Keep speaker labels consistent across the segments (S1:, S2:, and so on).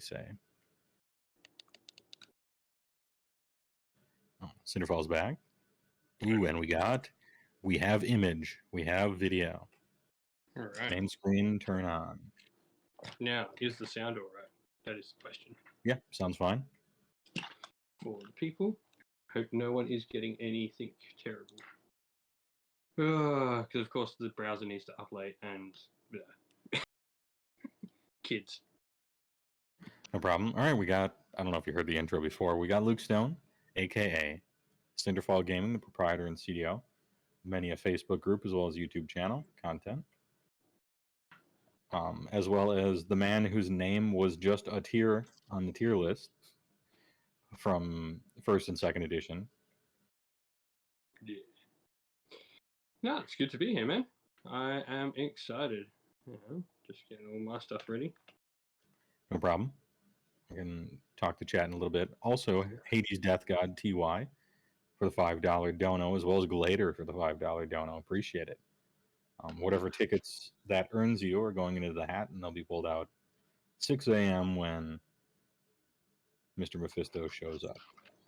S1: say? Oh, Cinderfall's back. Ooh, and we have image. We have video.
S2: All right.
S1: Main screen, turn on.
S2: Now, is the sound all right? That is the question.
S1: Yeah, sounds fine.
S2: For the people, hope no one is getting anything terrible. Because, of course, the browser needs to update and... kids.
S1: No problem. All right, we got, I don't know if you heard the intro before, we got Luke Stone, a.k.a. Cinderfall Gaming, the proprietor and CDO. Many a Facebook group as well as YouTube channel content. As well as the man whose name was just a tier on the tier list from first and second edition.
S2: Yeah. No, it's good to be here, man. I am excited. Just getting all my stuff ready.
S1: No problem. I can talk to chat in a little bit. Also, Hades Death God TY for the $5 dono, as well as Glader for the $5 dono. Appreciate it. Whatever tickets that earns you are going into the hat, and they'll be pulled out 6 a.m. when Mr. Mephisto shows up,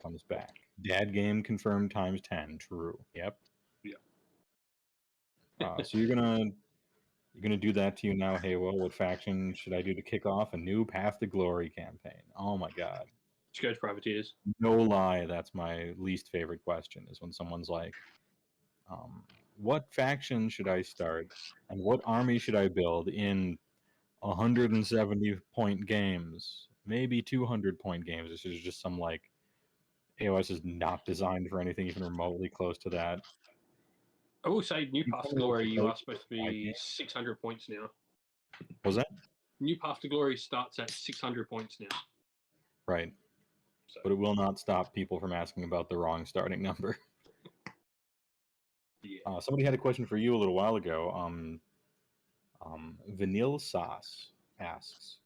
S1: comes back. Dad game confirmed times 10. True. Yep.
S2: Yeah.
S1: So you're gonna do that to you now, Heywoah. What faction should I do to kick off a new Path to Glory campaign? Oh my god.
S2: Scourge Privateers.
S1: No lie, that's my least favorite question, is when someone's like, what faction should I start and what army should I build in 170-point games, maybe 200-point games? This is just some like AOS is not designed for anything even remotely close to that.
S2: I will say, New Path to Glory, you are supposed to be 600 points now.
S1: What was that?
S2: New Path to Glory starts at 600 points now.
S1: Right. So. But it will not stop people from asking about the wrong starting number. Yeah. Somebody had a question for you a little while ago. Vanille Sauce asks,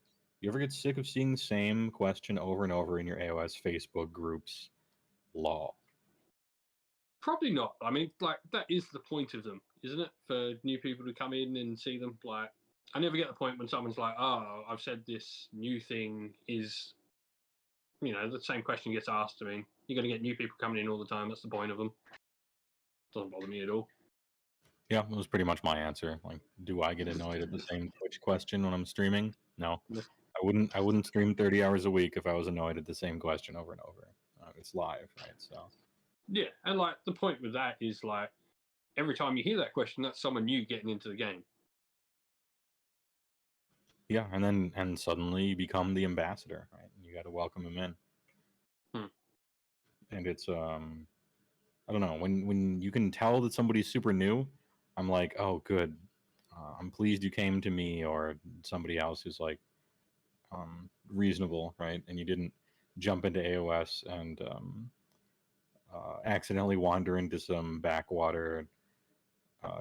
S1: you ever get sick of seeing the same question over and over in your AOS Facebook groups? Lol.
S2: Probably not. I mean, like, that is the point of them, isn't it? For new people to come in and see them. Like, I never get the point when someone's like, oh, I've said this new thing is, you know, the same question gets asked. I mean, you're going to get new people coming in all the time. That's the point of them. Doesn't bother me at all.
S1: Yeah, that was pretty much my answer. Like, do I get annoyed at the same Twitch question when I'm streaming? No. I wouldn't stream 30 hours a week if I was annoyed at the same question over and over. It's live, right? So.
S2: Yeah, and like the point with that is like every time you hear that question, that's someone new getting into the game.
S1: Yeah, and suddenly you become the ambassador, right? You got to welcome him in. And it's I don't know, when you can tell that somebody's super new, I'm like, oh, good. I'm pleased you came to me or somebody else who's like reasonable, right? And you didn't jump into AOS and accidentally wander into some backwater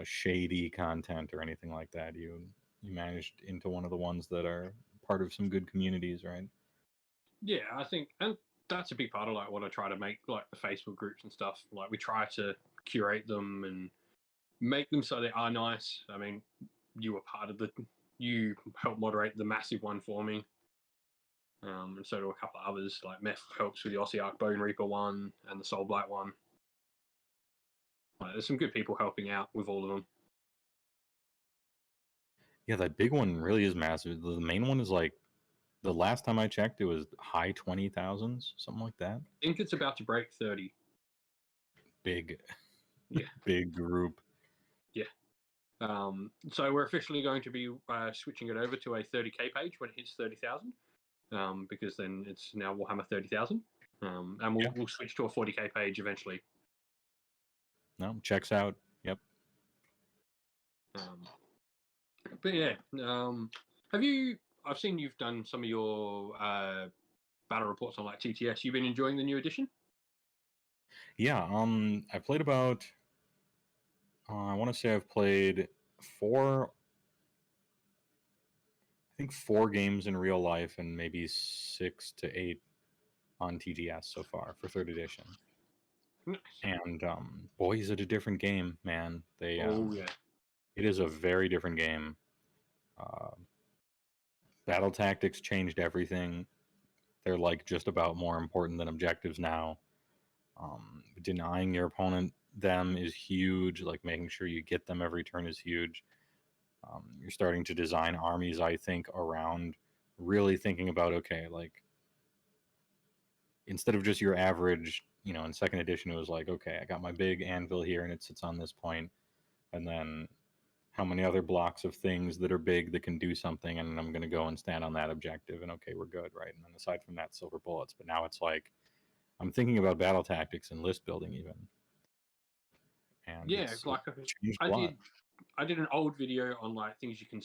S1: shady content or anything like that. You managed into one of the ones that are part of some good communities, right?
S2: Yeah, I think, and that's a big part of like what I try to make, like the Facebook groups and stuff. Like we try to curate them and make them so they are nice. I mean, you were part of you helped moderate the massive one for me. And so do a couple of others, like Meph helps with the Ossiarch Bone Reaper one and the Soul Blight one. Like, there's some good people helping out with all of them.
S1: Yeah, that big one really is massive. The main one is like, the last time I checked, it was high 20,000s, something like that.
S2: I think it's about to break 30.
S1: Big.
S2: Yeah.
S1: Big group.
S2: Yeah. So we're officially going to be switching it over to a 30k page when it hits 30,000, because then it's now Warhammer 30,000, and we'll switch to a 40k page eventually.
S1: No, checks out. Yep.
S2: But yeah, I've seen you've done some of your battle reports on like TTS. You've been enjoying the new edition?
S1: Yeah, I played about, I want to say I've played 4 games in real life and maybe 6 to 8 on TTS so far for 3rd edition.
S2: Nice.
S1: And boy, is it a different game, man.
S2: Yeah.
S1: It is a very different game. Battle tactics changed everything. They're like just about more important than objectives now. Denying your opponent them is huge. Like making sure you get them every turn is huge. You're starting to design armies, I think, around really thinking about, okay, like instead of just your average, in second edition, it was like, okay, I got my big anvil here and it sits on this point, and then how many other blocks of things that are big that can do something, and I'm going to go and stand on that objective, and okay, we're good, right? And then aside from that, silver bullets. But now it's like I'm thinking about battle tactics and list building even, and
S2: Yeah,
S1: it's
S2: like
S1: changed
S2: I
S1: a lot.
S2: did an old video on like things you can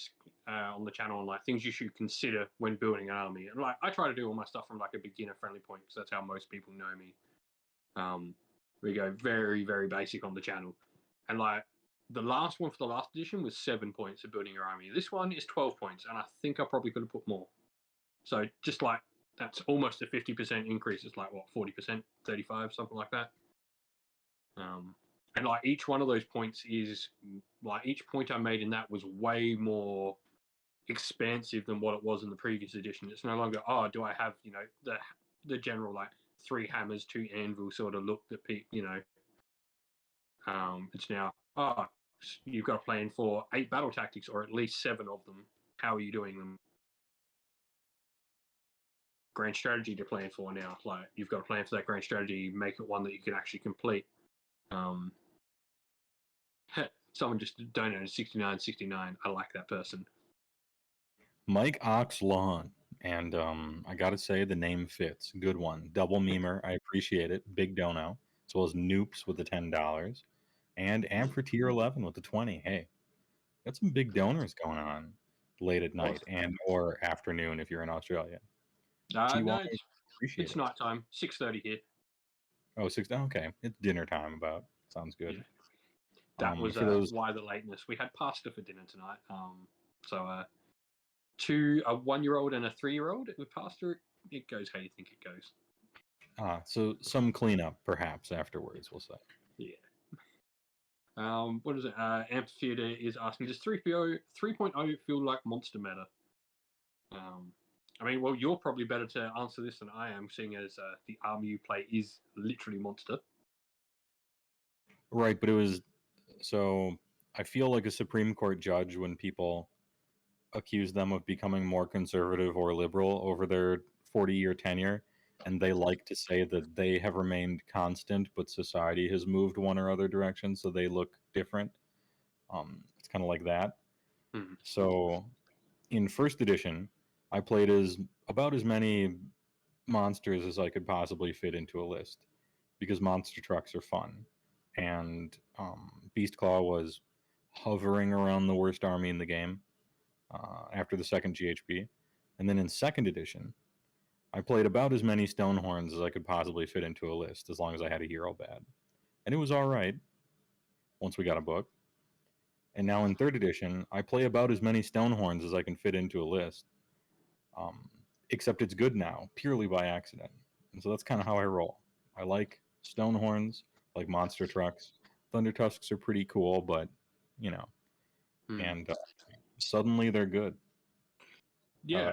S2: on the channel on like things you should consider when building an army, and like I try to do all my stuff from like a beginner friendly point because that's how most people know me. We go very very basic on the channel, and like the last one for the last edition was 7 points of building your army. This one is 12 points, and I think I probably could have put more. So just like that's almost a 50% increase. It's like what 40%, 35, something like that. And like each one of those points is like each point I made in that was way more expansive than what it was in the previous edition. It's no longer do I have the general like 3 hammers 2 anvil sort of look that it's now you've got a plan for 8 battle tactics or at least 7 of them. How are you doing them? Grand strategy to plan for now. Like you've got a plan for that grand strategy, make it one that you can actually complete. Someone just donated 69.69. I like that person.
S1: Mike Oxlawn, and I gotta say the name fits. Good one, double memer. I appreciate it. Big dono, as well as Noops with the $10, and Am for tier 11 with the 20. Hey, got some big donors going on late at night and or afternoon if you're in Australia.
S2: No,
S1: appreciate
S2: it's
S1: it.
S2: nighttime. 6:30 here.
S1: Oh, 6. Okay, it's dinner time. About sounds good.
S2: Yeah. That was
S1: for those.
S2: why the lateness. We had pasta for dinner tonight. So a 1-year-old and a 3-year-old with pasta. It goes how you think it goes.
S1: So some cleanup perhaps afterwards. We'll say.
S2: Yeah. What is it? Amphitheater is asking, does 3.0 feel like monster meta? I mean, well, you're probably better to answer this than I am, seeing as the army you play is literally monster.
S1: Right, but it was so. I feel like a Supreme Court judge when people accuse them of becoming more conservative or liberal over their 40-year tenure, and they like to say that they have remained constant, but society has moved one or other direction, so they look different. It's kind of like that.
S2: Hmm.
S1: So, in first edition, I played about as many monsters as I could possibly fit into a list because monster trucks are fun, and Beast Claw was hovering around the worst army in the game after the second GHB. And then in second edition, I played about as many Stonehorns as I could possibly fit into a list as long as I had a hero bad. And it was all right once we got a book. And now in third edition, I play about as many Stonehorns as I can fit into a list. Except it's good now, purely by accident. And so that's kind of how I roll. I like Stonehorns, like monster trucks. Thunder Tusks are pretty cool, but, and suddenly they're good.
S2: Yeah,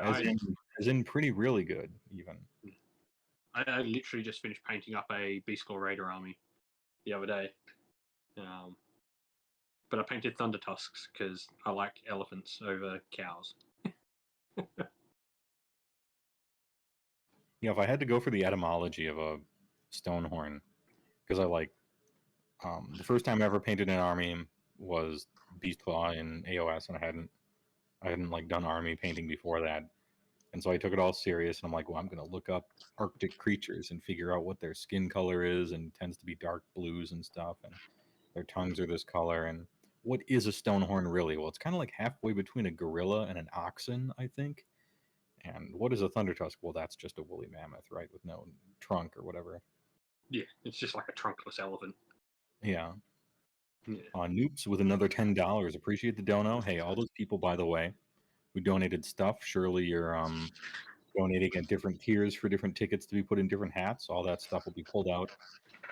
S1: as in pretty really good, even.
S2: I literally just finished painting up a Beast Claw Raider army the other day. But I painted Thunder Tusks because I like elephants over cows.
S1: If I had to go for the etymology of a Stonehorn, because I like the first time I ever painted an army was Beast Claw in AOS, and I hadn't like done army painting before that, and so I took it all serious. And I'm like, well, I'm gonna look up Arctic creatures and figure out what their skin color is, and it tends to be dark blues and stuff, and their tongues are this color. And what is a Stonehorn really? Well, it's kind of like halfway between a gorilla and an oxen, I think. And what is a Thunder Tusk? Well, that's just a woolly mammoth, right, with no trunk or whatever.
S2: Yeah, it's just like a trunkless elephant.
S1: Yeah.
S2: Yeah.
S1: Noops with another $10. Appreciate the dono. Hey, all those people, by the way, who donated stuff. Surely you're donating at different tiers for different tickets to be put in different hats. All that stuff will be pulled out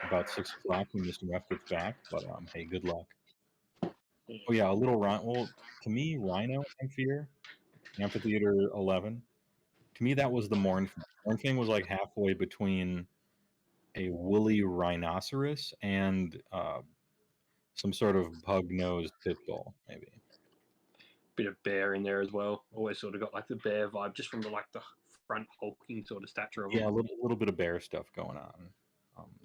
S1: about 6 o'clock when Mr. F gets back. But hey, good luck. Oh yeah, a little Rhino. Well, to me, Rhino Amphitheater 11 To me, that was the Morn thing. Morn thing was like halfway between a woolly rhinoceros and some sort of pug-nosed pit bull, maybe.
S2: Bit of bear in there as well. Always sort of got like the bear vibe just from the front hulking sort of stature of them.
S1: Yeah, a little bit of bear stuff going on.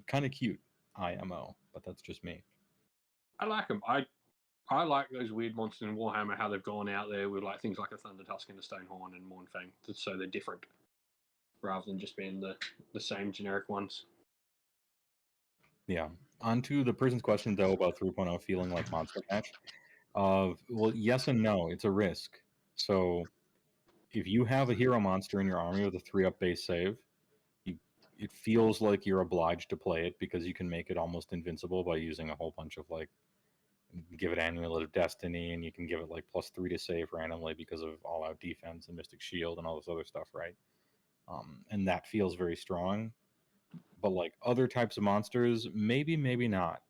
S1: Kind of cute, IMO, but that's just me.
S2: I like them. I like those weird monsters in Warhammer, how they've gone out there with like things like a Thunder Tusk and a Stonehorn and Mournfang, so they're different, rather than just being the same generic ones.
S1: Yeah. On to the person's question, though, about 3.0 feeling like Monster Match. Well, yes and no. It's a risk. So if you have a hero monster in your army with a 3-up base save, it feels like you're obliged to play it because you can make it almost invincible by using a whole bunch of like, give it Amulet of Destiny, and you can give it like +3 to save randomly because of All Out Defense and Mystic Shield and all this other stuff, right? And that feels very strong. But like other types of monsters, maybe not.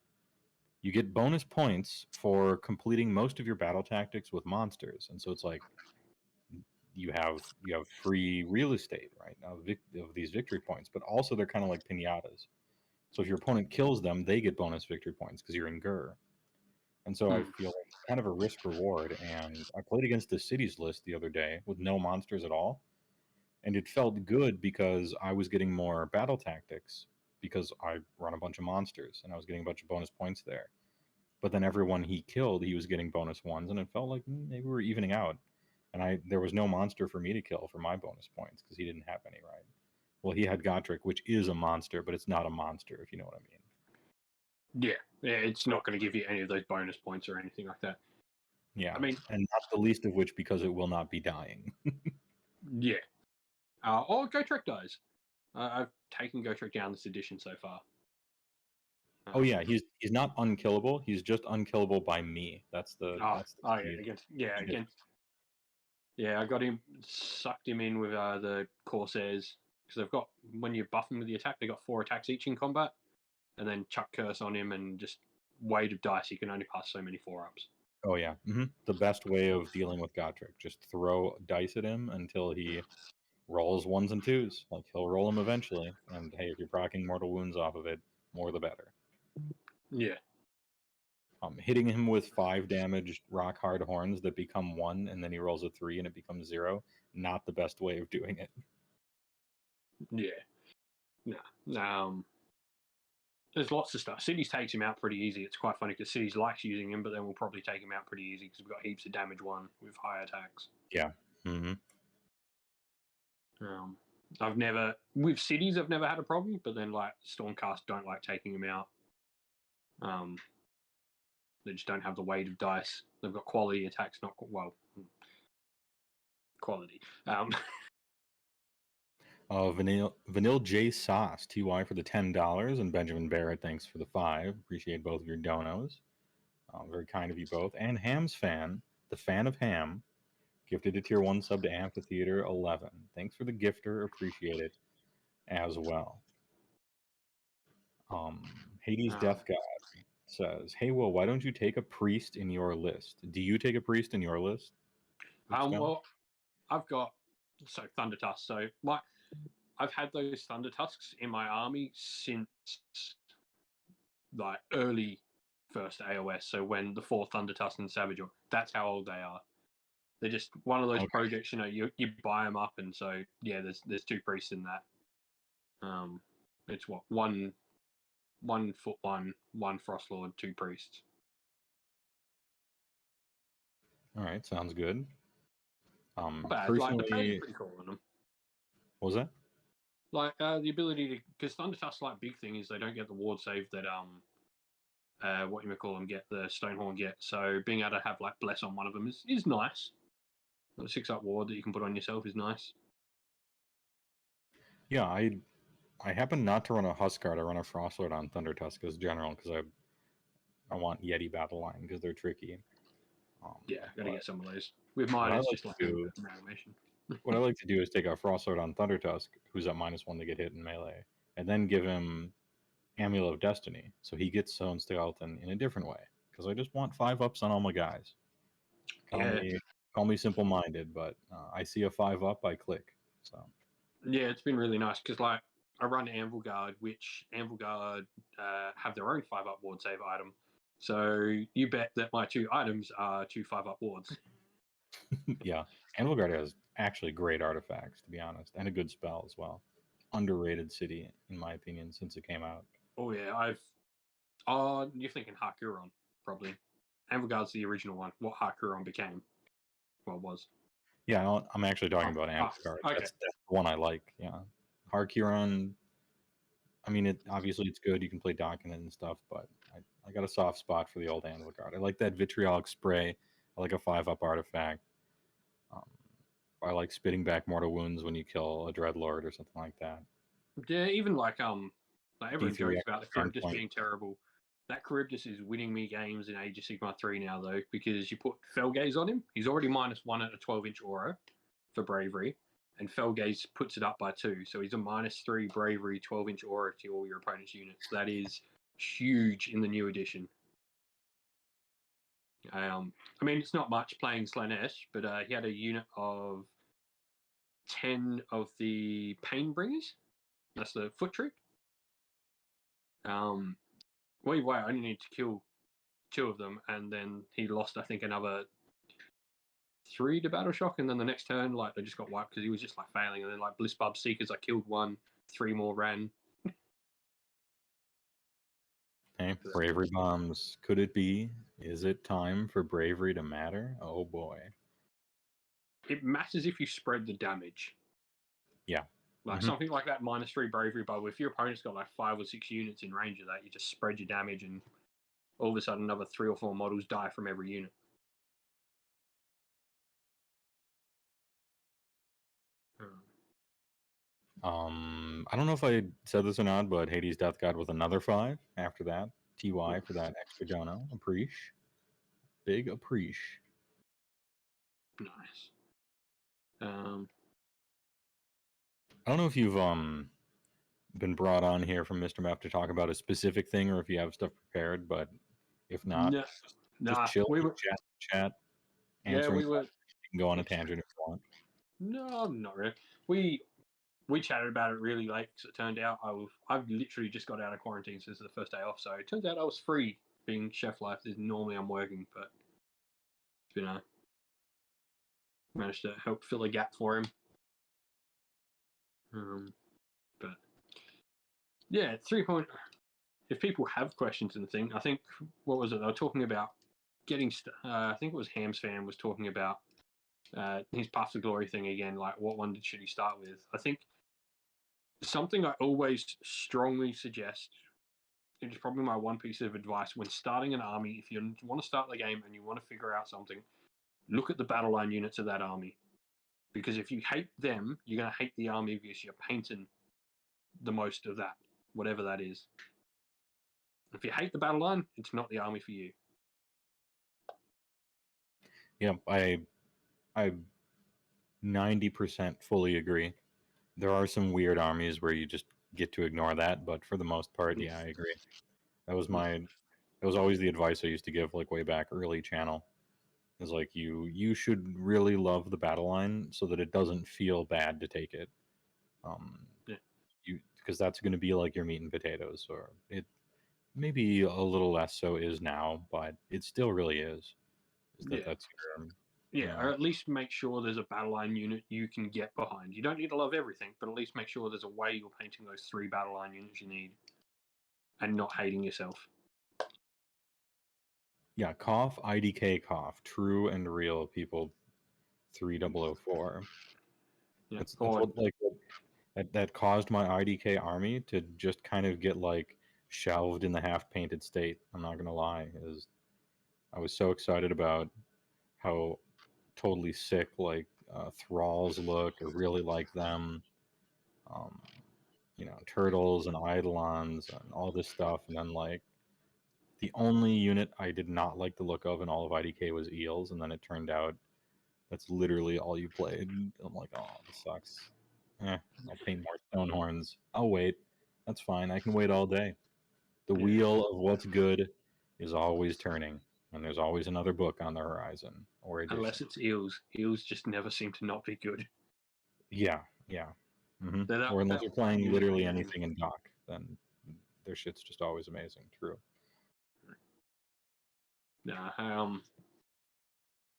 S1: You get bonus points for completing most of your battle tactics with monsters, and so it's like you have free real estate, right, of these victory points. But also they're kind of like pinatas. So if your opponent kills them, they get bonus victory points because you're in Gur. And so I feel like it's kind of a risk reward. And I played against the cities list the other day with no monsters at all, and it felt good because I was getting more battle tactics because I run a bunch of monsters and I was getting a bunch of bonus points there. But then everyone he killed, he was getting bonus ones, and it felt like maybe we were evening out. And there was no monster for me to kill for my bonus points because he didn't have any, right? Well, he had Gotrek, which is a monster, but it's not a monster, if you know what I mean.
S2: Yeah, it's not going to give you any of those bonus points or anything like that.
S1: Yeah,
S2: I mean,
S1: and not the least of which because it will not be dying.
S2: yeah. Gotrek dies. I've taken Gotrek down this edition so far.
S1: Oh yeah, he's not unkillable. He's just unkillable by me. That's the
S2: I got him, sucked him in with the Corsairs because they've got, when you buff them with the attack, they got 4 attacks each in combat, and then chuck curse on him and just weight of dice. You can only pass so many 4-ups.
S1: Oh yeah, the best way of dealing with Gotrek, just throw dice at him until he rolls 1s and 2s. Like he'll roll them eventually, and hey, if you're proccing mortal wounds off of it, more the better.
S2: Yeah.
S1: Hitting him with 5 damage rock hard horns that become 1, and then he rolls a 3 and it becomes 0. Not the best way of doing it.
S2: Yeah. Nah. There's lots of stuff. Cities takes him out pretty easy. It's quite funny because Cities likes using him, but then we'll probably take him out pretty easy because we've got heaps of damage one with high attacks.
S1: Yeah.
S2: I've never, with Cities, I've never had a problem, but then like Stormcast don't like taking him out. They just don't have the weight of dice. They've got quality attacks, not quality.
S1: Vanille J Sauce TY for the $10, and Benjamin Barrett, thanks for the 5. Appreciate both of your donos. Very kind of you both. And Ham's fan, the fan of Ham, gifted a tier 1 sub to Amphitheater 11. Thanks for the gifter. Appreciate it as well. Hades Death God says, Heywoah, why don't you take a priest in your list? Do you take a priest in your list?
S2: Well, I've got Thunder Tusks. So like, I've had those Thunder Tusks in my army since like early first AOS. So when the 4 Thunder Tusks and Savage, that's how old they are. They're just one of those projects, you buy them up, and so yeah, there's 2 priests in that. It's what, one foot one Frost Lord, 2 priests.
S1: All right, sounds good.
S2: Personally, like the pay is pretty cool on them.
S1: What was that?
S2: Like the ability to, because Thunder Tusk's like big thing is they don't get the ward save that what you call them get, the Stonehorn get. So being able to have like Bless on one of them is nice. The 6-up ward that you can put on yourself is nice.
S1: Yeah, I happen not to run a Huskard. I run a Frostlord on Thunder Tusk as general because I want Yeti Battle Line because they're tricky.
S2: Gotta get some of those. With mine, it's just like animation.
S1: What I like to do is take a Frostlord on Thunder Tusk, who's at -1 to get hit in melee, and then give him Amulet of Destiny, so he gets Stone Skeleton in a different way. Because I just want 5-ups on all my guys. Call me simple-minded, but I see a 5-up, I click. So
S2: yeah, it's been really nice because like I run Anvil Guard, which Anvil Guard have their own 5-up ward save item. So you bet that my 2 items are 2 5-up wards.
S1: yeah, Anvil Guard has actually great artifacts, to be honest, and a good spell as well. Underrated city, in my opinion, since it came out.
S2: Oh yeah, you're thinking Hakuron, probably. Anvil Guard's the original one. What Hakuron became, was.
S1: Yeah, I'm actually talking about Anvil Guard.
S2: Okay.
S1: That's the one I like. Yeah, Harkuron. I mean, obviously it's good. You can play Document and stuff, but I got a soft spot for the old Anvil Guard. I like that vitriolic spray. I like a 5-up artifact. I like spitting back mortal wounds when you kill a Dreadlord or something like that.
S2: Yeah, even like everyone jokes about the Charybdis
S1: standpoint.
S2: being terrible. That Charybdis is winning me games in Age of Sigmar 3 now, though, because you put Felgaze on him. He's already -1 at a 12-inch aura for bravery, and Felgaze puts it up by 2. So he's a -3 bravery, 12-inch aura to all your opponent's units. That is huge in the new edition. I mean, it's not much playing Slanesh, but he had a unit of 10 of the Painbringers. That's the foot troop. Wait, I only need to kill 2 of them, and then he lost, I think, another 3 to Battle Shock, and then the next turn, like, they just got wiped because he was just, like, failing, and then, like, Blissbub Seekers, I killed 1, 3 more ran.
S1: Okay, bravery bombs. Could it be? Is it time for bravery to matter? Oh boy.
S2: It matters if you spread the damage.
S1: Yeah.
S2: Like something like that -3 bravery bubble. If your opponent's got like 5 or 6 units in range of that, you just spread your damage, and all of a sudden another 3 or 4 models die from every unit.
S1: I don't know if I said this or not, but Hades Death God with another 5 after that. TY for that extra dono. Appreciate. Big appreciate.
S2: Nice.
S1: I don't know if you've been brought on here from Mr. Mep to talk about a specific thing, or if you have stuff prepared, but if not, just chill, chat, answering.
S2: Yeah,
S1: You can go on a tangent if you want.
S2: No, not really. We chatted about it really late because it turned out I've literally just got out of quarantine since the first day off, so it turns out I was free. Being chef life, normally I'm working, but it's been managed to help fill a gap for him. But yeah, 3 point. If people have questions and thing, I think what was it? They were talking about getting. I think it was Ham's fan was talking about his Path to Glory thing again. Like, what one should he start with? I think something I always strongly suggest. It's probably my one piece of advice when starting an army. If you want to start the game and you want to figure out something, look at the battle line units of that army. Because if you hate them, you're going to hate the army because you're painting the most of that, whatever that is. If you hate the battle line, it's not the army for you.
S1: Yeah, I 90% fully agree. There are some weird armies where you just get to ignore that, but for the most part, yeah, I agree. That was always the advice I used to give, like way back early channel. Is like you should really love the battle line so that it doesn't feel bad to take it. Because that's going to be like your meat and potatoes, or it maybe a little less so is now, but it still really is. That's your,
S2: or at least make sure there's a battle line unit you can get behind. You don't need to love everything, but at least make sure there's a way you're painting those 3 battle line units you need, and not hating yourself.
S1: Yeah, cough, IDK cough, true and real people. 3004.
S2: Yeah,
S1: That's what, like that caused my IDK army to just kind of get like shelved in the half painted state. I'm not gonna lie, is I was so excited about how totally sick like thralls look. I really like them. Turtles and eidolons and all this stuff, and then like the only unit I did not like the look of in all of IDK was eels, and then it turned out that's literally all you played. I'm like, oh, this sucks. I'll paint more stone horns. I'll wait. That's fine. I can wait all day. The wheel of what's good is always turning, and there's always another book on the horizon. Or
S2: unless it's eels. Eels just never seem to not be good.
S1: Yeah, Yeah. Mm-hmm.
S2: So
S1: Or unless
S2: that
S1: you're
S2: was like
S1: playing
S2: really
S1: literally
S2: amazing.
S1: anything in dock, then their shit's just always amazing. True.
S2: Nah,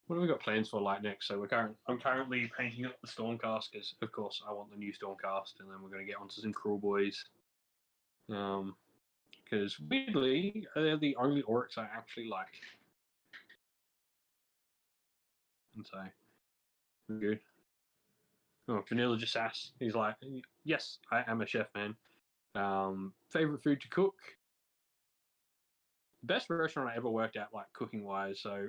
S2: what have we got plans for like next? So I'm currently painting up the Stormcast because, of course, I want the new Stormcast, and then we're going to get onto some Cruel Boys. Because weirdly, they're the only orcs I actually like, and so we're good. Oh, Vanilla just asked. He's like, "Yes, I am a chef, man. Favorite food to cook? The best restaurant I ever worked at, like cooking wise. So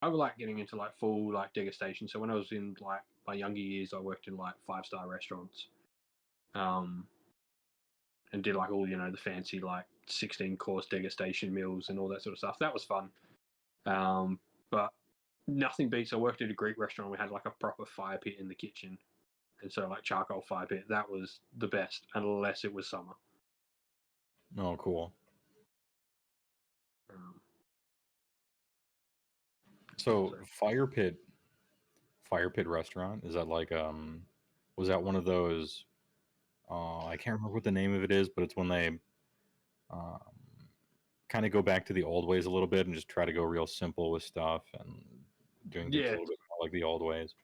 S2: I would like getting into like full like degustation. So when I was in like my younger years, I worked in like 5-star restaurants, and did like all the fancy like 16-course degustation meals and all that sort of stuff. That was fun. But nothing beats. I worked at a Greek restaurant. We had like a proper fire pit in the kitchen, and so like charcoal fire pit. That was the best, unless it was summer.
S1: Oh, cool. So fire pit restaurant, is that like was that one of those I can't remember what the name of it is, but it's when they um kind of go back to the old ways a little bit and just try to go real simple with stuff and doing things a
S2: Yeah,
S1: little bit more like the old ways.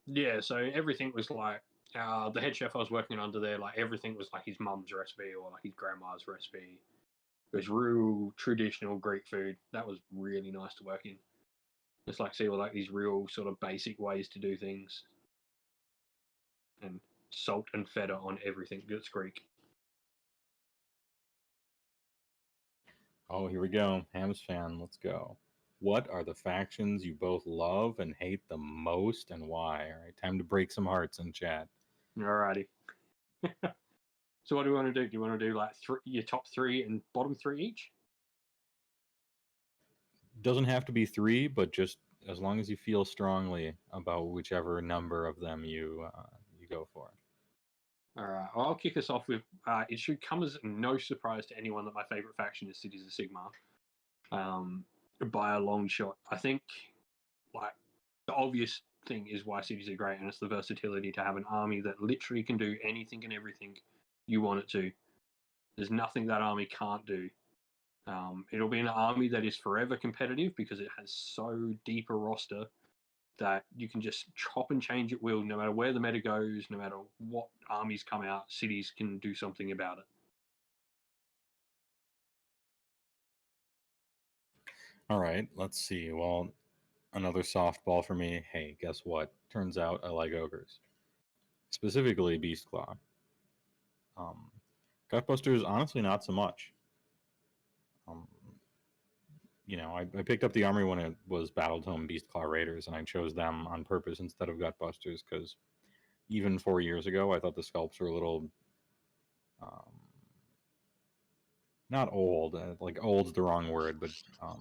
S2: yeah. So everything was like the head chef I was working under there. Like everything was like his mum's recipe or like his grandma's recipe. It was real traditional Greek food. That was really nice to work in. It's like see all like these real sort of basic ways to do things, and salt and feta on everything that's Greek.
S1: Oh, here we go. Hams fan, let's go. What are the factions you both love and hate the most, and why? All right, time to break some hearts in chat.
S2: Alrighty. So what do you want to do? Do you want to do like your top 3 and bottom 3 each?
S1: Doesn't have to be 3, but just as long as you feel strongly about whichever number of them you go for.
S2: All right, well, I'll kick us off with. It should come as no surprise to anyone that my favorite faction is Cities of Sigmar, by a long shot. I think, like, the obvious thing is why cities are great, and it's the versatility to have an army that literally can do anything and everything you want it to. There's nothing that army can't do. It'll be an army that is forever competitive because it has so deep a roster that you can just chop and change at will, no matter where the meta goes, no matter what armies come out, cities can do something about it.
S1: All right, let's see. Well, another softball for me. Hey, guess what? Turns out I like ogres, specifically Beastclaw. Gutbusters, honestly, not so much. Um, I picked up the army when it was Battletome Beastclaw Raiders, and I chose them on purpose instead of Gutbusters because even 4 years ago, I thought the sculpts were a little, um, not old. Like old's the wrong word, but a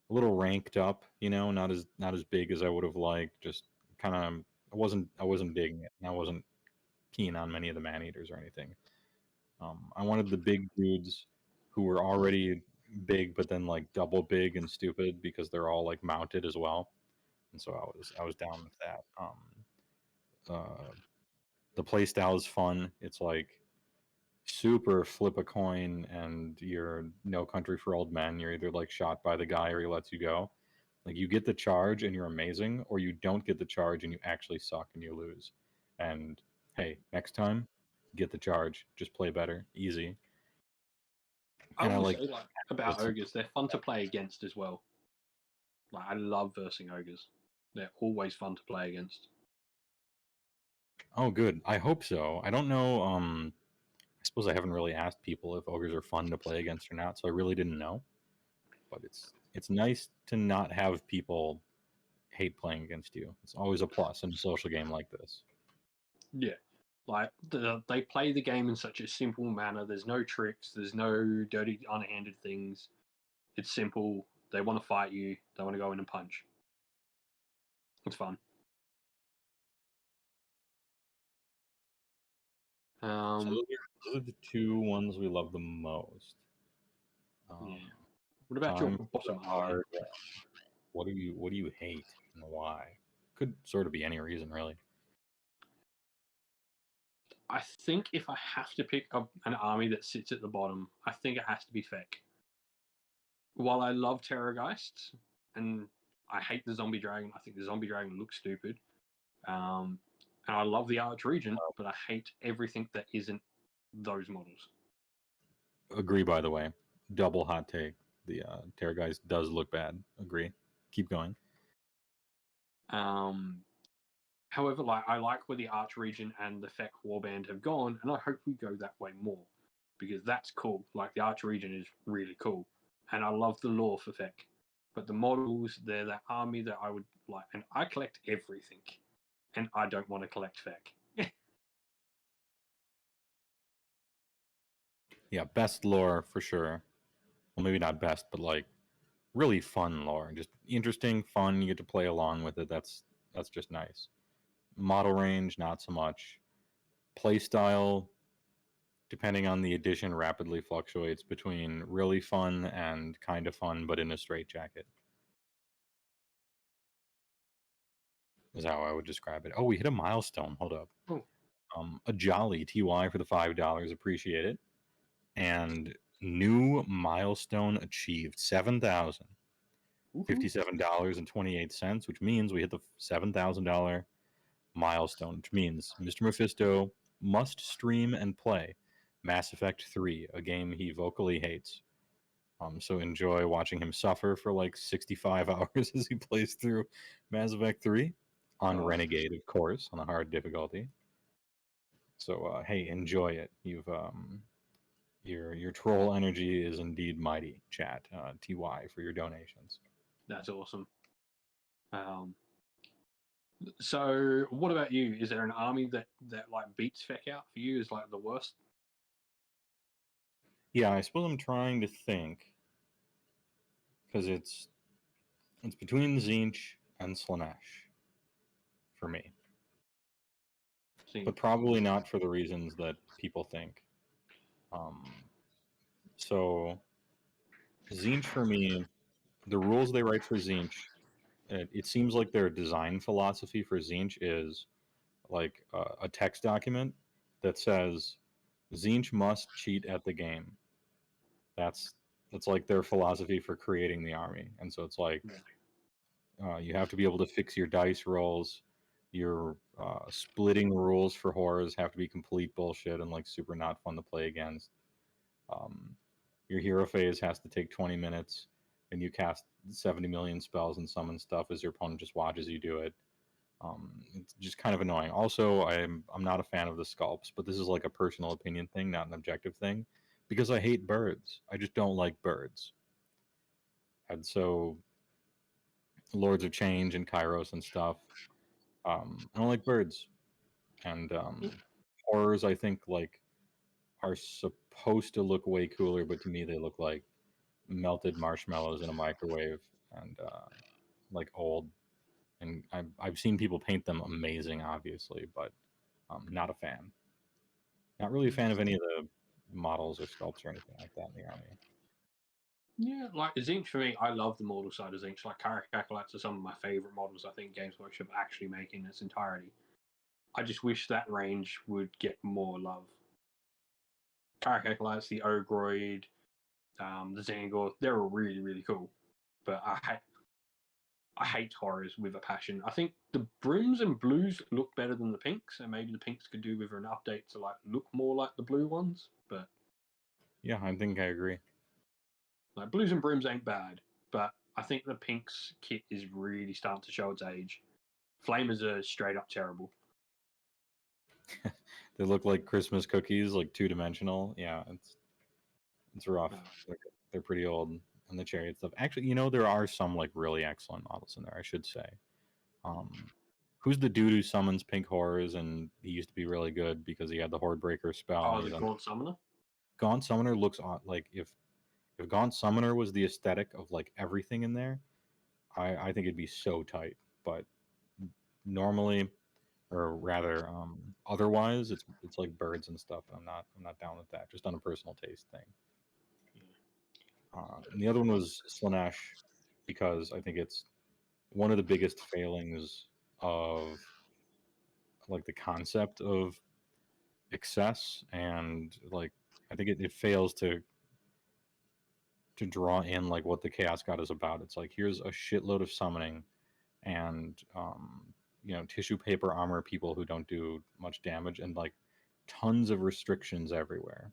S1: little ranked up. Not as big as I would have liked. Just kind of, I wasn't digging it, and I wasn't keen on many of the man eaters or anything. I wanted the big dudes who were already big, but then like double big and stupid because they're all like mounted as well. And so I was down with that. The play style is fun. It's like super flip a coin, and you're no country for old men. You're either like shot by the guy or he lets you go. Like you get the charge and you're amazing, or you don't get the charge and you actually suck and you lose. And hey, next time, get the charge. Just play better, easy.
S2: I
S1: And I
S2: will
S1: like
S2: say, like, about ogres, they're fun to play against as well. Like, I love versing ogres. They're always fun to play against.
S1: Oh, good. I hope so. I don't know. I suppose I haven't really asked people if ogres are fun to play against or not, so I really didn't know. But it's nice to not have people hate playing against you. It's always a plus in a social game like this.
S2: Yeah. Like, they play the game in such a simple manner. There's no tricks, there's no dirty, unhanded things. It's simple. They want to fight you, they want to go in and punch. It's fun.
S1: So those are the two ones we love the most.
S2: Yeah. What about your
S1: Time for
S2: bottom
S1: the
S2: half?
S1: hard. What do you hate and why? Could sort of be any reason really.
S2: I think if I have to pick an army that sits at the bottom, I think it has to be Feck. While I love Terrorgeists and I hate the Zombie Dragon, I think the Zombie Dragon looks stupid. And I love the Archregent, but I hate everything that isn't those models.
S1: Agree, by the way. Double hot take. The Terrorgeist does look bad. Agree. Keep going.
S2: However, I like where the Archregent and the Feck Warband have gone, and I hope we go that way more, because that's cool. Like, the Archregent is really cool, and I love the lore for Feck. But the models, they're that army that I would like, and I collect everything, and I don't want to collect Feck.
S1: Yeah, best lore for sure. Well, maybe not best, but like really fun lore. Just interesting, fun. You get to play along with it. That's just nice. Model range, not so much. Play style, depending on the edition, rapidly fluctuates between really fun and kind of fun, but in a straitjacket. Is how I would describe it. Oh, we hit a milestone. Hold up.
S2: Oh.
S1: A jolly TY for the $5. Appreciate it. And new milestone achieved, 7,000. $57.28, which means we hit the $7,000 milestone, which means Mr. Mephisto must stream and play Mass Effect 3, a game he vocally hates. So enjoy watching him suffer for like 65 hours as he plays through Mass Effect 3 on Renegade, of course, on a hard difficulty. So hey, enjoy it. You've your troll energy is indeed mighty, chat. TY for your donations.
S2: That's awesome. So what about you? Is there an army that like beats Feck out for you as like the worst?
S1: Yeah, I suppose I'm trying to think, because it's between Tzeentch and Slaanesh for me, but probably not for the reasons that people think. So Tzeentch for me, the rules they write for Tzeentch, it seems like their design philosophy for Tzeentch is like a text document that says Tzeentch must cheat at the game. That's like their philosophy for creating the army, and so it's like you have to be able to fix your dice rolls. Your splitting rules for horrors have to be complete bullshit and like super not fun to play against. Your hero phase has to take 20 minutes, and you cast 70 million spells and summon stuff as your opponent just watches you do it. It's just kind of annoying. Also, I'm not a fan of the sculpts, but this is like a personal opinion thing, not an objective thing, because I hate birds. I just don't like birds. And so Lords of Change and Kairos and stuff, I don't like birds. And horrors, I think, like, are supposed to look way cooler, but to me they look like melted marshmallows in a microwave and like old. And I've seen people paint them amazing, obviously, but not a fan. Not really a fan of any of the models or sculpts or anything like that in the army.
S2: Yeah, like Tzeentch for me, I love the model side of Tzeentch. Like Caracacolates are some of my favorite models I think Games Workshop actually make in its entirety. I just wish that range would get more love. Caracacolates, the Ogroid, the Xangor, they're all really, really cool. But I hate horrors with a passion. I think the Brims and Blues look better than the Pinks, and maybe the Pinks could do with an update to like look more like the blue ones. But
S1: yeah, I think I agree.
S2: Like Blues and Brims ain't bad, but I think the Pinks kit is really starting to show its age. Flamers are straight up terrible.
S1: They look like Christmas cookies, like 2-dimensional. Yeah, it's rough. They're pretty old, and the chariot stuff. Actually, there are some like really excellent models in there, I should say. Who's the dude who summons pink horrors, and he used to be really good because he had the Horde Breaker spell.
S2: Oh, the Gaunt Summoner?
S1: Gaunt Summoner looks like if Gaunt Summoner was the aesthetic of like everything in there, I think it'd be so tight. But normally, or rather, otherwise, it's like birds and stuff. And I'm not down with that. Just on a personal taste thing. And the other one was Slaanesh, because I think it's one of the biggest failings of like the concept of excess, and like I think it fails to draw in like what the Chaos God is about. It's like here's a shitload of summoning and tissue paper armor people who don't do much damage, and like tons of restrictions everywhere.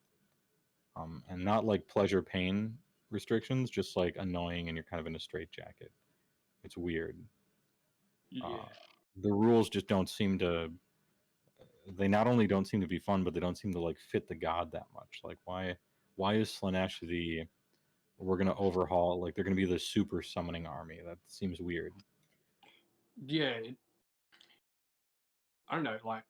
S1: And not like pleasure pain restrictions, just like annoying and you're kind of in a straitjacket. It's weird.
S2: Yeah.
S1: The rules just don't seem to. They not only don't seem to be fun, but they don't seem to like fit the god that much. Like why is Slanesh the we're gonna overhaul, like they're gonna be the super summoning army? That seems weird.
S2: Yeah. I don't know. Like,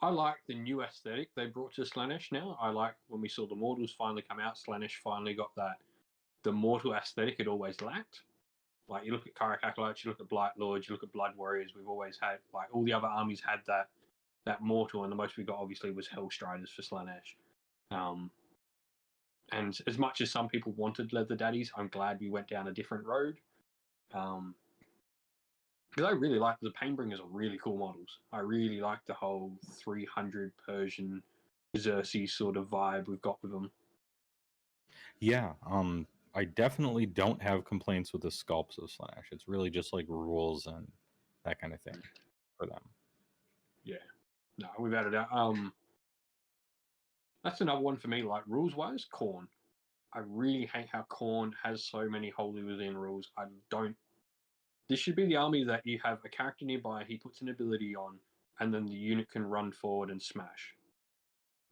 S2: I like the new aesthetic they brought to Slanesh now. I like when we saw the Mortals finally come out. Slanesh finally got the mortal aesthetic it always lacked. Like, you look at Karak Acolytes, you look at Blight Lords, you look at Blood Warriors. We've always had, like, all the other armies had that mortal, and the most we got obviously was Hellstriders for Slanesh. And as much as some people wanted Leather Daddies, I'm glad we went down a different road. Because I really like the Painbringers are really cool models. I really like the whole 300 Persian Xerxes sort of vibe we've got with them.
S1: Yeah, I definitely don't have complaints with the sculpts of Slanesh. It's really just like rules and that kind of thing for them.
S2: Yeah, no, we've added out. That's another one for me. Like, rules wise, Khorne. I really hate how Khorne has so many wholly within rules. I don't. This should be the army that you have a character nearby, he puts an ability on, and then the unit can run forward and smash.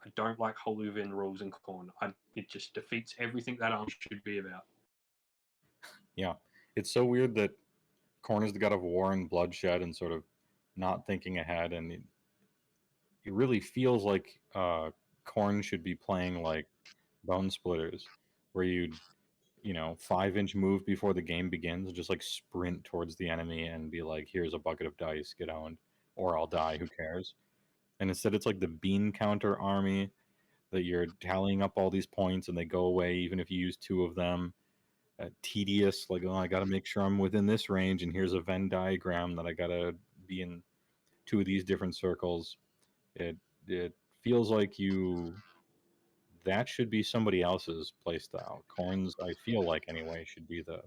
S2: I don't like wholly within rules in Khorne. It just defeats everything that army should be about.
S1: Yeah, it's so weird that Khorne is the god of war and bloodshed and sort of not thinking ahead, and it really feels like Khorne should be playing like Bone Splitters, where you 5-inch move before the game begins and just like sprint towards the enemy and be like, here's a bucket of dice, get owned, or I'll die, who cares? And instead it's like the bean counter army that you're tallying up all these points and they go away even if you use 2 of them. Tedious, like, oh, I gotta make sure I'm within this range, and here's a Venn diagram that I gotta be in 2 of these different circles. It feels like that should be somebody else's playstyle. Corns, I feel like anyway, should be the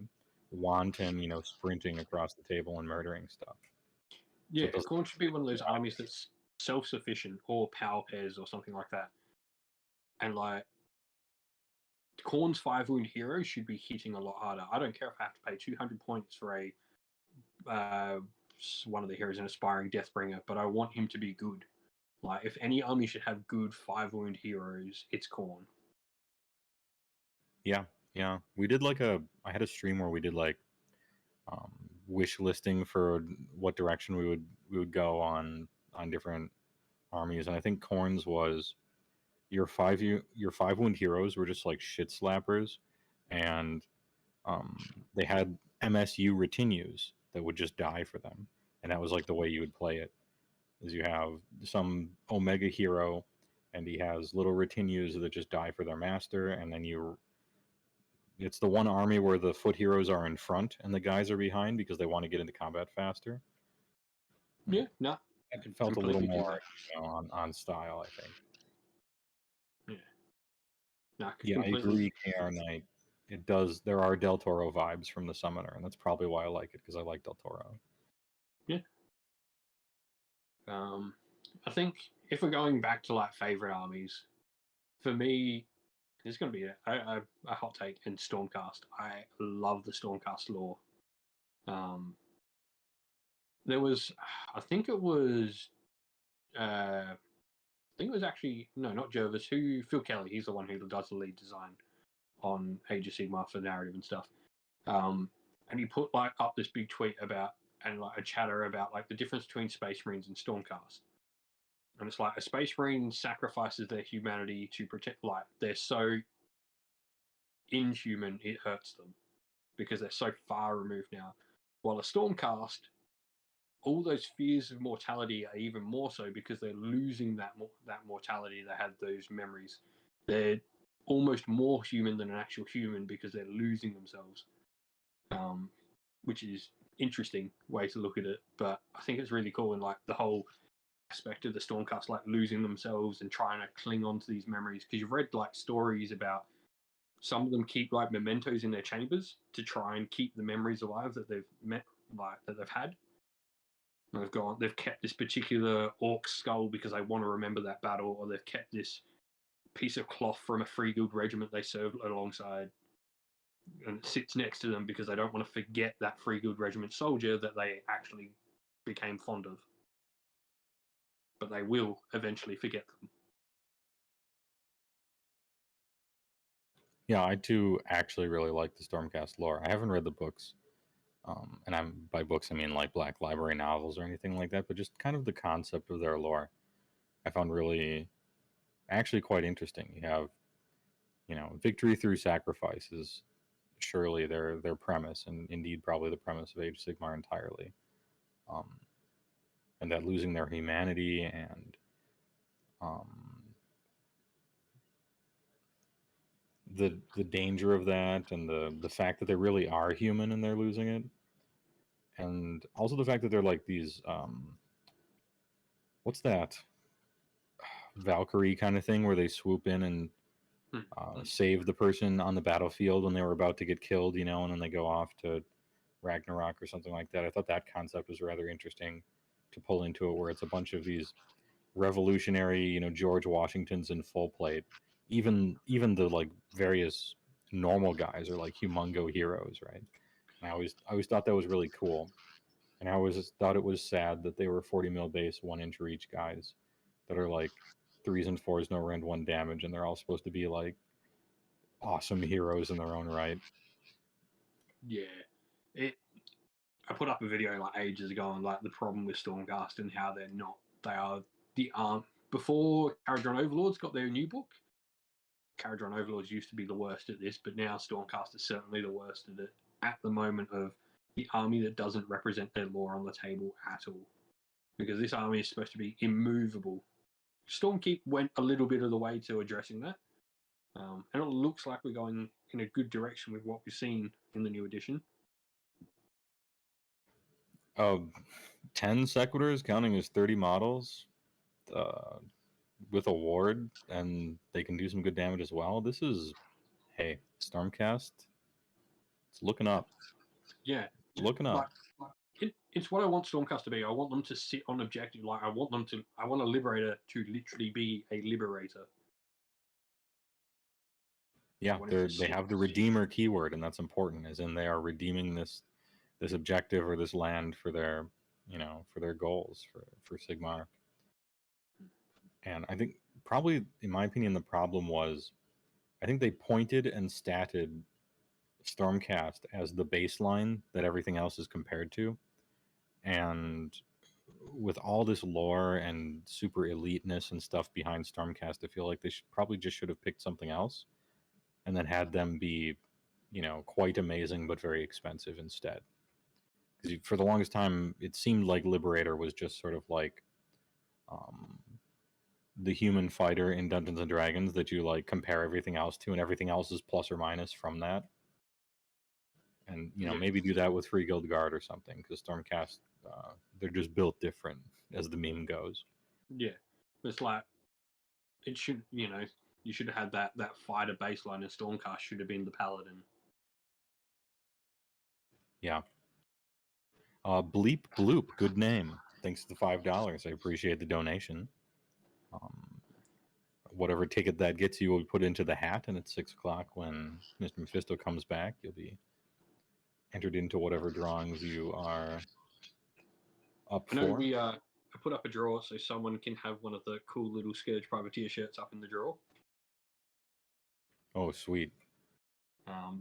S1: wanton, sprinting across the table and murdering stuff. So
S2: Yeah,
S1: it doesn't.
S2: Khorne should be one of those armies that's self-sufficient or power pairs or something like that. And like, Khorne's 5-wound hero should be hitting a lot harder. I don't care if I have to pay 200 points for a one of the heroes in Aspiring Deathbringer, but I want him to be good. Like, if any army should have good 5-wound heroes, it's Khorne.
S1: Yeah. We did I had a stream where we did like wish listing for what direction we would go on different armies, and I think Corns was your 5-wound heroes were just like shit slappers, and they had MSU retinues that would just die for them, and that was like the way you would play it. Is you have some Omega hero, and he has little retinues that just die for their master, and then it's the one army where the foot heroes are in front and the guys are behind because they want to get into combat faster.
S2: Yeah, no.
S1: It felt a little more on style, I think.
S2: Yeah. No,
S1: Yeah, I agree, KR Knight. It does. There are Del Toro vibes from the Summoner, and that's probably why I like it, because I like Del Toro.
S2: Yeah. I think if we're going back to like favorite armies, for me, there's going to be a hot take in Stormcast. I love the Stormcast lore. There was, I think it was actually, no, not Jervis, Phil Kelly. He's the one who does the lead design on Age of Sigmar for narrative and stuff. And he put like up this big tweet about, and like a chatter about like the difference between Space Marines and Stormcast. And it's like a Space Marine sacrifices their humanity to protect, like, they're so inhuman it hurts them because they're so far removed now. While a Stormcast, all those fears of mortality are even more so because they're losing that mortality. They had those memories. They're almost more human than an actual human because they're losing themselves, which is interesting way to look at it. But I think it's really cool, and like the whole aspect of the Stormcast, like losing themselves and trying to cling on to these memories. Because you've read like stories about some of them keep like mementos in their chambers to try and keep the memories alive that they've met, like that they've had. And they've kept this particular orc skull because they want to remember that battle, or they've kept this piece of cloth from a free guild regiment they served alongside, and it sits next to them because they don't want to forget that free guild regiment soldier that they actually became fond of. But they will eventually forget them.
S1: Yeah, I too actually really like the Stormcast lore. I haven't read the books, and by books I mean like Black Library novels or anything like that, but just kind of the concept of their lore I found really actually quite interesting. You have, victory through sacrifice is surely their premise, and indeed probably the premise of Age of Sigmar entirely. And that losing their humanity and the danger of that, and the fact that they really are human and they're losing it, and also the fact that they're like these what's that Valkyrie kind of thing where they swoop in and save the person on the battlefield when they were about to get killed, and then they go off to Ragnarok or something like that. I thought that concept was rather interesting to pull into it, where it's a bunch of these revolutionary, George Washingtons in full plate. Even the like various normal guys are like humongo heroes, right? And I always thought that was really cool. And I always thought it was sad that they were 40 mil base, 1-inch reach guys that are like 3s and 4s, no rend 1 damage, and they're all supposed to be like awesome heroes in their own right.
S2: Yeah. I put up a video like ages ago on like the problem with Stormcast and how they are the before Caradron Overlords got their new book. Caradron Overlords used to be the worst at this, but now Stormcast is certainly the worst at it at the moment, of the army that doesn't represent their lore on the table at all. Because this army is supposed to be immovable. Stormkeep went a little bit of the way to addressing that. And it looks like we're going in a good direction with what we've seen in the new edition.
S1: 10 sequiturs, counting as 30 models, with a ward, and they can do some good damage as well. This is, hey, Stormcast, it's looking up.
S2: Yeah.
S1: It's looking up.
S2: It's what I want Stormcast to be. I want them to sit on objective. Like I want a Liberator to literally be a Liberator.
S1: Yeah, they have the Redeemer keyword, and that's important, as in they are redeeming this objective or this land for their, for their goals for Sigmar. And I think probably, in my opinion, the problem was, I think they pointed and statted Stormcast as the baseline that everything else is compared to. And with all this lore and super eliteness and stuff behind Stormcast, I feel like they should have picked something else and then had them be, quite amazing but very expensive instead. Because for the longest time, it seemed like Liberator was just sort of like the human fighter in Dungeons and Dragons that you like compare everything else to, and everything else is plus or minus from that. And maybe do that with Free Guild Guard or something, because Stormcast, they're just built different, as the meme goes.
S2: Yeah, it's like it should. You should have had that fighter baseline, and Stormcast should have been the paladin.
S1: Yeah. Bleep Bloop, good name. Thanks to the $5. I appreciate the donation. Whatever ticket that gets you will be put into the hat, and at 6:00 when Mr. Mephisto comes back, you'll be entered into whatever drawings you are up for.
S2: I put up a draw so someone can have one of the cool little Scourge Privateer shirts up in the drawer.
S1: Oh, sweet.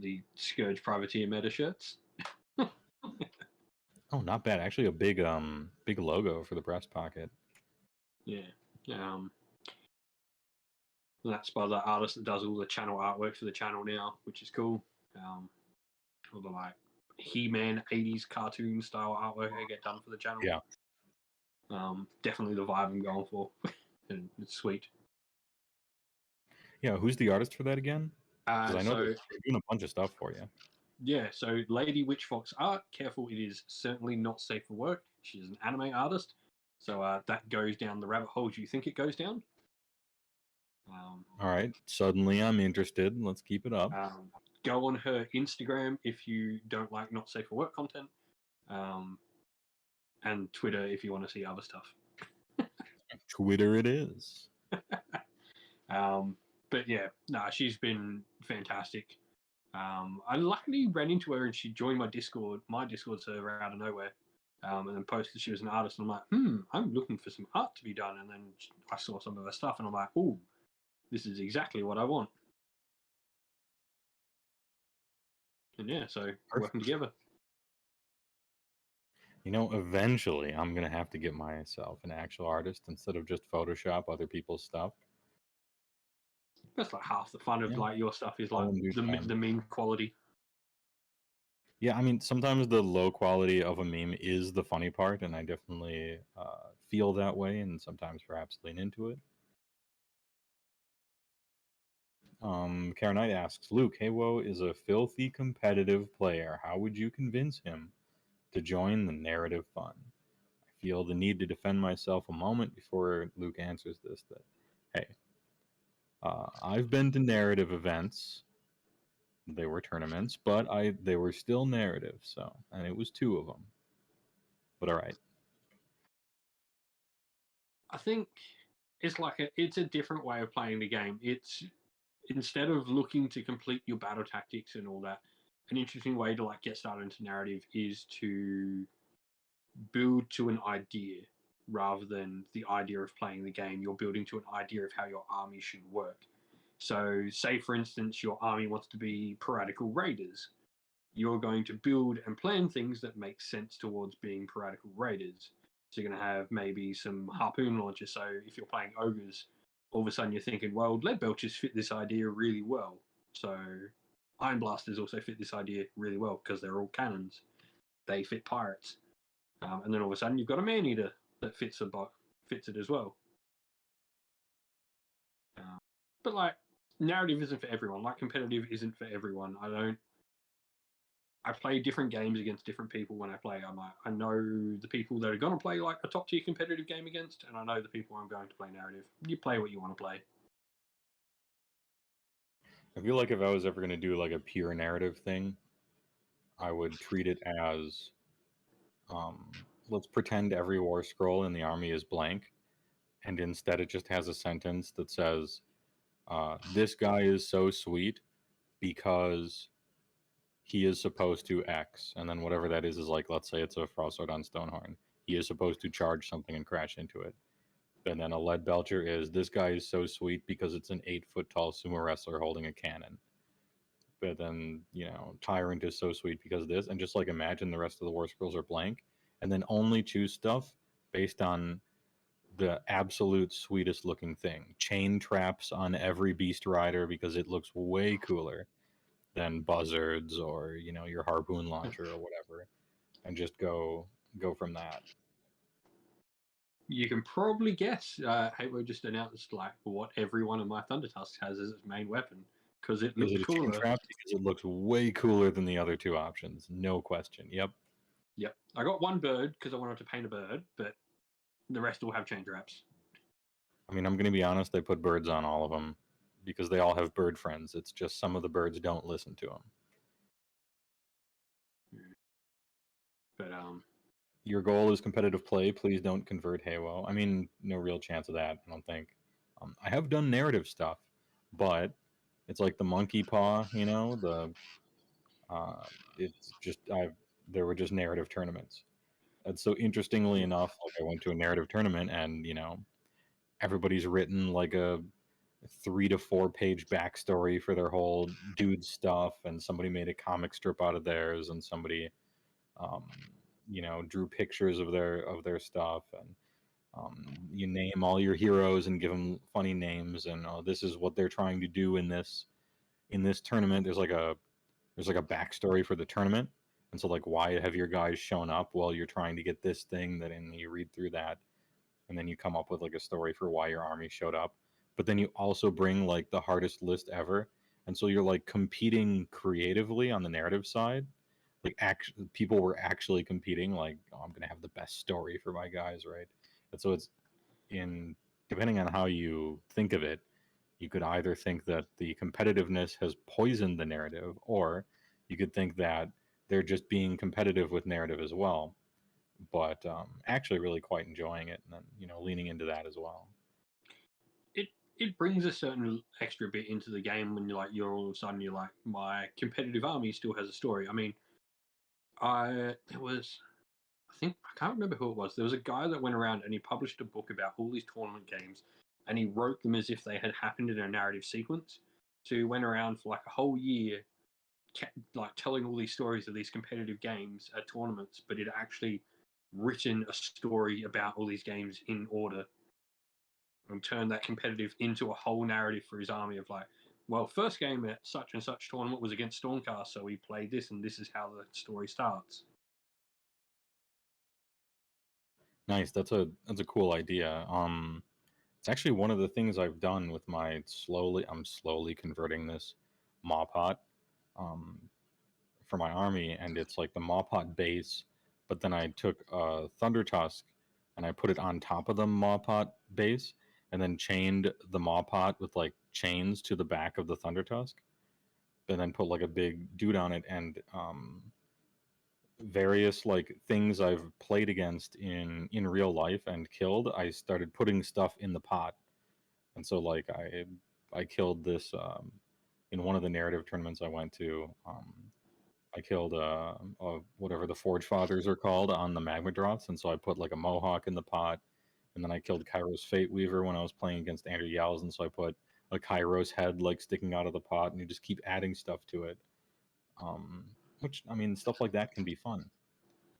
S2: The Scourge Privateer meta shirts.
S1: Oh, not bad. Actually, a big logo for the breast pocket.
S2: Yeah. That's by the artist that does all the channel artwork for the channel now, which is cool. All the like He-Man 80s cartoon style artwork I get done for the channel.
S1: Yeah.
S2: Definitely the vibe I'm going for. And it's sweet.
S1: Yeah, who's the artist for that again? Because I know they're doing a bunch of stuff for you.
S2: Yeah, so Lady Witchfox art, careful, it is certainly not safe for work. She's an anime artist, So that goes down the rabbit holes you think it goes down.
S1: All right. Suddenly I'm interested. Let's keep it up.
S2: Go on her Instagram if you don't like not safe for work content. And Twitter if you want to see other stuff.
S1: Twitter it is.
S2: But yeah, she's been fantastic. I luckily ran into her and she joined my Discord server out of nowhere. And then posted she was an artist, and I'm like, I'm looking for some art to be done. And then I saw some of her stuff, and I'm like, oh, this is exactly what I want. And yeah, so working together.
S1: You know, eventually I'm going to have to get myself an actual artist instead of just Photoshop other people's stuff.
S2: That's like half the fun of like your stuff is like the meme quality.
S1: Yeah, I mean, sometimes the low quality of a meme is the funny part, and I definitely feel that way, and sometimes perhaps lean into it. Karen Knight asks, Luke, Heywoah is a filthy competitive player. How would you convince him to join the narrative fun? I feel the need to defend myself a moment before Luke answers this. That, hey, I've been to narrative events. They were tournaments, but they were still narrative. So, and it was 2 of them. But all right.
S2: I think it's like it's a different way of playing the game. It's instead of looking to complete your battle tactics and all that, an interesting way to like get started into narrative is to build to an idea rather than the idea of playing the game. You're building to an idea of how your army should work. So, say for instance, your army wants to be piratical raiders. You're going to build and plan things that make sense towards being piratical raiders. So you're going to have maybe some harpoon launchers. So if you're playing ogres, all of a sudden you're thinking, well, lead belchers fit this idea really well. So iron blasters also fit this idea really well because they're all cannons. They fit pirates. And then all of a sudden you've got a man-eater that fits it as well. But like narrative isn't for everyone. Like competitive isn't for everyone. I play different games against different people when I play. I know the people that are going to play like a top tier competitive game against, and I know the people I'm going to play narrative. You play what you want to play.
S1: I feel like if I was ever going to do like a pure narrative thing, I would treat it as let's pretend every war scroll in the army is blank, and instead it just has a sentence that says, this guy is so sweet because he is supposed to X, and then whatever that is like, let's say it's a Frostsword on Stonehorn. He is supposed to charge something and crash into it. And then a lead belcher is, this guy is so sweet because it's an 8-foot tall sumo wrestler holding a cannon. But then, you know, Tyrant is so sweet because of this, and just like imagine the rest of the war scrolls are blank, and then only choose stuff based on the absolute sweetest looking thing. Chain traps on every beast rider because it looks way cooler than buzzards or, you know, your harpoon launcher or whatever, and just go from that.
S2: You can probably guess. Heywoah just announced like what every one of my Thunder Tusks has as its main weapon because it looks cooler.
S1: Chain trap? Because it looks way cooler than the other 2 options, no question. Yep.
S2: I got one bird because I wanted to paint a bird, but the rest will have chain traps.
S1: I mean, I'm going to be honest, I put birds on all of them because they all have bird friends. It's just some of the birds don't listen to them.
S2: But
S1: your goal is competitive play. Please don't convert Heywoah. I mean, no real chance of that, I don't think. I have done narrative stuff, but it's like the monkey paw, you know, it's just there were just narrative tournaments. And so interestingly enough, like I went to a narrative tournament and, you know, everybody's written like a 3 to 4 page backstory for their whole dude stuff, and somebody made a comic strip out of theirs, and somebody you know, drew pictures of their stuff, and you name all your heroes and give them funny names, and this is what they're trying to do in this tournament. There's like a backstory for the tournament, and so like, why have your guys shown up? Well, you're trying to get this thing, that, and you read through that, and then you come up with like a story for why your army showed up. But then you also bring like the hardest list ever, and so you're like competing creatively on the narrative side. Like, people were actually competing, like, oh, I'm gonna have the best story for my guys, right? So it's in depending on how you think of it, you could either think that the competitiveness has poisoned the narrative, or you could think that they're just being competitive with narrative as well, but actually really quite enjoying it, and then leaning into that as well.
S2: It brings a certain extra bit into the game when you're all of a sudden you're like, my competitive army still has a story. I mean, I can't remember who it was. There was a guy that went around and he published a book about all these tournament games, and he wrote them as if they had happened in a narrative sequence. So he went around for like a whole year, like telling all these stories of these competitive games at tournaments, but he'd actually written a story about all these games in order and turned that competitive into a whole narrative for his army of like, well, first game at such and such tournament was against Stormcast, so we played this, and this is how the story starts.
S1: Nice. That's a cool idea. It's actually one of the things I've done with my I'm slowly converting this Maw Pot for my army, and it's like the Maw Pot base, but then I took a Thunder Tusk and I put it on top of the Maw Pot base, and then chained the Maw Pot with like chains to the back of the Thunder Tusk, and then put like a big dude on it, and various like things I've played against in real life and killed, I started putting stuff in the pot. And so like I killed this in one of the narrative tournaments I went to. I killed whatever the Forge Fathers are called on the Magmadroths, and so I put like a Mohawk in the pot. And then I killed Kairos Fate Weaver when I was playing against Andrew Yells, and so I put a Kairos head like sticking out of the pot, and you just keep adding stuff to it. Which, I mean, stuff like that can be fun,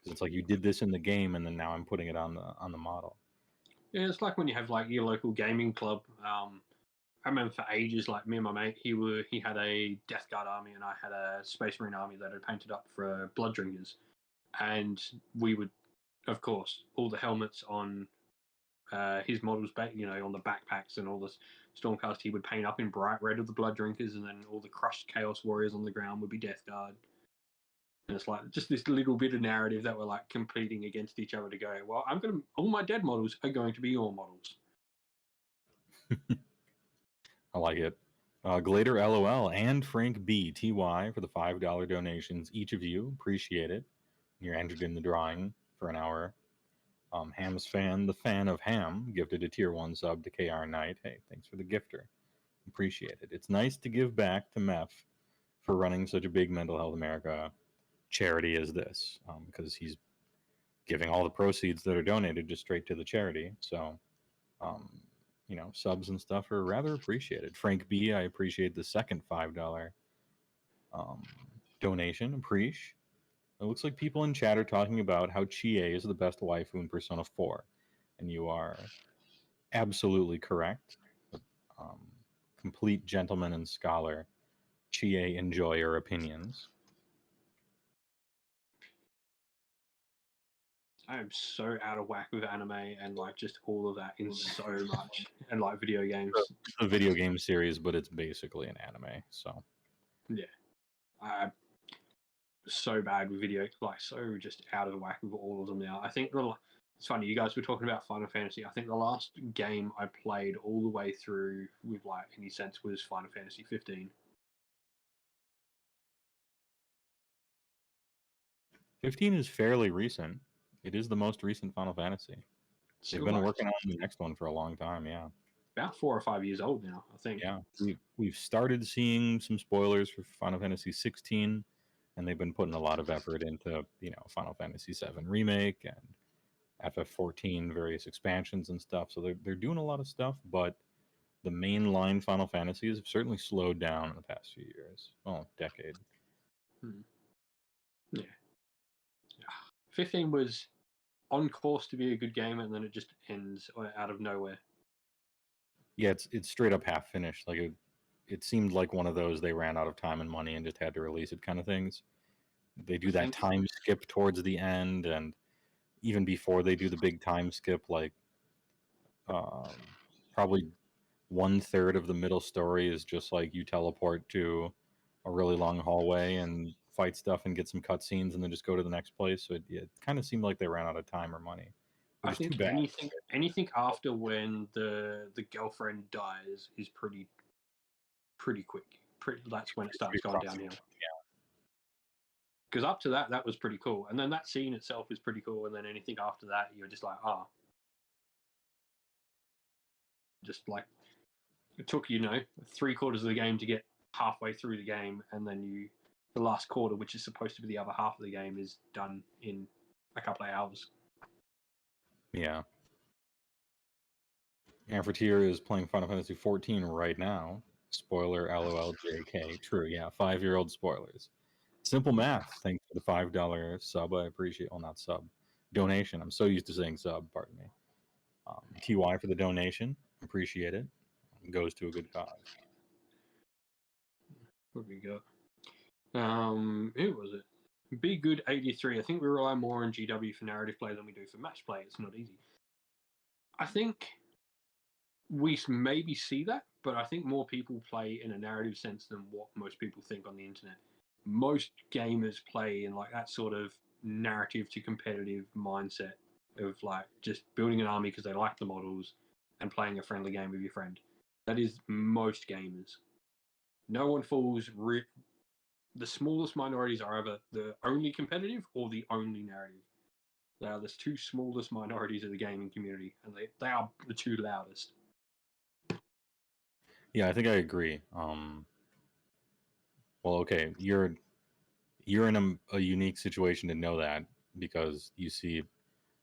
S1: because it's like you did this in the game, and then now I'm putting it on the model.
S2: Yeah, it's like when you have like your local gaming club. I remember for ages, like me and my mate, he had a Death Guard army, and I had a Space Marine army that had painted up for Blood Drinkers, and we would, of course, all the helmets on his models, on the backpacks and all this Stormcast, he would paint up in bright red of the Blood Drinkers, and then all the crushed Chaos Warriors on the ground would be Death Guard. And it's like just this little bit of narrative that we're like competing against each other to go, well, all my dead models are going to be your models.
S1: I like it. Glader LOL and Frank B TY for the $5 donations, each of you. Appreciate it. You're entered in the drawing for an hour. Ham's fan, the fan of Ham, gifted a tier 1 sub to KR Knight. Hey, thanks for the gifter. Appreciate it. It's nice to give back to Meph for running such a big Mental Health America charity as this, because he's giving all the proceeds that are donated just straight to the charity. So, subs and stuff are rather appreciated. Frank B, I appreciate the second $5 donation. Appreciate. It looks like people in chat are talking about how Chie is the best waifu in Persona 4, and you are absolutely correct. Complete gentleman and scholar, Chie, enjoy your opinions.
S2: I am so out of whack with anime and like just all of that in so much, and like video games.
S1: It's a video game series, but it's basically an anime. So
S2: yeah, I'm so bad with video, like so just out of whack with all of them now. I think it's funny, you guys were talking about Final Fantasy. I think the last game I played all the way through with like any sense was Final Fantasy 15.
S1: 15 is fairly recent. It is the most recent Final Fantasy. They've been working on the next one for a long time, yeah.
S2: About 4 or 5 years old now, I think.
S1: Yeah, we've started seeing some spoilers for Final Fantasy 16, and they've been putting a lot of effort into Final Fantasy 7 remake and FF14 various expansions and stuff. So they're doing a lot of stuff, but the mainline Final Fantasies have certainly slowed down in the past few years. Well, decade.
S2: Yeah. 15 was on course to be a good game, and then it just ends out of nowhere.
S1: Yeah, it's straight up half finished. Like it seemed like one of those they ran out of time and money and just had to release it kind of things. They do that time skip towards the end, and even before they do the big time skip, like probably 1/3 of the middle story is just like you teleport to a really long hallway and fight stuff and get some cutscenes and then just go to the next place. So it kind of seemed like they ran out of time or money.
S2: I
S1: which is too
S2: think
S1: bad.
S2: anything after when the girlfriend dies is pretty quick. That's when it starts going downhill.
S1: Yeah.
S2: Because up to that was pretty cool, and then that scene itself is pretty cool, and then anything after that, you're just like, just like it took 3/4 of the game to get halfway through the game, and then the last quarter, which is supposed to be the other half of the game, is done in a couple of hours.
S1: Yeah. Amphitier is playing Final Fantasy 14 right now. Spoiler, LOL, JK. True, yeah. 5-year-old spoilers. Simple math. Thanks for the $5 sub. I appreciate. Well, not sub. Donation. I'm so used to saying sub. Pardon me. TY for the donation. Appreciate it. Goes to a good cause.
S2: What we got? Who was it? Be Good 83. I think we rely more on GW for narrative play than we do for match play. It's not easy. I think we maybe see that, but I think more people play in a narrative sense than what most people think on the internet. Most gamers play in like that sort of narrative to competitive mindset of like just building an army because they like the models and playing a friendly game with your friend. That is most gamers. No one falls. The smallest minorities are either the only competitive or the only narrative. They are the two smallest minorities of the gaming community, and they are the two loudest.
S1: Yeah, I think I agree. Well, okay, you're in a unique situation to know that because you see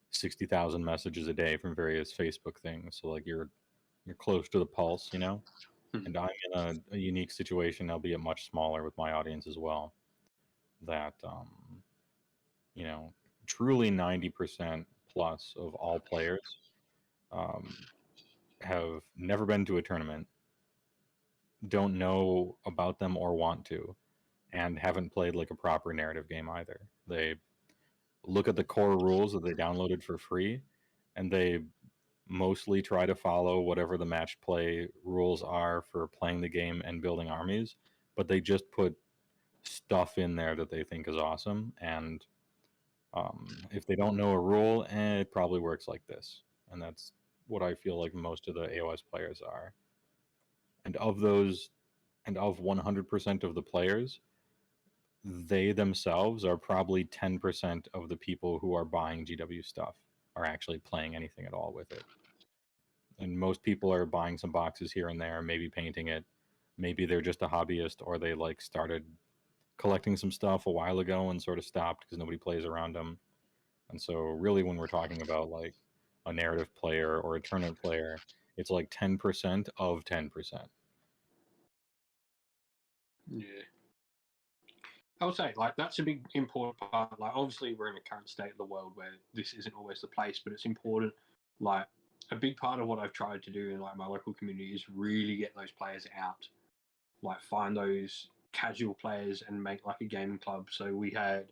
S1: 60,000 messages a day from various Facebook things. So like you're close to the pulse, you know. And I'm in a unique situation, albeit much smaller, with my audience as well. That you know, truly 90% plus of all players have never been to a tournament, don't know about them or want to, and haven't played like a proper narrative game either. They look at the core rules that they downloaded for free, and they mostly try to follow whatever the match play rules are for playing the game and building armies, but they just put stuff in there that they think is awesome. And if they don't know a rule, it probably works like this. And that's what I feel like most of the AOS players are. And of 100% of the players, they themselves are probably 10% of the people who are buying GW stuff are actually playing anything at all with it. And most people are buying some boxes here and there, maybe painting it. Maybe they're just a hobbyist, or they like started collecting some stuff a while ago and sort of stopped because nobody plays around them. And so really when we're talking about like a narrative player or a tournament player, it's like 10% of 10%.
S2: Yeah. I would say like that's a big important part. Like obviously we're in a current state of the world where this isn't always the place, but it's important. Like a big part of what I've tried to do in like my local community is really get those players out. Like find those casual players and make like a gaming club. So we had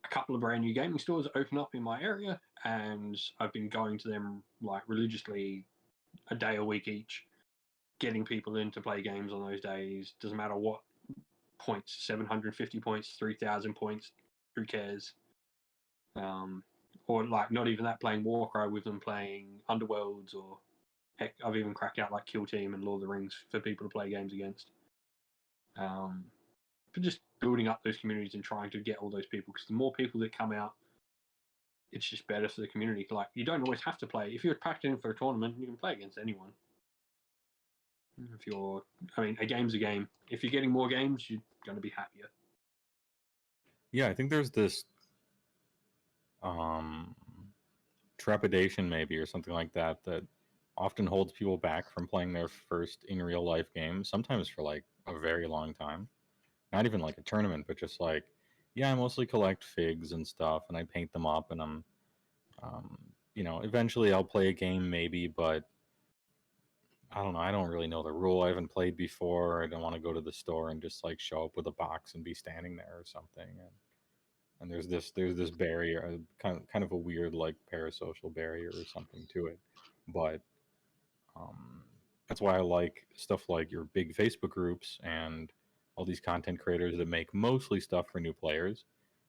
S2: a couple of brand new gaming stores open up in my area, and I've been going to them like religiously a day a week each, getting people in to play games on those days. Doesn't matter what points, 750 points, 3,000 points, who cares? Or like not even that, playing Warcry with them, playing Underworlds, or heck, I've even cracked out like Kill Team and Lord of the Rings for people to play games against. But just building up those communities and trying to get all those people, because the more people that come out, it's just better for the community. Like you don't always have to play. If you're practicing for a tournament, you can play against anyone. A game's a game. If you're getting more games, you're going to be happier.
S1: Yeah, I think there's this trepidation maybe or something like that often holds people back from playing their first in real life game, sometimes for like a very long time. Not even like a tournament, but just like, yeah, I mostly collect figs and stuff and I paint them up, and I'm eventually I'll play a game maybe, but I don't know. I don't really know the rule. I haven't played before. I don't want to go to the store and just like show up with a box and be standing there or something. And there's this barrier, kind of a weird like parasocial barrier or something to it. But that's why I like stuff like your big Facebook groups and all these content creators that make mostly stuff for new players,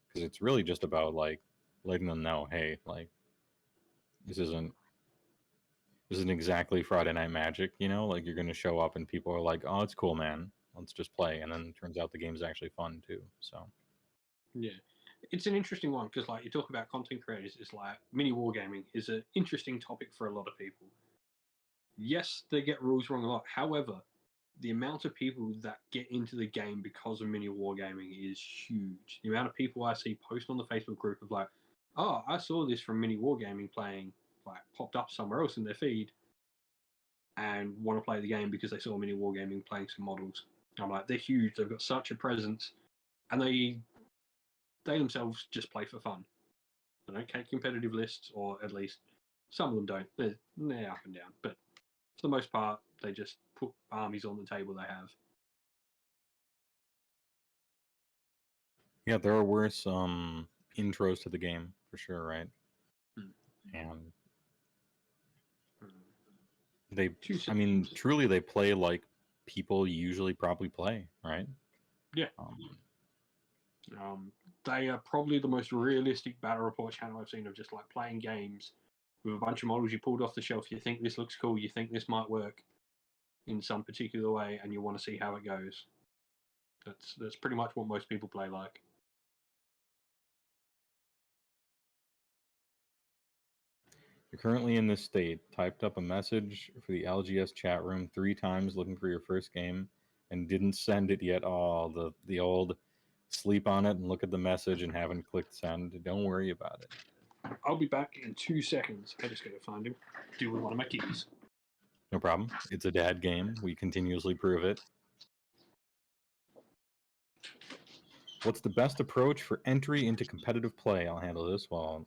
S1: because it's really just about like letting them know, hey, like this isn't exactly Friday Night Magic, you know? Like, you're going to show up and people are like, oh, it's cool, man. Let's just play. And then it turns out the game's actually fun, too. So,
S2: Yeah. It's an interesting one because, like, you talk about content creators, it's like mini wargaming is an interesting topic for a lot of people. Yes, they get rules wrong a lot. However, the amount of people that get into the game because of mini wargaming is huge. The amount of people I see post on the Facebook group of like, oh, I saw this from mini wargaming playing, like popped up somewhere else in their feed, and want to play the game because they saw mini wargaming playing some models. I'm like, they're huge. They've got such a presence, and they themselves just play for fun. They don't take competitive lists, or at least some of them don't. They're up and down, but for the most part, they just put armies on the table they have.
S1: yeah, there are worse intros to the game, for sure, right? And they, I mean, truly, they play like people usually probably play, right?
S2: Yeah. They are probably the most realistic battle report channel I've seen of just like playing games with a bunch of models you pulled off the shelf. You think this looks cool, you think this might work in some particular way, and you want to see how it goes. That's pretty much what most people play like.
S1: You're currently in this state. Typed up a message for the LGS chat room 3 times looking for your first game and didn't send it yet. Oh, the old sleep on it and look at the message and haven't clicked send. Don't worry about it.
S2: I'll be back in 2 seconds. I just gotta find him. Deal with one of my keys.
S1: No problem. It's a dad game. We continuously prove it. What's the best approach for entry into competitive play? I'll handle this while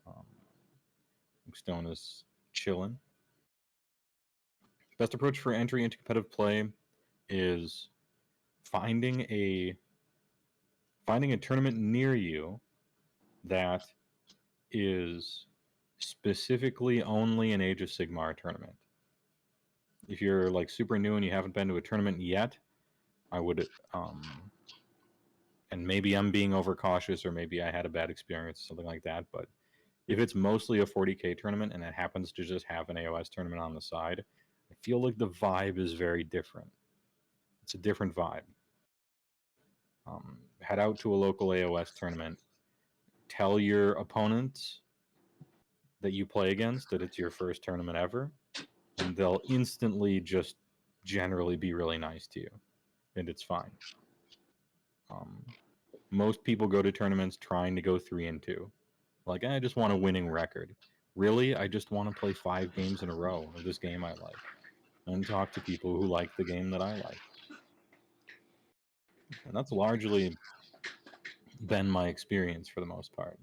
S1: Luke Stone is chilling. Best approach for entry into competitive play is finding a tournament near you that is specifically only an Age of Sigmar tournament. If you're like super new and you haven't been to a tournament yet, I would and maybe I'm being overcautious or maybe I had a bad experience, something like that, but if it's mostly a 40k tournament and it happens to just have an AOS tournament on the side, I feel like the vibe is very different. It's a different vibe. Head out to a local AOS tournament. Tell your opponents that you play against that it's your first tournament ever, and they'll instantly just generally be really nice to you, and it's fine. Most people go to tournaments trying to go 3-2. Like, I just want a winning record. Really, I just want to play 5 games in a row of this game I like, and talk to people who like the game that I like. And that's largely been my experience for the most part.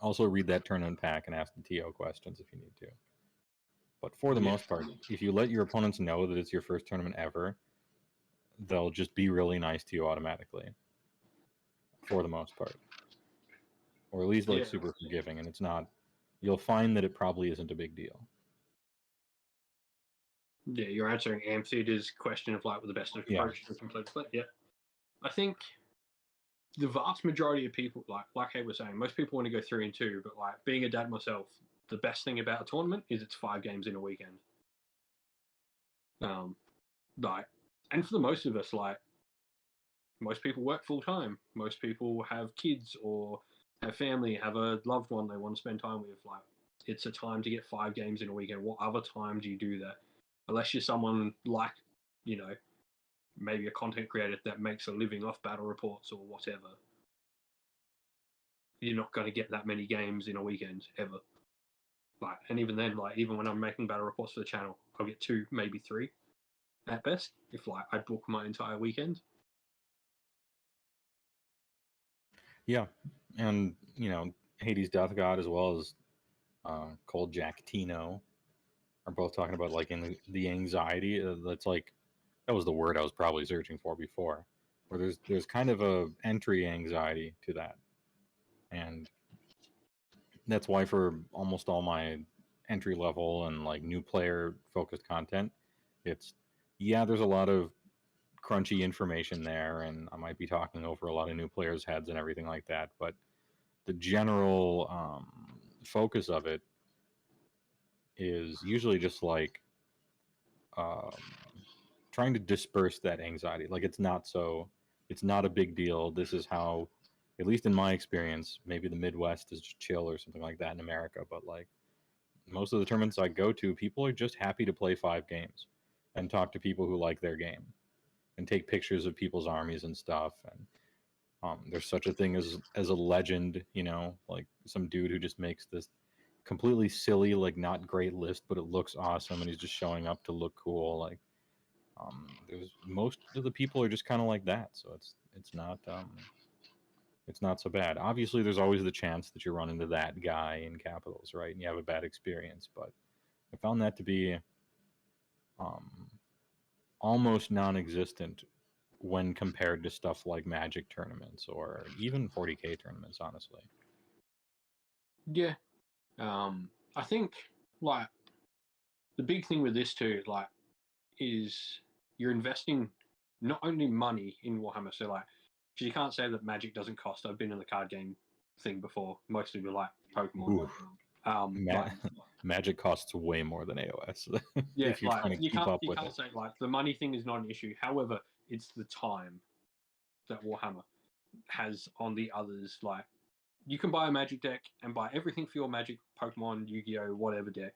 S1: Also, read that tournament pack and ask the TO questions if you need to. But for the most part, if you let your opponents know that it's your first tournament ever, they'll just be really nice to you automatically. For the most part. Or at least like super forgiving, and it's not. You'll find that it probably isn't a big deal.
S2: Yeah, you're answering Amphitheater's question of like the best approach to complete play. Yeah. I think the vast majority of people, like Hay was saying, most people want to go 3-2, but like being a dad myself, the best thing about a tournament is it's 5 games in a weekend. And for the most of us, like most people work full time. Most people have kids or have family, have a loved one they want to spend time with. Like it's a time to get 5 games in a weekend. What other time do you do that? Unless you're someone like, you know, maybe a content creator that makes a living off battle reports or whatever. You're not going to get that many games in a weekend ever. Like, and even then, like, even when I'm making battle reports for the channel, I'll get 2, maybe 3 at best. If like I book my entire weekend.
S1: Yeah, and you know, Hades Death God as well as Cold Jack Tino are both talking about like in the anxiety that's like that was the word I was probably searching for before, where there's kind of a entry anxiety to that, and that's why for almost all my entry level and like new player focused content, it's there's a lot of crunchy information there, and I might be talking over a lot of new players' heads and everything like that, but the general focus of it is usually just like trying to disperse that anxiety. Like it's not a big deal. This is how, at least in my experience, maybe the Midwest is just chill or something like that in America, but like most of the tournaments I go to, people are just happy to play 5 games and talk to people who like their game and take pictures of people's armies and stuff. And there's such a thing as a legend, you know, like some dude who just makes this completely silly, like not great list, but it looks awesome, and he's just showing up to look cool. Like, there's most of the people are just kind of like that, so it's not so bad. Obviously, there's always the chance that you run into that guy in capitals, right, and you have a bad experience. But I found that to be almost non-existent when compared to stuff like Magic tournaments or even 40K tournaments, honestly.
S2: Yeah. I think like the big thing with this too, like, is you're investing not only money in Warhammer, so like, because you can't say that Magic doesn't cost. I've been in the card game thing before, mostly with like Pokemon.
S1: Magic costs way more than AOS.
S2: Yeah,
S1: if you're
S2: like
S1: trying to
S2: you
S1: keep up with
S2: can't
S1: it.
S2: say like the money thing is not an issue. However, it's the time that Warhammer has on the others. Like, you can buy a Magic deck and buy everything for your Magic, Pokemon, Yu-Gi-Oh, whatever deck,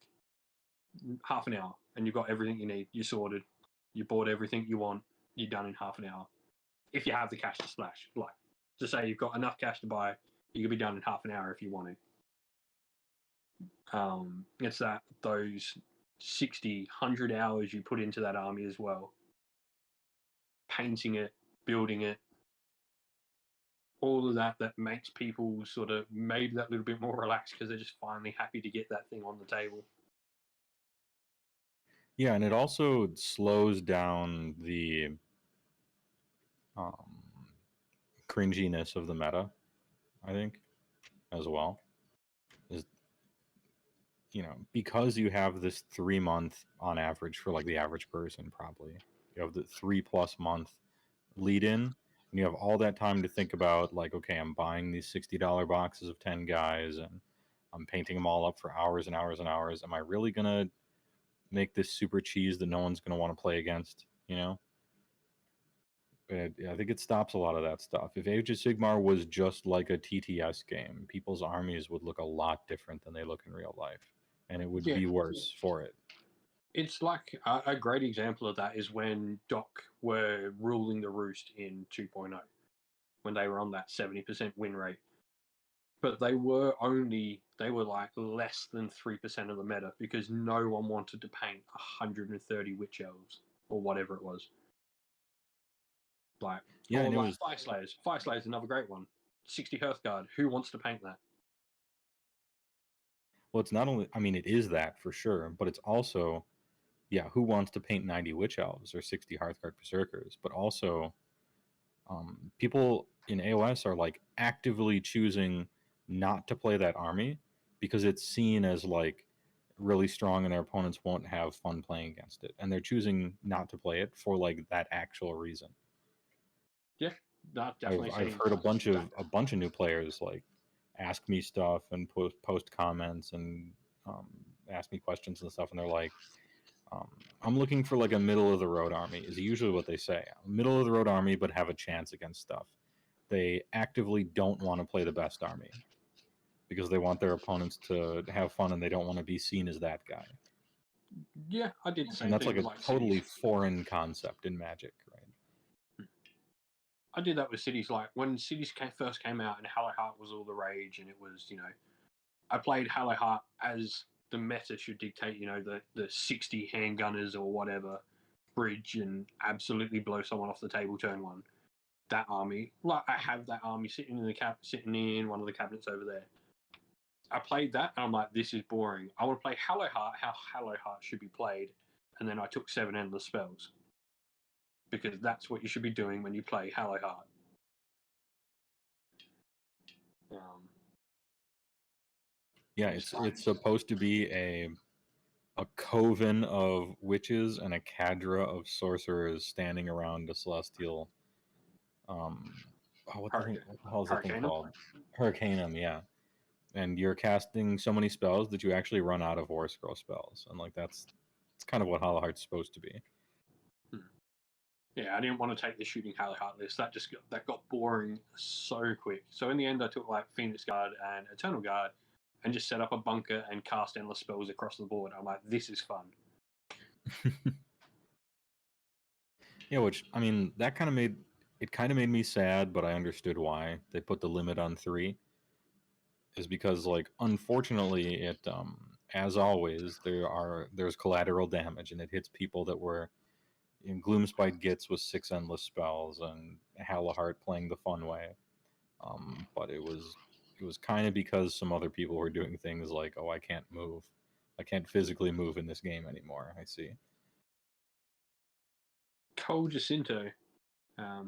S2: half an hour, and you've got everything you need. You're sorted. You bought everything you want. You're done in half an hour. If you have the cash to splash, like to say you've got enough cash to buy, you can be done in half an hour if you want to. It's that those 60, 100 hours you put into that army as well. Painting it, building it, all of that makes people sort of maybe that little bit more relaxed because they're just finally happy to get that thing on the table.
S1: Yeah, and it also slows down the cringiness of the meta, I think, as well. Is, you know, because you have this 3 month on average for like the average person, probably you have the 3+ month lead in, and you have all that time to think about, like, okay, I'm buying these $60 boxes of 10 guys and I'm painting them all up for hours and hours and hours. Am I really gonna make this super cheese that no one's gonna want to play against, you know? But I think it stops a lot of that stuff. If Age of Sigmar was just like a TTS game, people's armies would look a lot different than they look in real life, and it would be worse for it.
S2: It's like a great example of that is when Doc were ruling the roost in 2.0, when they were on that 70% win rate. But they were like less than 3% of the meta because no one wanted to paint 130 Witch Elves or whatever it was. Like,
S1: yeah,
S2: or
S1: and
S2: like
S1: it was
S2: Fire Slayers. Fire Slayers is another great one. 60 Hearthguard. Who wants to paint that?
S1: well, it's not only, I mean, it is that for sure, but it's also, yeah, who wants to paint 90 Witch Elves or 60 Hearthguard Berserkers? But also, people in AOS are like actively choosing not to play that army because it's seen as like really strong and their opponents won't have fun playing against it, and they're choosing not to play it for like that actual reason.
S2: Yeah, that definitely.
S1: I've heard a bunch of new players like ask me stuff and post comments and ask me questions and stuff, and they're like, I'm looking for like a middle of the road army, is usually what they say. Middle of the road army, but have a chance against stuff. They actively don't want to play the best army because they want their opponents to have fun and they don't want to be seen as that guy.
S2: Yeah, I did the same
S1: and that's
S2: thing.
S1: like a totally foreign concept in Magic, right?
S2: I did that with Cities. Like when Cities first came out and Halo Heart was all the rage, and it was, I played Halo Heart as the meta should dictate, the 60 handgunners or whatever bridge and absolutely blow someone off the table turn one. That army, like I have that army sitting in one of the cabinets over there. I played that and I'm like, this is boring. I want to play Halo Heart how Halo Heart should be played, and then I took 7 endless spells because that's what you should be doing when you play Halo Heart.
S1: Yeah, it's supposed to be a coven of witches and a cadre of sorcerers standing around a celestial. What the hell is that thing called? Hurricanum, yeah. and you're casting so many spells that you actually run out of War Scroll spells, and like it's kind of what Hollow Heart's supposed to be.
S2: Yeah, I didn't want to take the shooting Hollow Heart list. That got boring so quick. So in the end, I took like Phoenix Guard and Eternal Guard, and just set up a bunker and cast endless spells across the board. I'm like, this is fun.
S1: Yeah, which I mean, that kind of made me sad, but I understood why they put the limit on 3. Is because like unfortunately it as always there's collateral damage, and it hits people that were in Gloomspite gets with 6 endless spells and Halahart playing the fun way. But it was kind of because some other people were doing things like, oh, I can't move. I can't physically move in this game anymore. I see.
S2: Cole Jacinto. I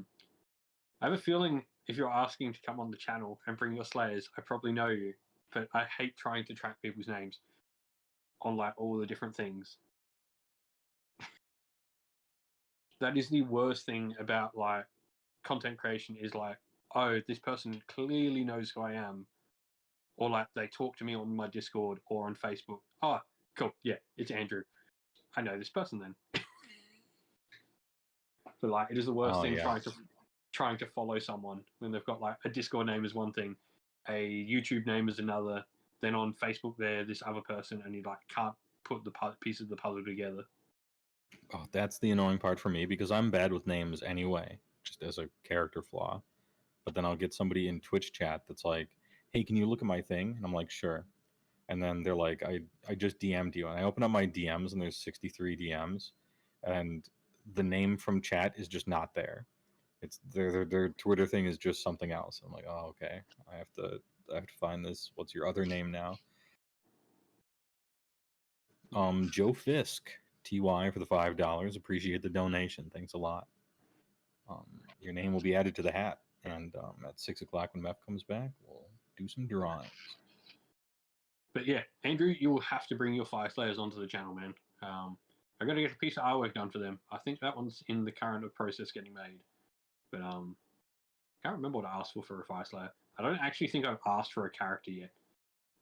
S2: have a feeling if you're asking to come on the channel and bring your Slayers, I probably know you, but I hate trying to track people's names on like all the different things. That is the worst thing about like content creation is like, oh, this person clearly knows who I am, or like they talk to me on my Discord or on Facebook. Oh, cool, yeah, it's Andrew. I know this person then. But like, it is the worst thing trying to follow someone when they've got like a Discord name is one thing, a YouTube name is another. Then on Facebook, they're this other person, and you like can't put the pieces of the puzzle together.
S1: Oh, that's the annoying part for me, because I'm bad with names anyway, just as a character flaw. But then I'll get somebody in Twitch chat that's like, hey, can you look at my thing? And I'm like, sure. And then they're like, I just DM'd you. And I open up my DMs, and there's 63 DMs. And the name from chat is just not there. It's their Twitter thing is just something else. I'm like, oh, okay. I have to find this. What's your other name now? Joe Fisk, TY for the $5. Appreciate the donation. Thanks a lot. Your name will be added to the hat, and at 6 o'clock when Meph comes back, we'll do some drawings.
S2: But yeah, Andrew, you will have to bring your Fire Slayers onto the channel, man. I got to get a piece of artwork done for them. I think that one's in the current process getting made. But I can't remember what I asked for a Fire Slayer. I don't actually think I've asked for a character yet.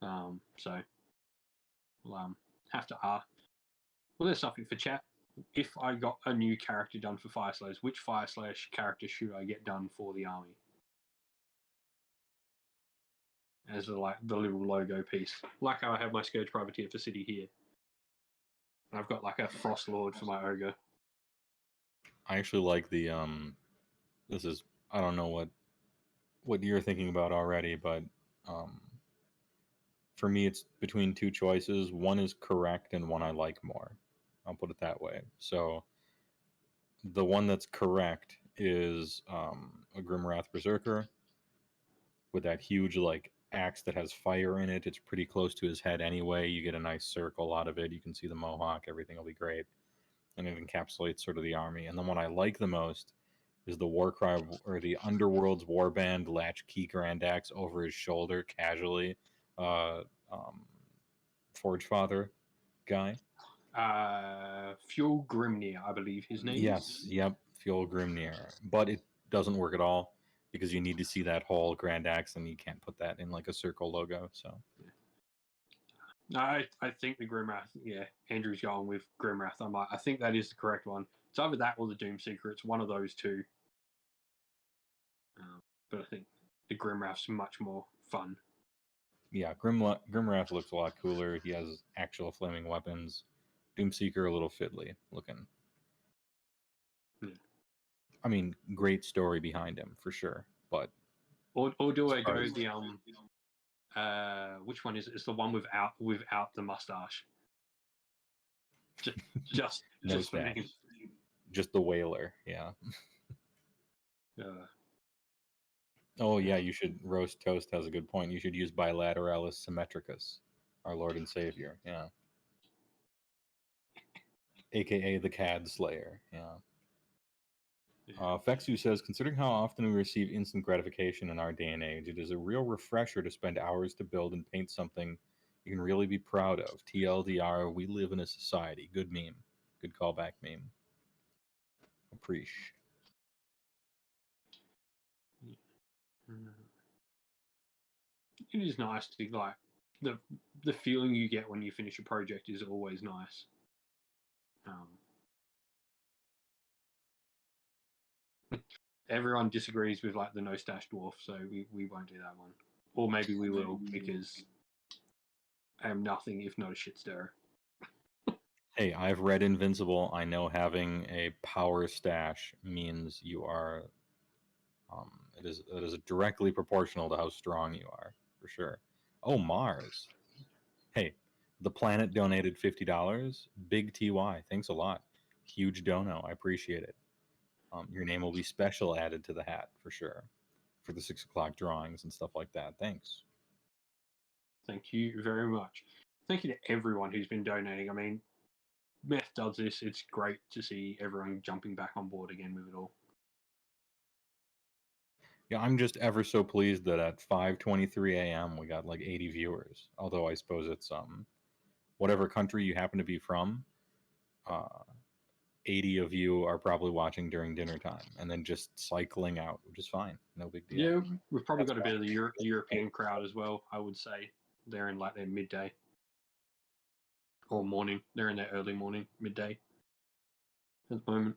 S2: So we'll have to ask. Well, there's something for chat. If I got a new character done for Fire Slayers, which Fire Slayer character should I get done for the army? As like the little logo piece. Like how I have my Scourge Privateer for City here. And I've got like a Frost Lord for my Ogre.
S1: I actually like the this is, I don't know what you're thinking about already, but for me it's between 2 choices. One is correct and one I like more. I'll put it that way. So the one that's correct is a Grimwrath Berserker with that huge like axe that has fire in it. It's pretty close to his head anyway. You get a nice circle out of it. You can see the mohawk. Everything will be great. And it encapsulates sort of the army. And the one I like the most is the Warcry or the Underworld's Warband latchkey grand axe over his shoulder casually. Forge Father guy.
S2: Fuel Grimnir, I believe his name is.
S1: Yep, Fuel Grimnir. But it doesn't work at all because you need to see that whole grand axe, and you can't put that in like a circle logo. So
S2: No, I think the Grimwrath, yeah, Andrew's going with Grimwrath. I think that is the correct one. It's either that or the Doomseeker. It's one of those two. But I think the Grimwrath's much more fun.
S1: Yeah, Grimwrath looks a lot cooler. He has actual flaming weapons. Doomseeker a little fiddly looking.
S2: Yeah.
S1: I mean, great story behind him for sure, but
S2: or do I go the which one is it? It's the one without the mustache. Just for me.
S1: Just the Whaler, yeah. Oh yeah, you should. Roast Toast has a good point. You should use Bilateralis Symmetricus, our Lord and Savior. Yeah, aka the Cad Slayer. Yeah. Fexu says, considering how often we receive instant gratification in our day and age, it is a real refresher to spend hours to build and paint something you can really be proud of. TLDR, we live in a society. Good meme. Good callback meme. Appreciate.
S2: it is nice to like the feeling you get when you finish a project is always nice. Everyone disagrees with like the no stash dwarf, so we won't do that one, or maybe we will because I am nothing if not a shit stirrer.
S1: Hey, I've read Invincible. I know having a power stash means you are. It is directly proportional to how strong you are, for sure. Oh, Mars. Hey, the planet donated $50. Big TY, thanks a lot. Huge dono, I appreciate it. Your name will be special added to the hat for sure, for the 6 o'clock drawings and stuff like that. Thanks.
S2: Thank you very much. Thank you to everyone who's been donating. I mean, Meth does this. It's great to see everyone jumping back on board again with it all.
S1: Yeah, I'm just ever so pleased that at 5:23 a.m. we got like 80 viewers. Although I suppose it's whatever country you happen to be from, 80 of you are probably watching during dinner time and then just cycling out, which is fine. No big deal.
S2: Yeah, we've probably got a bit of the European crowd as well, I would say. They're in like their midday or morning. They're in their early morning, midday at the moment.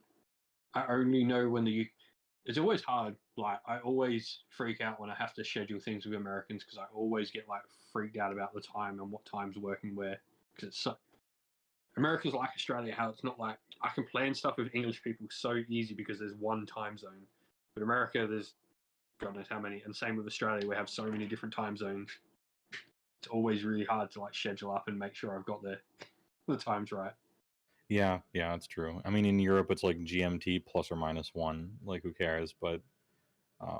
S2: I only know when it's always hard. Like, I always freak out when I have to schedule things with Americans because I always get like freaked out about the time and what time's working where. Because it's so, America's like Australia, how it's not like I can plan stuff with English people so easy because there's one time zone. But America, there's God knows how many, and same with Australia, we have so many different time zones. It's always really hard to like schedule up and make sure I've got the times right.
S1: Yeah, it's true. I mean, in Europe, it's like GMT plus or minus one. Like, who cares? But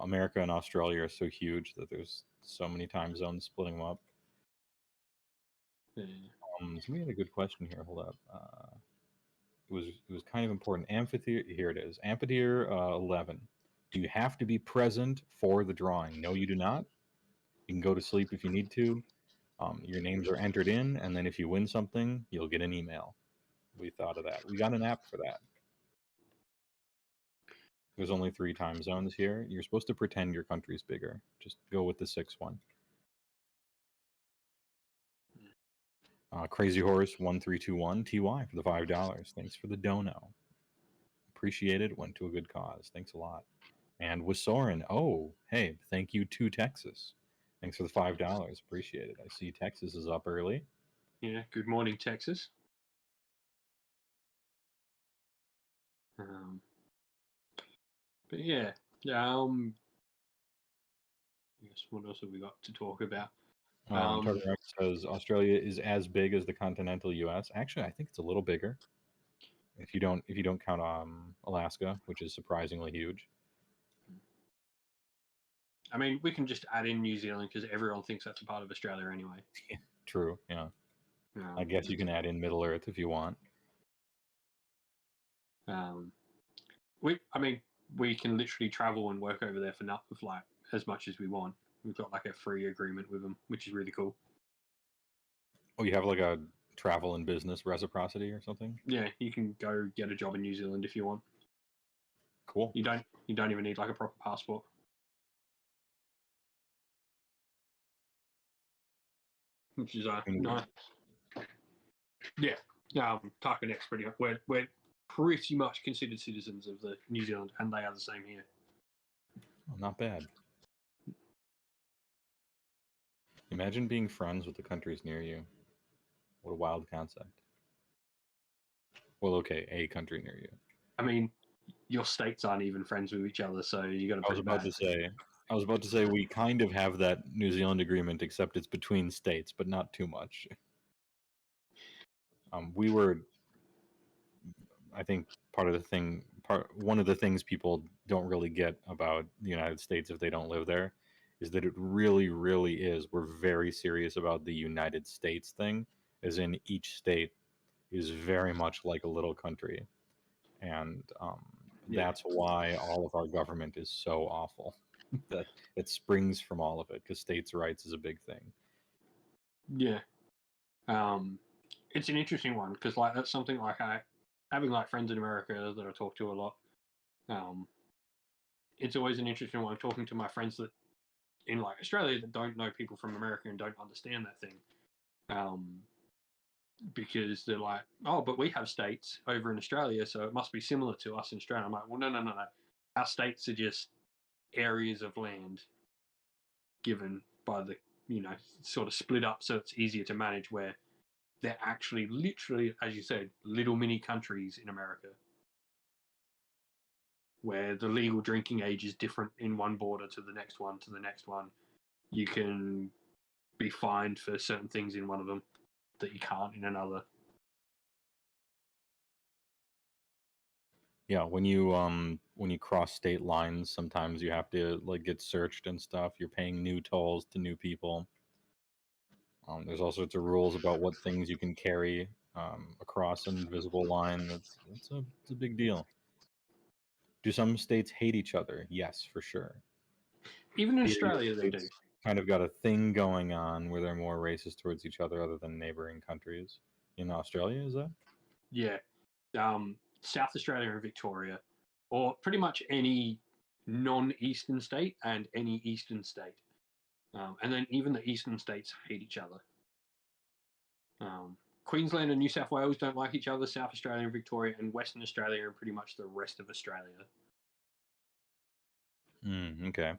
S1: America and Australia are so huge that there's so many time zones splitting them up.
S2: Yeah.
S1: Somebody had a good question here. Hold up. It was kind of important. Amphitheater. Here it is. Amphitheater 11. Do you have to be present for the drawing? No, you do not. You can go to sleep if you need to. Your names are entered in, and then if you win something, you'll get an email. We thought of that. We got an app for that. There's only 3 time zones here. You're supposed to pretend your country's bigger. Just go with the 6th one. CrazyHorse 1321 TY for the $5. Thanks for the dono. Appreciate it. Went to a good cause. Thanks a lot. And WSorran. Oh, hey, thank you to Texas. Thanks for the $5. Appreciate it. I see Texas is up early.
S2: Yeah. Good morning, Texas. But yeah. I guess what else have we got to talk about?
S1: Tucker Rex says Australia is as big as the continental U.S. Actually, I think it's a little bigger. If you don't count Alaska, which is surprisingly huge.
S2: I mean, we can just add in New Zealand because everyone thinks that's a part of Australia anyway.
S1: True. Yeah. I guess you can add in Middle Earth if you want.
S2: We can literally travel and work over there for like as much as we want. We've got like a free agreement with them, which is really cool.
S1: Oh, you have like a travel and business reciprocity or something?
S2: Yeah, you can go get a job in New Zealand if you want.
S1: Cool.
S2: You don't even need like a proper passport. Which is nice. Yeah. Tarkin X pretty much. We're pretty much considered citizens of the New Zealand, and they are the same here.
S1: Oh, not bad. Imagine being friends with the countries near you. What a wild concept. Well, okay, a country near you.
S2: I mean, your states aren't even friends with each other, so you got to.
S1: I was about to say we kind of have that New Zealand agreement, except it's between states, but not too much. We were, I think, one of the things people don't really get about the United States if they don't live there is that it really, really is. We're very serious about the United States thing, as in each state is very much like a little country. And that's why all of our government is so awful. that it springs from all of it, because states' rights is a big thing.
S2: Yeah. It's an interesting one because like that's something like having like friends in America that I talk to a lot. It's always an interesting one talking to my friends that in like Australia that don't know people from America and don't understand that thing. Because they're like, oh, but we have states over in Australia, so it must be similar to us in Australia. I'm like, well, no. Our states are just areas of land given by the, sort of split up so it's easier to manage, where they're actually literally, as you said, little mini countries in America, where the legal drinking age is different in one border to the next one to the next one. You can be fined for certain things in one of them that you can't in another.
S1: Yeah, when you cross state lines, sometimes you have to like get searched and stuff. You're paying new tolls to new people. There's all sorts of rules about what things you can carry across an invisible line. It's a big deal. Do some states hate each other? Yes, for sure.
S2: Even in Australia, they do.
S1: Kind of got a thing going on where they're more racist towards each other, other than neighboring countries. In Australia, is that?
S2: Yeah, South Australia and Victoria, or pretty much any non-eastern state and any eastern state, and then even the eastern states hate each other. Queensland and New South Wales don't like each other. South Australia and Victoria and Western Australia and pretty much the rest of Australia.
S1: Okay.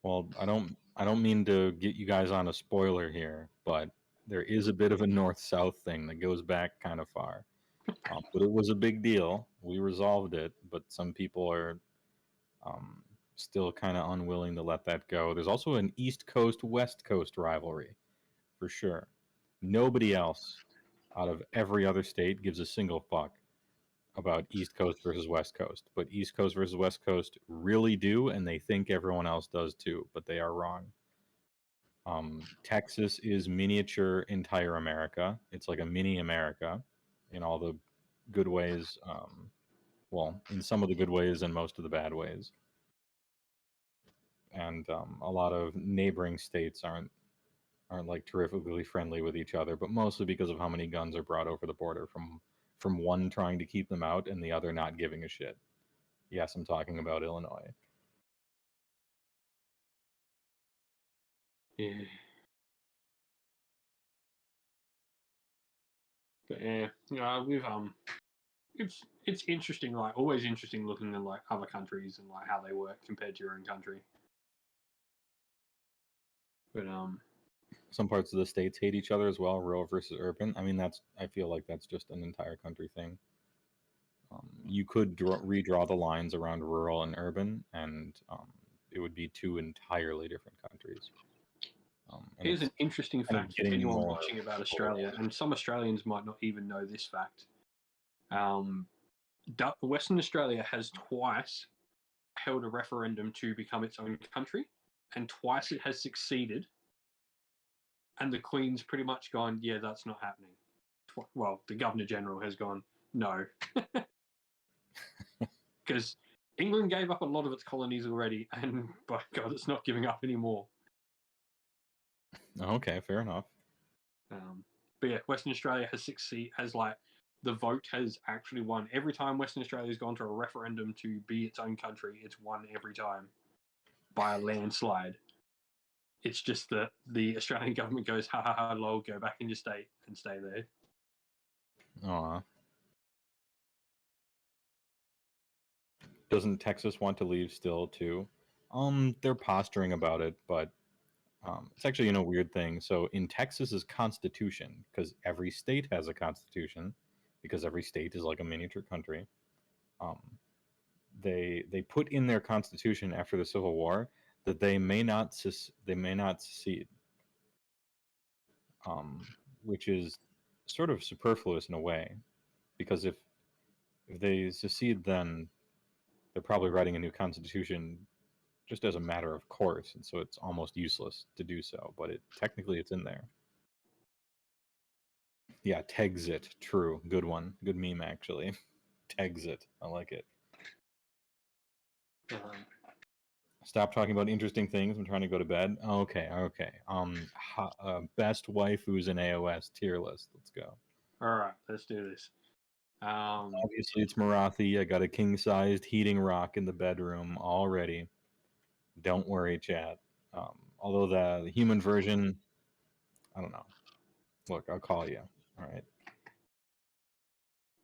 S1: Well, I don't mean to get you guys on a spoiler here, but there is a bit of a north-south thing that goes back kind of far. But it was a big deal. We resolved it, but some people are still kind of unwilling to let that go. There's also an East Coast West Coast rivalry, for sure. Nobody else out of every other state gives a single fuck about East Coast versus West Coast, but East Coast versus West Coast really do, and they think everyone else does too, but they are wrong. Texas is miniature entire America. It's like a mini America in all the good ways. Well, in some of the good ways and most of the bad ways. And a lot of neighboring states aren't like terrifically friendly with each other, but mostly because of how many guns are brought over the border from one trying to keep them out and the other not giving a shit. Yes, I'm talking about Illinois.
S2: Yeah. But yeah, we've it's interesting, like always interesting looking at like other countries and like how they work compared to your own country. But
S1: some parts of the states hate each other as well, rural versus urban. I mean, I feel like that's just an entire country thing. You could redraw the lines around rural and urban, and it would be two entirely different countries.
S2: Here's an interesting fact for anyone watching about Australia,
S1: political.
S2: and some Australians might not even know this fact. Western Australia has twice held a referendum to become its own country, and twice it has succeeded. And the Queen's pretty much gone, yeah, that's not happening. Well, the Governor General has gone, no. Because England gave up a lot of its colonies already, and by God, it's not giving up anymore.
S1: Okay, fair enough.
S2: But yeah, Western Australia has like, the vote has actually won. Every time Western Australia has gone to a referendum to be its own country, it's won every time by a landslide. It's just that the Australian government goes, ha ha ha, lol, go back in your state and stay there.
S1: Aww. Doesn't Texas want to leave still too? They're posturing about it, but it's actually a weird thing. So in Texas's constitution, because every state has a constitution, because every state is like a miniature country, they put in their constitution after the Civil War that they may not secede, which is sort of superfluous in a way, because if they secede, then they're probably writing a new constitution just as a matter of course, and so it's almost useless to do so. But technically it's in there. Yeah, Tegsit, true, good one, good meme actually. Tegsit, I like it. Stop talking about interesting things. I'm trying to go to bed. Okay. Best waifus in AOS tier list. Let's go.
S2: All right, let's do this.
S1: Obviously, it's Marathi. I got a king-sized heating rock in the bedroom already. Don't worry, chat. Although the human version, I don't know. Look, I'll call you. All right.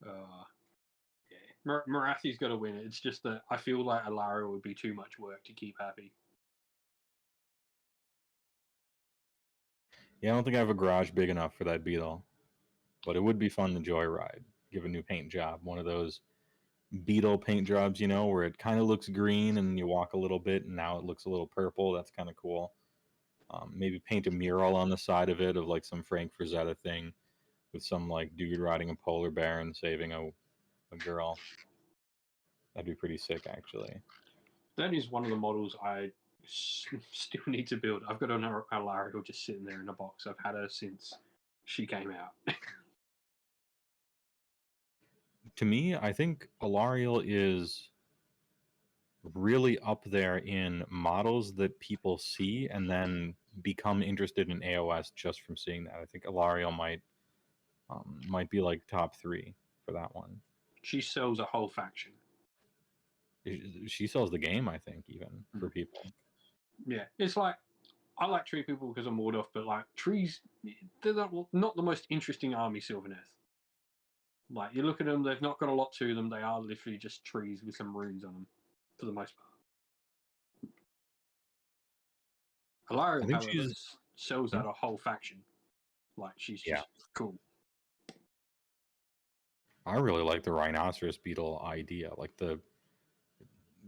S2: Yeah. Marathi's got to win it. It's just that I feel like Alaria would be too much work to keep happy.
S1: Yeah, I don't think I have a garage big enough for that Beetle, but it would be fun to joyride. Give a new paint job, one of those Beetle paint jobs, where it kind of looks green and you walk a little bit and now it looks a little purple. That's kind of cool. Maybe paint a mural on the side of it of like some Frank Frazetta thing with some like dude riding a polar bear and saving a girl. That'd be pretty sick, actually.
S2: That is one of the models I still need to build. I've got an Alaria just sitting there in a box. I've had her since she came out.
S1: To me, I think Alariel is really up there in models that people see and then become interested in AOS just from seeing that. I think Alariel might be like top 3 for that one.
S2: She sells a whole faction.
S1: She sells the game, I think, even for people.
S2: Yeah, it's like I like tree people because I'm ward off, but like trees, they're not the most interesting army, Sylvaneth. Like you look at them, they've not got a lot to them. They are literally just trees with some runes on them, for the most part. Alaria, however, sells out a whole faction. Like she's just cool.
S1: I really like the Rhinoceros Beetle idea. Like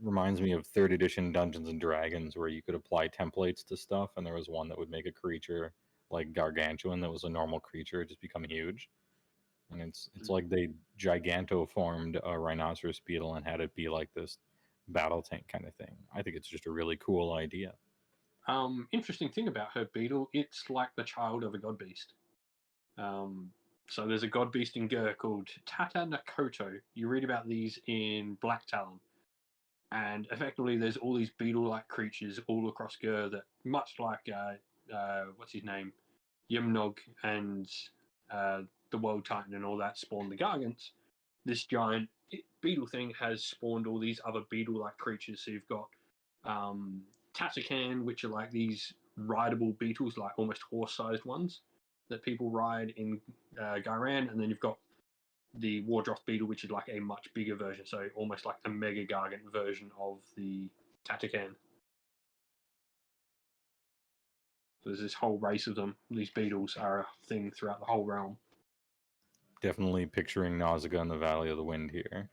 S1: reminds me of 3rd edition Dungeons and Dragons where you could apply templates to stuff, and there was one that would make a creature like gargantuan that was a normal creature just become huge. And it's like they giganto formed a rhinoceros beetle and had it be like this battle tank kind of thing. I think it's just a really cool idea.
S2: Interesting thing about her beetle, it's like the child of a god beast. So there's a god beast in Gur called Tata Nakoto. You read about these in Black Talon. And effectively, there's all these beetle-like creatures all across Gur that, much like, what's his name? Yumnog and the World Titan and all that spawned the Gargants. This giant beetle thing has spawned all these other beetle-like creatures. So you've got Tatakan, which are like these rideable beetles, like almost horse-sized ones that people ride in Gairan. And then you've got the Wardroth beetle, which is like a much bigger version, so almost like a Mega Gargant version of the Tatakan. So there's this whole race of them. These beetles are a thing throughout the whole realm.
S1: Definitely picturing Nausicaa in the Valley of the Wind here.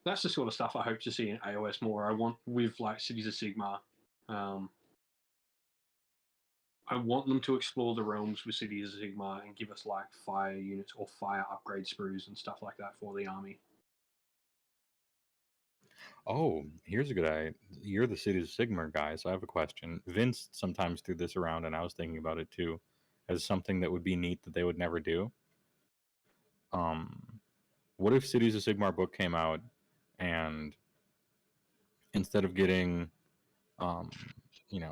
S2: That's the sort of stuff I hope to see in AOS more. I want, with like Cities of Sigmar, I want them to explore the realms with Cities of Sigmar and give us like fire units or fire upgrade sprues and stuff like that for the army.
S1: Oh, here's a good idea. You're the Cities of Sigmar guy, so I have a question. Vince sometimes threw this around, and I was thinking about it too, as something that would be neat that they would never do. What if Cities of Sigmar book came out, and instead of getting,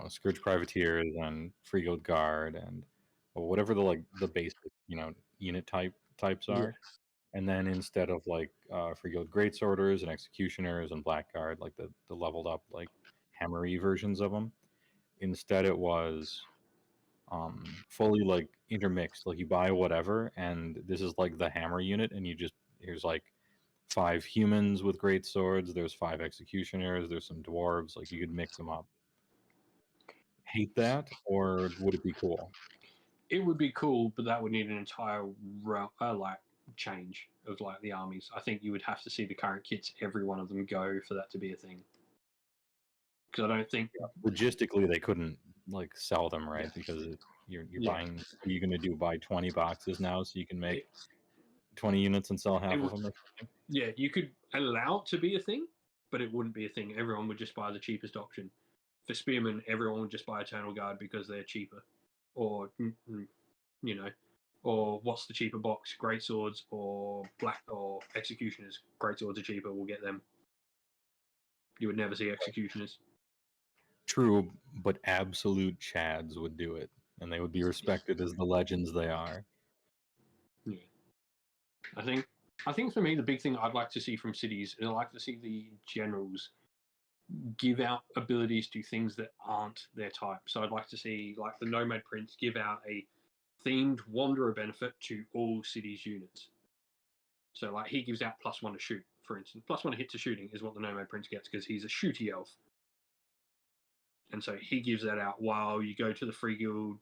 S1: Scourge Privateers and Free Guild Guard and whatever the basic, unit types are, and then instead of like Free Guild Greatsworders and Executioners and Blackguard, like the leveled up like hammery versions of them, instead it was fully like intermixed. Like you buy whatever, and this is like the hammer unit, and here's like 5 humans with great swords. There's 5 executioners. There's some dwarves. Like you could mix them up. Hate that, or would it be cool?
S2: It would be cool, but that would need an entire like change of like the armies. I think you would have to see the current kits, every one of them go for that to be a thing. Because I don't think
S1: logistically they couldn't like sell them, right? Because you're buying. What are you going to do? Buy 20 boxes now so you can make 20 units and sell half of them? Or something?
S2: Yeah, you could allow it to be a thing, but it wouldn't be a thing. Everyone would just buy the cheapest option. For Spearmen, everyone would just buy Eternal Guard because they're cheaper. Or, or what's the cheaper box? Great Swords or Executioners. Great Swords are cheaper, we'll get them. You would never see Executioners.
S1: True, but absolute chads would do it, and they would be respected as the legends they are.
S2: Yeah. I think I think for me, the big thing I'd like to see from cities is I'd like to see the generals give out abilities to things that aren't their type. So I'd like to see, like, the Nomad Prince give out a themed Wanderer benefit to all cities units. So, like, he gives out +1 to shoot, for instance. +1 to hit to shooting is what the Nomad Prince gets because he's a shooty elf. And so he gives that out, while you go to the Free Guild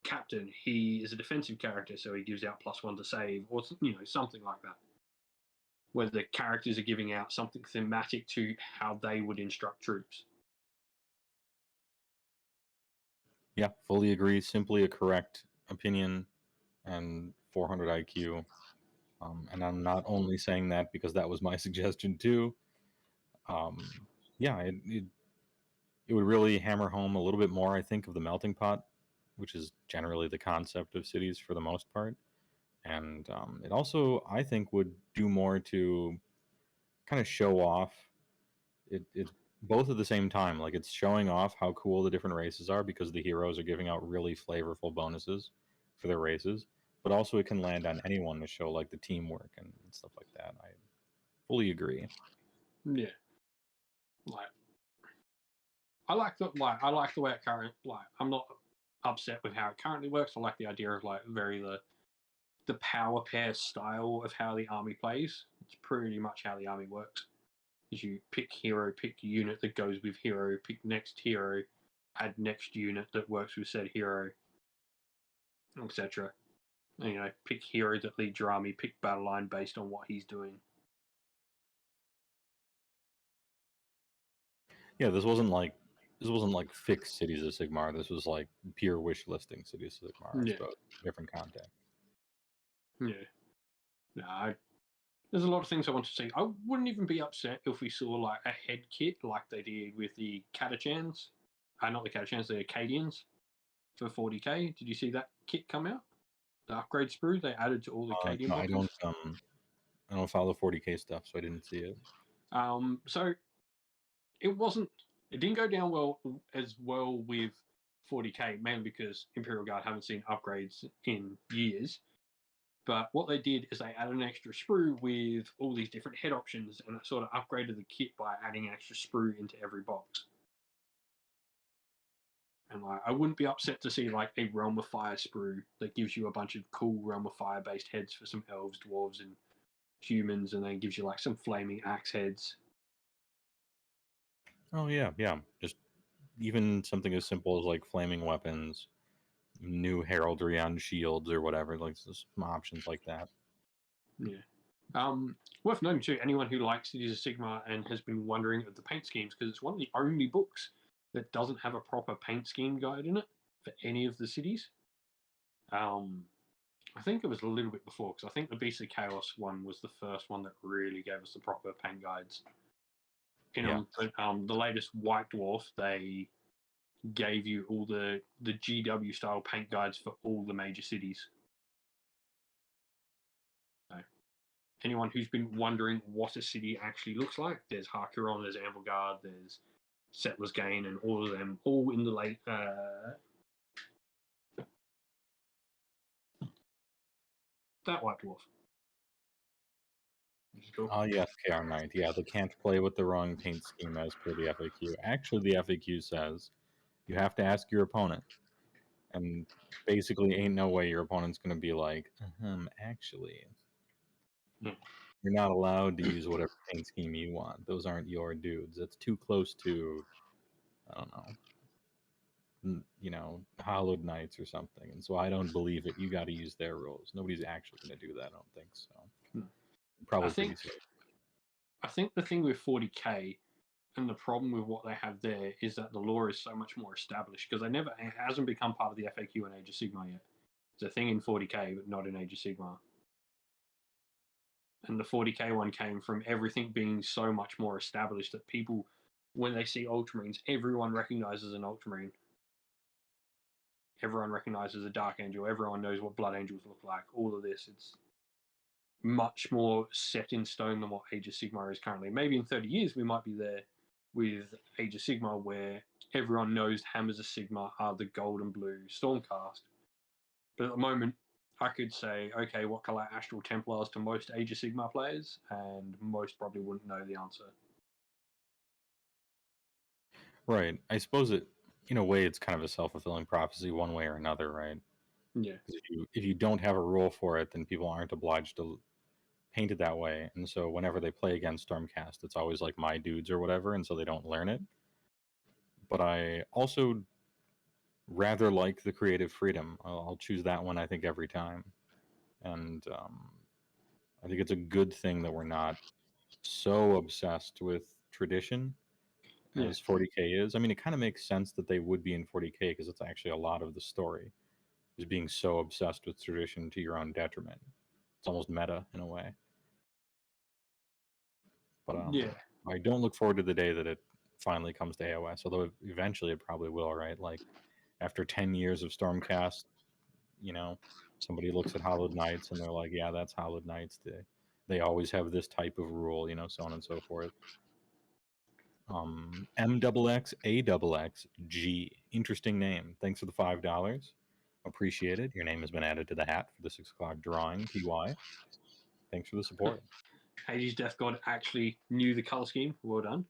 S2: Captain, he is a defensive character, so he gives out +1 to save, or, you know, something like that. Where the characters are giving out something thematic to how they would instruct troops.
S1: Yeah, fully agree. Simply a correct opinion and 400 IQ. And I'm not only saying that because that was my suggestion too. Yeah, it would really hammer home a little bit more, I think, of the melting pot, which is generally the concept of cities for the most part. And it also, I think, would do more to kind of show off it both at the same time. Like, it's showing off how cool the different races are because the heroes are giving out really flavorful bonuses for their races, but also it can land on anyone to show like the teamwork and stuff like that. I fully agree.
S2: Yeah, like I like the way it current. Like, I'm not upset with how it currently works. I like the idea of like the power pair style of how the army plays. It's pretty much how the army works. Is you pick hero, pick unit that goes with hero, pick next hero, add next unit that works with said hero, etc. You know, pick hero that leads your army, pick battle line based on what he's doing.
S1: Yeah, this wasn't like fixed Cities of Sigmar. This was like pure wish listing Cities of Sigmar, I
S2: Yeah.
S1: suppose. Different content.
S2: Yeah. No, there's a lot of things I want to see. I wouldn't even be upset if we saw like a head kit like they did with the Catachans. Not the Catachans, the Acadians for 40k. Did you see that kit come out? The upgrade sprue they added to all the Acadian
S1: No,
S2: boxes.
S1: I don't follow 40k stuff, so I didn't see it.
S2: So it didn't go down as well with 40k, mainly because Imperial Guard haven't seen upgrades in years. But what they did is they added an extra sprue with all these different head options, and it sort of upgraded the kit by adding an extra sprue into every box. And like, I wouldn't be upset to see like a Realm of Fire sprue that gives you a bunch of cool Realm of Fire based heads for some elves, dwarves, and humans, and then gives you like some flaming axe heads.
S1: Oh yeah, yeah. Just even something as simple as like flaming weapons, new heraldry on shields or whatever, like some options like that.
S2: Yeah. Worth noting too, anyone who likes Cities of Sigmar and has been wondering of the paint schemes, because it's one of the only books that doesn't have a proper paint scheme guide in it for any of the cities. I think it was a little bit before, because I think the Beast of Chaos one was the first one that really gave us the proper paint guides.
S1: Yeah.
S2: The latest White Dwarf, they gave you all the GW style paint guides for all the major cities. So, anyone who's been wondering what a city actually looks like, there's Harkuron, there's Anvilgard, there's Settlers Gain, and all of them, all in the late. That White Dwarf.
S1: Oh yes, KR Knight. Yeah, they can't play with the wrong paint scheme as per the FAQ. Actually, the FAQ says you have to ask your opponent, and basically, ain't no way your opponent's going to be like, actually. You're not allowed to use whatever paint scheme you want. Those aren't your dudes. That's too close to, I don't know, Hallowed Knights or something. And so I don't believe it. You got to use their rules. Nobody's actually going to do that, I don't think so. Probably pretty safe.
S2: I think the thing with 40k and the problem with what they have there is that the lore is so much more established because it hasn't become part of the FAQ in Age of Sigmar yet. It's a thing in 40k, but not in Age of Sigmar. And the 40k one came from everything being so much more established that people, when they see Ultramarines, everyone recognizes an Ultramarine. Everyone recognizes a Dark Angel. Everyone knows what Blood Angels look like. All of this, it's much more set in stone than what Age of Sigmar is currently. Maybe in 30 years we might be there with Age of Sigmar where everyone knows Hammers of Sigmar are the gold and blue Stormcast. But at the moment, I could say, okay, what color Astral Templars to most Age of Sigmar players, and most probably wouldn't know the answer.
S1: Right. I suppose it, in a way, it's kind of a self-fulfilling prophecy one way or another, right?
S2: Yeah.
S1: 'Cause if you don't have a rule for it, then people aren't obliged to paint it that way. And so whenever they play against Stormcast, it's always like my dudes or whatever, and so they don't learn it. But I also rather like the creative freedom. I'll choose that one, I think, every time. And I think it's a good thing that we're not so obsessed with tradition as 40K is. I mean, it kind of makes sense that they would be in 40K because it's actually a lot of the story is being so obsessed with tradition to your own detriment. It's almost meta in a way. But I don't look forward to the day that it finally comes to AOS, although eventually it probably will, right? Like after 10 years of Stormcast, you know, somebody looks at Hallowed Knights and they're like, yeah, that's Hallowed Knights. They always have this type of rule, you know, so on and so forth. MXXAXG. Interesting name. Thanks for the $5. Appreciate it. Your name has been added to the hat for the 6 o'clock drawing, TY. Thanks for the support.
S2: Hades Death God actually knew the color scheme. Well done.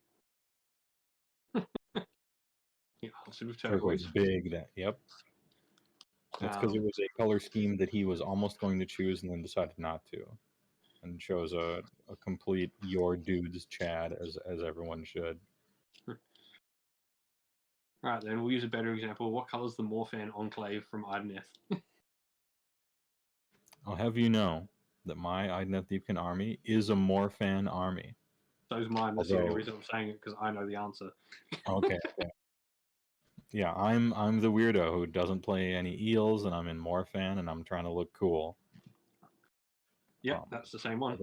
S2: Yeah, sort of turquoise.
S1: Big that. Yep. It's because it was a color scheme that he was almost going to choose and then decided not to. And shows a complete your dudes Chad as everyone should.
S2: All right, then we'll use a better example. What color is the Morphan Enclave from Ideneth?
S1: I'll have you know that my Ideneth Deepkin army is a Morphan army.
S2: So's mine. That's the only reason I'm saying it, because I know the answer.
S1: Okay. Yeah, I'm the weirdo who doesn't play any eels, and I'm in Morphan, and I'm trying to look cool.
S2: Yep, that's the same one.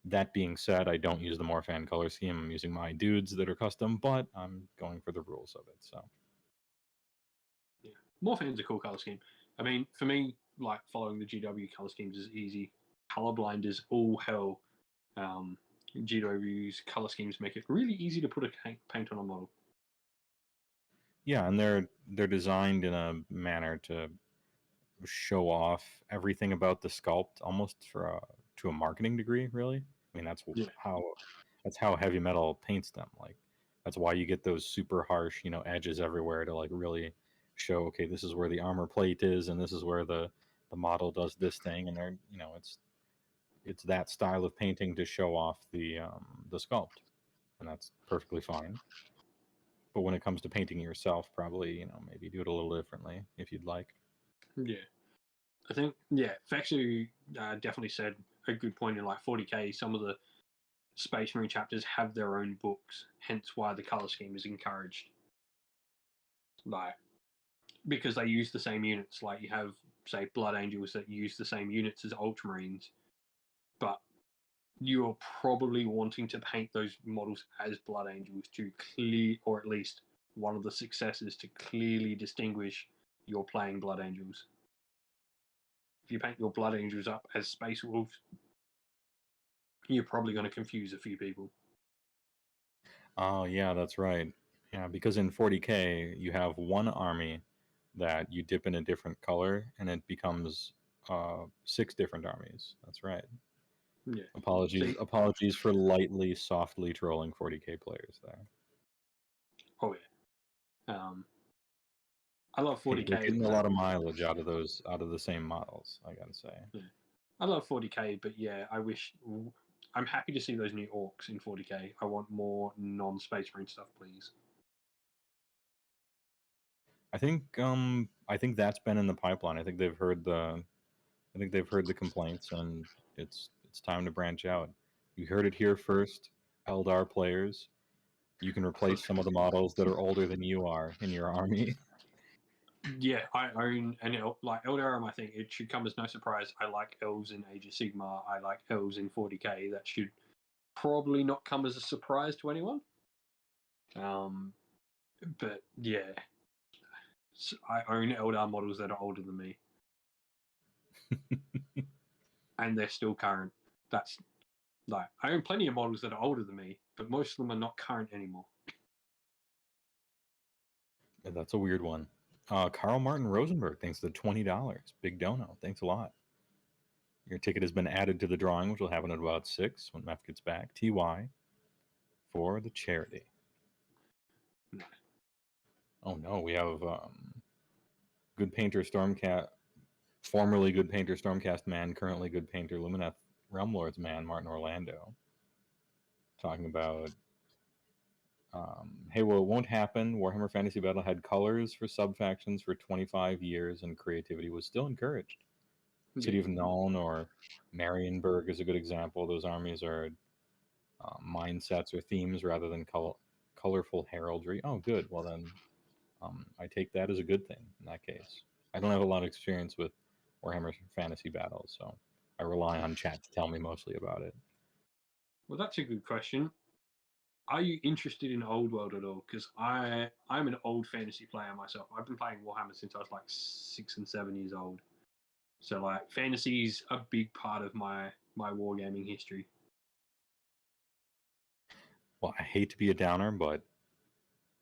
S1: That being said, I don't use the Morphan color scheme. I'm using my dudes that are custom, but I'm going for the rules of it. So,
S2: yeah, Morphan's a cool color scheme. I mean, for me, like following the GW color schemes is easy. Colorblind is all hell. GW's color schemes make it really easy to put a paint on a model.
S1: yeah, and they're designed in a manner to show off everything about the sculpt, almost to a marketing degree. Really, I mean that's how heavy metal paints them. Like that's why you get those super harsh, edges everywhere to like really show, okay, this is where the armor plate is, and this is where the model does this thing, and they're it's that style of painting to show off the sculpt, and that's perfectly fine. But when it comes to painting yourself, probably maybe do it a little differently if you'd like.
S2: Yeah, I think Fexu definitely said a good point in like 40K. Some of the Space Marine chapters have their own books, hence why the color scheme is encouraged. Like because they use the same units. Like you have say Blood Angels that use the same units as Ultramarines, but you're probably wanting to paint those models as Blood Angels to clear, or at least one of the successes to clearly distinguish you're playing Blood Angels. If you paint your Blood Angels up as Space Wolves, you're probably going to confuse a few people.
S1: Oh, yeah, that's right. Yeah, because in 40K, you have one army that you dip in a different color, and it becomes 6 different armies. That's right.
S2: Yeah.
S1: Apologies for softly trolling 40K players there.
S2: Oh yeah. I love 40K.
S1: We're getting a lot of mileage out of the same models, I gotta say.
S2: Yeah. I love 40K, but yeah, I'm happy to see those new orcs in 40K. I want more non-Space Marine stuff, please.
S1: I think that's been in the pipeline. I think they've heard the complaints, and it's time to branch out. You heard it here first, Eldar players. You can replace some of the models that are older than you are in your army.
S2: Yeah, I own like Eldaram. I think it should come as no surprise. I like elves in Age of Sigmar. I like elves in 40K. That should probably not come as a surprise to anyone. But yeah, I own Eldar models that are older than me, and they're still current. That's like I own plenty of models that are older than me, but most of them are not current anymore.
S1: That's a weird one. Carl Martin Rosenberg, thanks to the $20. Big dono. Thanks a lot. Your ticket has been added to the drawing, which will happen at about 6 when Meph gets back. TY for the charity.
S2: No.
S1: Oh no, we have Good Painter Stormcast, formerly Good Painter Stormcast man, currently Good Painter Lumineth Realm Lords man, Martin Orlando, talking about hey, well, it won't happen. Warhammer Fantasy Battle had colors for sub-factions for 25 years, and creativity was still encouraged. City of Nuln or Marienburg is a good example. Those armies are mindsets or themes rather than colorful heraldry. Oh, good. Well, then I take that as a good thing in that case. I don't have a lot of experience with Warhammer Fantasy Battles, so I rely on chat to tell me mostly about it.
S2: Well, that's a good question. Are you interested in Old World at all? Because I'm an old fantasy player myself. I've been playing Warhammer since I was like 6 and 7 years old. So like fantasy's a big part of my wargaming history.
S1: Well, I hate to be a downer, but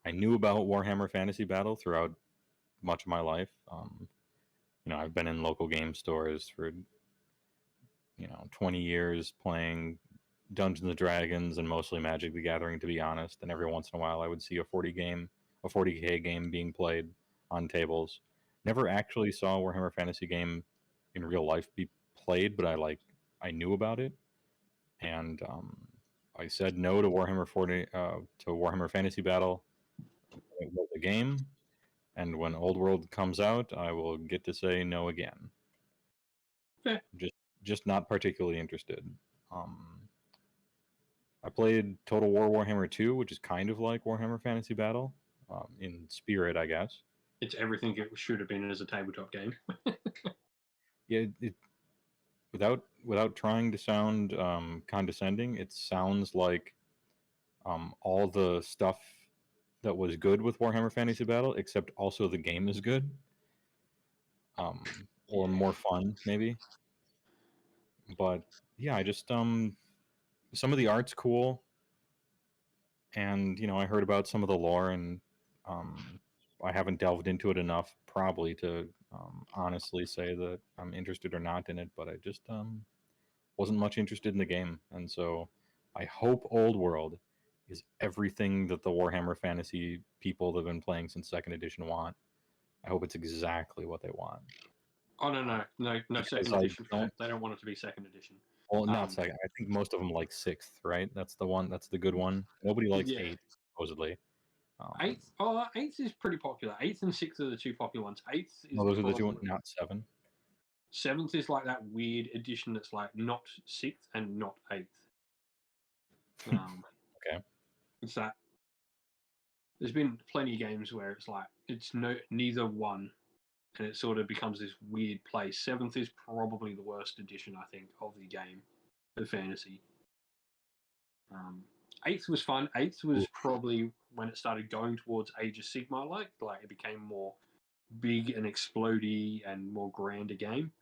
S1: I knew about Warhammer Fantasy Battle throughout much of my life. I've been in local game stores for 20 years playing Dungeons and Dragons and mostly Magic the Gathering, to be honest. And every once in a while, I would see a 40K game being played on tables. Never actually saw a Warhammer Fantasy game in real life be played, but I knew about it, and I said no to Warhammer Fantasy Battle. It was a game, and when Old World comes out, I will get to say no again.
S2: Fair.
S1: Just not particularly interested. I played Total War Warhammer 2, which is kind of like Warhammer Fantasy Battle, in spirit, I guess.
S2: It's everything it should have been as a tabletop game.
S1: Yeah, without trying to sound condescending, it sounds like all the stuff that was good with Warhammer Fantasy Battle, except also the game is good, or more fun maybe. But yeah, I just some of the art's cool, and I heard about some of the lore, and I haven't delved into it enough probably to honestly say that I'm interested or not in it, but I just wasn't much interested in the game. And so I hope Old World is everything that the Warhammer Fantasy people that have been playing since 2nd edition want. I hope it's exactly what they want.
S2: Oh no second edition for that. They don't want it to be 2nd edition.
S1: Well, not second. I think most of them like 6th, right? That's the one. That's the good one. Nobody likes 8th, supposedly.
S2: 8th is pretty popular. 8th and 6th are the two popular ones. 8th is
S1: those are the two, not 7.
S2: 7th is like that weird edition that's like not 6th and not 8th.
S1: Okay.
S2: It's that. There's been plenty of games where it's like it's neither one, and it sort of becomes this weird place. 7th is probably the worst edition, I think, of the game, the fantasy. 8th was fun. 8th was probably when it started going towards Age of Sigmar, like it became more big and explodey and more grander game.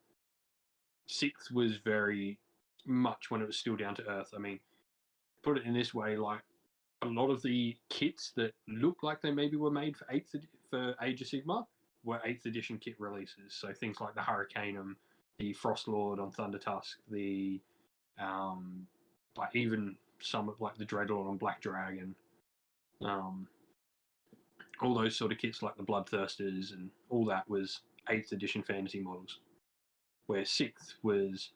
S2: 6th was very much when it was still down to earth. I mean, put it in this way, like a lot of the kits that look like they maybe were made for Age of Sigmar were 8th edition kit releases. So things like the Hurricaneum, the Frostlord on Thunder Tusk, the like even some of like the Dreadlord on Black Dragon, all those sort of kits like the Bloodthirsters and all that was 8th edition fantasy models. Where 6th was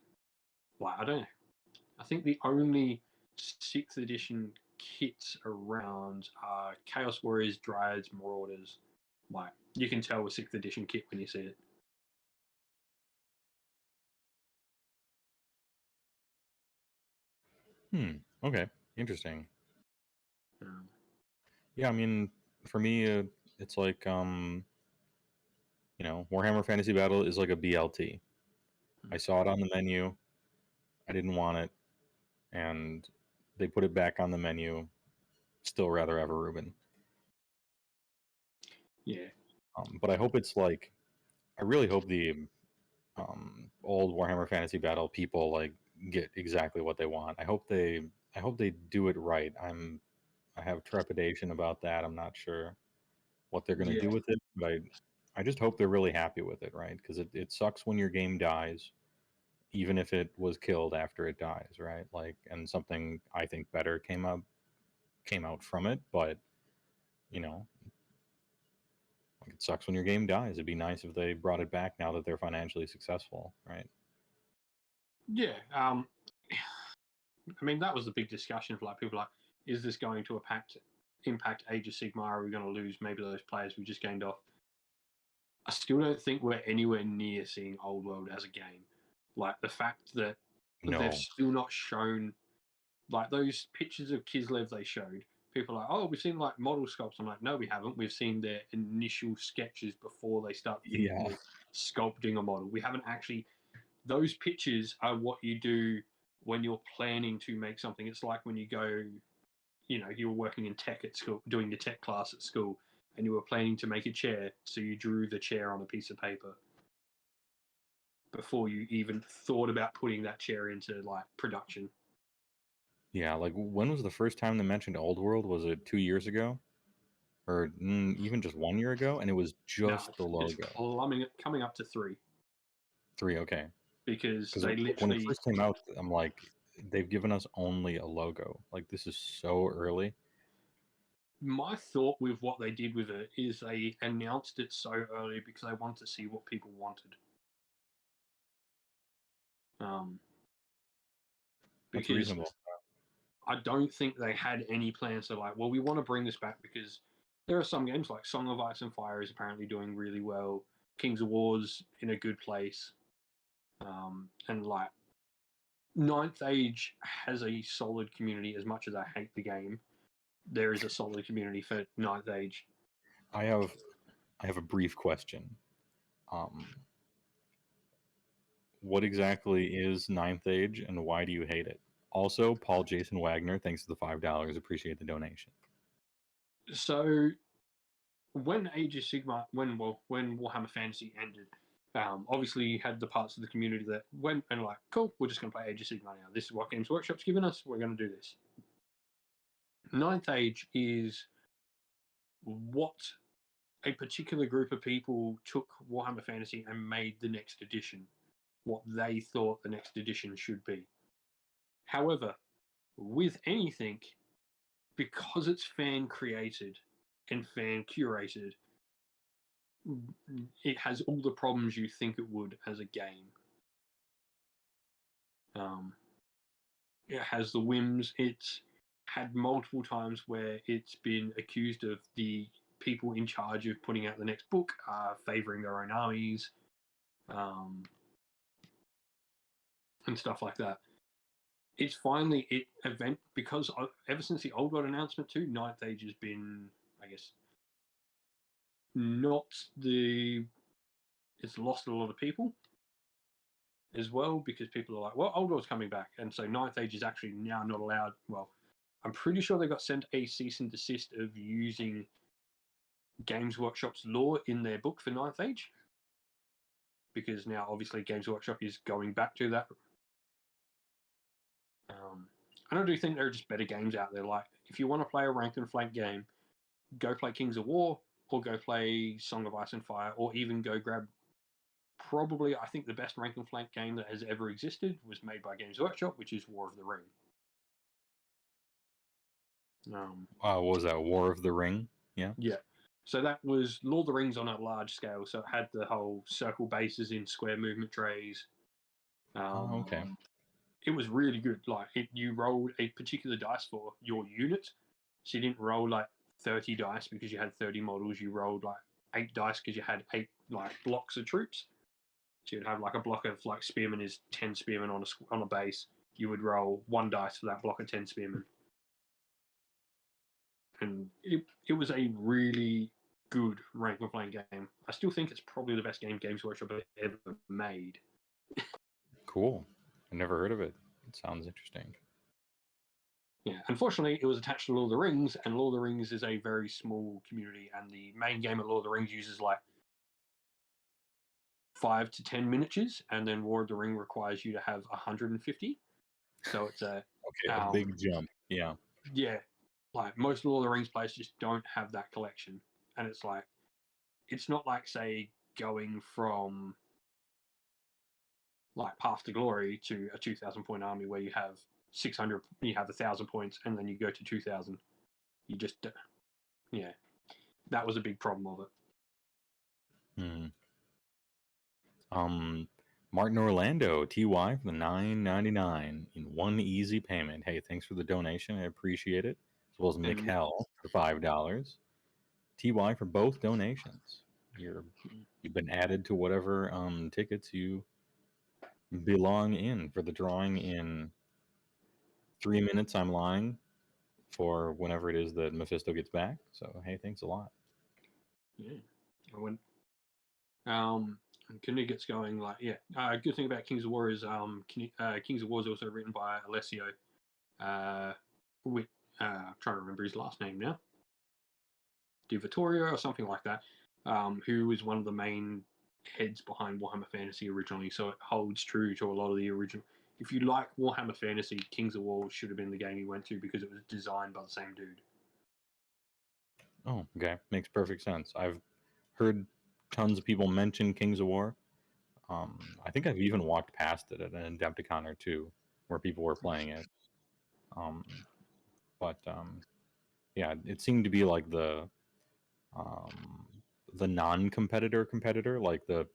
S2: like I don't know. I think the only 6th edition kits around are Chaos Warriors, Dryads, Marauders. Like you can tell a 6th edition kit when you see
S1: it. Okay. Interesting. Yeah, I mean, for me, it's like Warhammer Fantasy Battle is like a BLT. I saw it on the menu. I didn't want it, and they put it back on the menu. Still rather have a Reuben.
S2: Yeah.
S1: But I hope it's like, I really hope the old Warhammer Fantasy Battle people like get exactly what they want. I hope they do it right. I have trepidation about that. I'm not sure what they're going to do with it, but I just hope they're really happy with it, right? Because it sucks when your game dies, even if it was killed after it dies, right? Like, and something I think better came out from it, but you know, like it sucks when your game dies. It'd be nice if they brought it back now that they're financially successful, right?
S2: Yeah. I mean, that was the big discussion for like people like, is this going to impact Age of Sigmar? Are we going to lose maybe those players we just gained off? I still don't think we're anywhere near seeing Old World as a game. Like the fact that
S1: No.
S2: they've still not shown like those pictures of Kislev they showed. People are like, oh, we've seen like model sculpts. I'm like, no, we haven't. We've seen their initial sketches before they start thinking of sculpting a model. We haven't actually. Those pictures are what you do when you're planning to make something. It's like when you go, you know, you were working in tech at school, doing your tech class at school, and you were planning to make a chair, so you drew the chair on a piece of paper before you even thought about putting that chair into like production.
S1: Yeah, like when was the first time they mentioned Old World? Was it 2 years ago? Or even just 1 year ago? And it was just the
S2: It's
S1: logo.
S2: coming up to 3.
S1: 3, okay.
S2: Because
S1: Because
S2: they
S1: when it
S2: literally.
S1: first came out, I'm like, they've given us only a logo. Like, this is so early.
S2: My thought with what they did with it is they announced it so early because they wanted to see what people wanted.
S1: That's
S2: Because
S1: reasonable.
S2: I don't think they had any plans to like, well, we want to bring this back because there are some games like Song of Ice and Fire is apparently doing really well. Kings of War's in a good place. And like Ninth Age has a solid community as much as I hate the game. There is a solid community for Ninth Age.
S1: I have a brief question. What exactly is Ninth Age, and why do you hate it? Also, Paul Jason Wagner, thanks for the $5. Appreciate the donation.
S2: So when Age of Sigmar, when Warhammer Fantasy ended, obviously you had the parts of the community that went and like, cool, we're just going to play Age of Sigmar now. This is what Games Workshop's given us. We're going to do this. Ninth Age is what a particular group of people took Warhammer Fantasy and made the next edition, what they thought the next edition should be. However, with anything, because it's fan created and fan curated, it has all the problems you think it would as a game. It has the whims. It's had multiple times where it's been accused of the people in charge of putting out the next book favoring their own armies and stuff like that. It's finally because ever since the Old World announcement too, Ninth Age has been, I guess, not the. It's lost a lot of people as well because people are like, well, Old World's coming back, and so Ninth Age is actually now not allowed. Well, I'm pretty sure they got sent a cease and desist of using Games Workshop's lore in their book for Ninth Age because now obviously Games Workshop is going back to that. And I do think there are just better games out there. Like if you want to play a rank and flank game, go play Kings of War or go play Song of Ice and Fire, or even go grab. Probably, I think the best rank and flank game that has ever existed was made by Games Workshop, which is War of the Ring.
S1: What was that? War of the Ring? Yeah.
S2: Yeah. So that was Lord of the Rings on a large scale. So it had the whole circle bases in square movement trays.
S1: Okay.
S2: It was really good. Like you rolled a particular dice for your unit. So you didn't roll like 30 dice because you had 30 models. You rolled like 8 dice because you had 8 like blocks of troops. So you'd have like a block of like spearmen is 10 spearmen on a base. You would roll 1 dice for that block of 10 spearmen. And it was a really good rank and flank game. I still think it's probably the best game Games Workshop ever made.
S1: Cool. I never heard of it. It sounds interesting.
S2: Yeah, unfortunately, it was attached to Lord of the Rings, and Lord of the Rings is a very small community, and the main game of Lord of the Rings uses like 5 to 10 miniatures, and then War of the Ring requires you to have 150. So it's a
S1: big jump. Yeah.
S2: Yeah, like most Lord of the Rings players just don't have that collection, and it's like it's not like, say, going from like Path to Glory to a 2,000 point army where you have 600, you have 1,000 points, and then you go to 2,000. You just, yeah, that was a big problem of it.
S1: Martin Orlando, TY for the $9.99 in one easy payment. Hey, thanks for the donation. I appreciate it. As well as Mick Hell for $5. TY for both donations. You've been added to whatever tickets you belong in for the drawing in 3 minutes. I'm lying for whenever it is that Mephisto gets back. So hey, thanks a lot.
S2: Yeah, I went. Keene gets going like good thing about Kings of War is Kings of War is also written by Alessio. With I'm trying to remember his last name now. Di Vittorio or something like that. Who was one of the main heads behind Warhammer Fantasy originally, so it holds true to a lot of the original. If you like Warhammer Fantasy, Kings of War should have been the game you went to because it was designed by the same dude.
S1: Oh, okay. Makes perfect sense. I've heard tons of people mention Kings of War. I think I've even walked past it at an Adepticon or two where people were playing it. Yeah, it seemed to be like the non-competitor, like the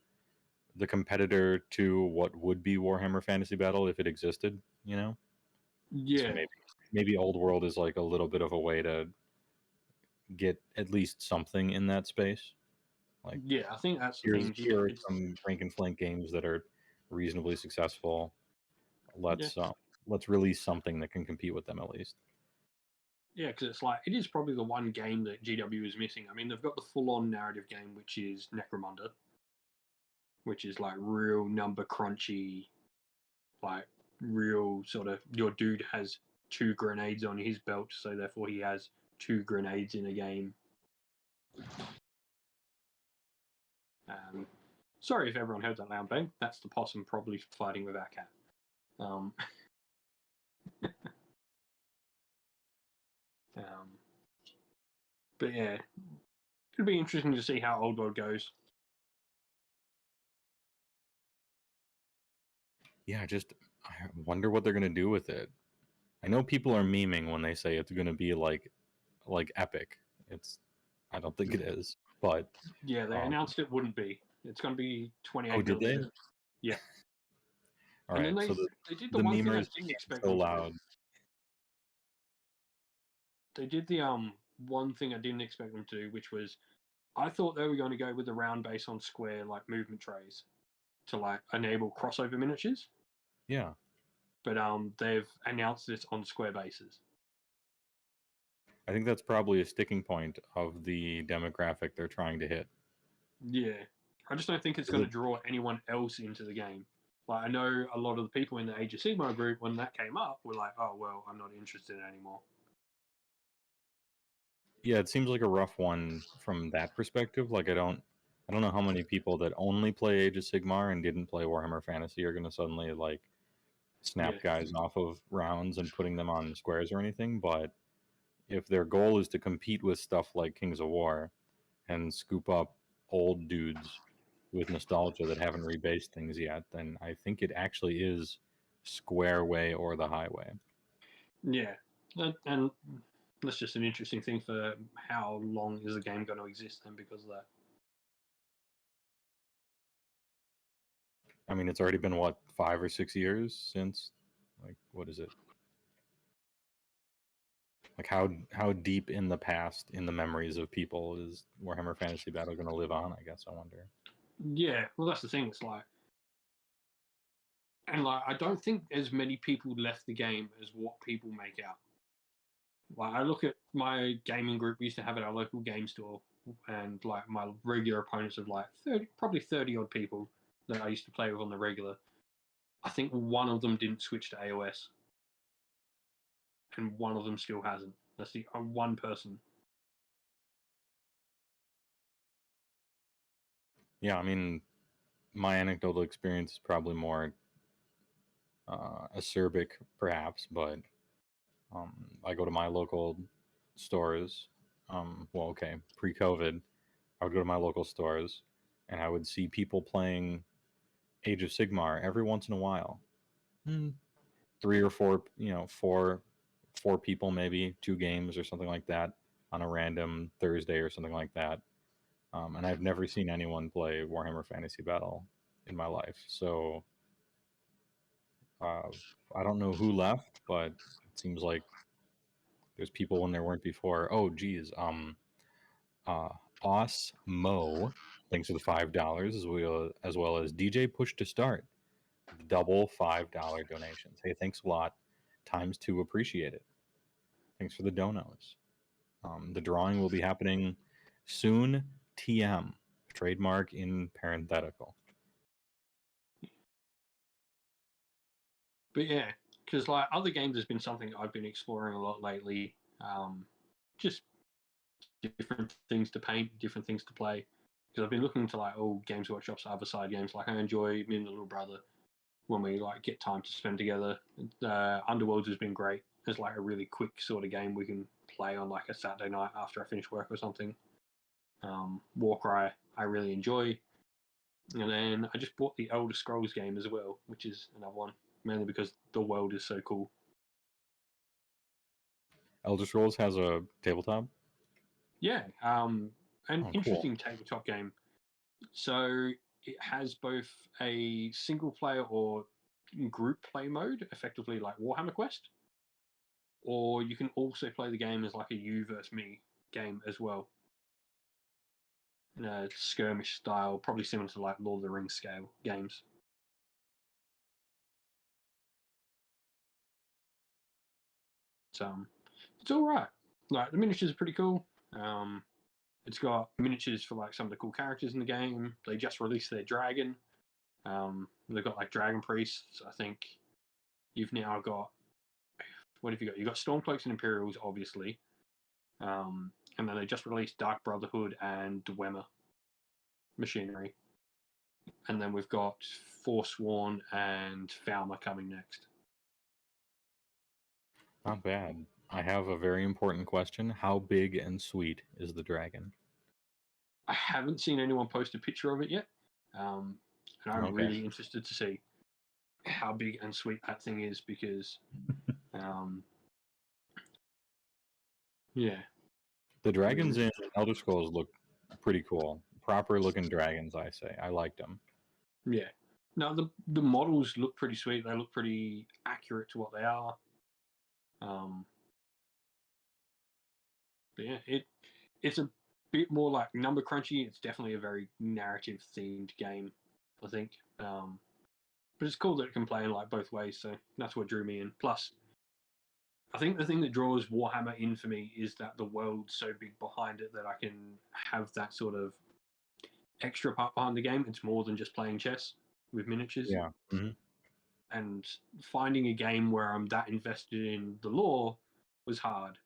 S1: competitor to what would be Warhammer Fantasy Battle if it existed, you know?
S2: Yeah.
S1: So maybe Old World is like a little bit of a way to get at least something in that space. Like,
S2: yeah, I think that's the thing.
S1: Here are some rank and flank games that are reasonably successful. Let's release something that can compete with them at least.
S2: Yeah, because it's like it is probably the one game that GW is missing. I mean, they've got the full-on narrative game, which is Necromunda, which is like real number crunchy, like real sort of your dude has 2 grenades on his belt, so therefore he has 2 grenades in a game. Sorry if everyone heard that loud bang. That's the possum probably fighting with our cat. But yeah, it'll be interesting to see how Old World goes.
S1: Yeah, I wonder what they're gonna do with it. I know people are memeing when they say it's gonna be like epic. I don't think it is, but
S2: yeah, they announced it wouldn't be. It's going to be 28.
S1: Oh, did they?
S2: Yeah.
S1: All
S2: and
S1: right.
S2: then
S1: So
S2: they did the one thing I didn't expect them to
S1: loud.
S2: do. They did the one thing I didn't expect them to do, which was I thought they were going to go with the round base on square like movement trays to like enable crossover miniatures.
S1: Yeah.
S2: But they've announced this on square bases.
S1: I think that's probably a sticking point of the demographic they're trying to hit.
S2: Yeah. I just don't think it's going to draw anyone else into the game. Like I know a lot of the people in the Age of Sigmar group, when that came up, were like, "Oh well, I'm not interested anymore."
S1: Yeah, it seems like a rough one from that perspective. Like I don't know how many people that only play Age of Sigmar and didn't play Warhammer Fantasy are going to suddenly like snap guys off of rounds and putting them on squares or anything. But if their goal is to compete with stuff like Kings of War and scoop up old dudes with nostalgia that haven't rebased things yet, then I think it actually is square way or the highway.
S2: Yeah, and that's just an interesting thing for how long is the game going to exist then because of that.
S1: I mean, it's already been what, 5 or 6 years since, like, what is it? Like how deep in the past, in the memories of people, is Warhammer Fantasy Battle going to live on? I guess I wonder.
S2: Yeah, well, that's the thing. It's like, and like, I don't think as many people left the game as what people make out. Like, I look at my gaming group we used to have at our local game store, and like my regular opponents of like 30, probably 30 odd people that I used to play with on the regular. I think one of them didn't switch to AOS, and one of them still hasn't. That's the one person.
S1: Yeah, I mean, my anecdotal experience is probably more acerbic, perhaps, but I go to my local stores. Well, okay, pre-COVID, I would go to my local stores, and I would see people playing Age of Sigmar every once in a while. 3 or 4, four people, maybe 2 games or something like that on a random Thursday or something like that. And I've never seen anyone play Warhammer Fantasy Battle in my life. So I don't know who left, but it seems like there's people when there weren't before. Oh, geez. Mo, thanks for the $5 as well as DJ Push to Start, double $5 donations. Hey, thanks a lot. ×2, appreciate it. Thanks for the donos. The drawing will be happening soon. TM, trademark in parenthetical.
S2: But yeah, because like other games has been something I've been exploring a lot lately. Just different things to paint, different things to play. Because I've been looking to like all Games Workshop's other side games. Like I enjoy me and the little brother when we like get time to spend together. Underworlds has been great. It's like a really quick sort of game we can play on like a Saturday night after I finish work or something. Warcry I really enjoy. And then I just bought the Elder Scrolls game as well, which is another one, mainly because the world is so cool.
S1: Elder Scrolls has a tabletop?
S2: Yeah, an
S1: cool.
S2: interesting tabletop game. So it has both a single player or group play mode, effectively like Warhammer Quest, or you can also play the game as like a you versus me game as well. In a skirmish style, probably similar to like Lord of the Rings scale games. So it's all right. Like the miniatures are pretty cool. It's got miniatures for like some of the cool characters in the game. They just released their dragon. They've got like dragon priests. I think you've now got, what have you got? You've got Stormcloaks and Imperials, obviously. And then they just released Dark Brotherhood and Dwemer machinery. And then we've got Forsworn and Falmer coming next.
S1: Not bad. I have a very important question. How big and sweet is the dragon?
S2: I haven't seen anyone post a picture of it yet. And I'm really interested to see how big and sweet that thing is because, yeah.
S1: The dragons in Elder Scrolls look pretty cool. Proper looking dragons, I say. I liked them.
S2: Yeah. No, the models look pretty sweet. They look pretty accurate to what they are. But yeah, it's a bit more like number crunchy. It's definitely a very narrative themed game, I think. But it's cool that it can play in like both ways. So that's what drew me in. Plus, I think the thing that draws Warhammer in for me is that the world's so big behind it that I can have that sort of extra part behind the game. It's more than just playing chess with miniatures.
S1: Yeah. Mm-hmm.
S2: And finding a game where I'm that invested in the lore was hard.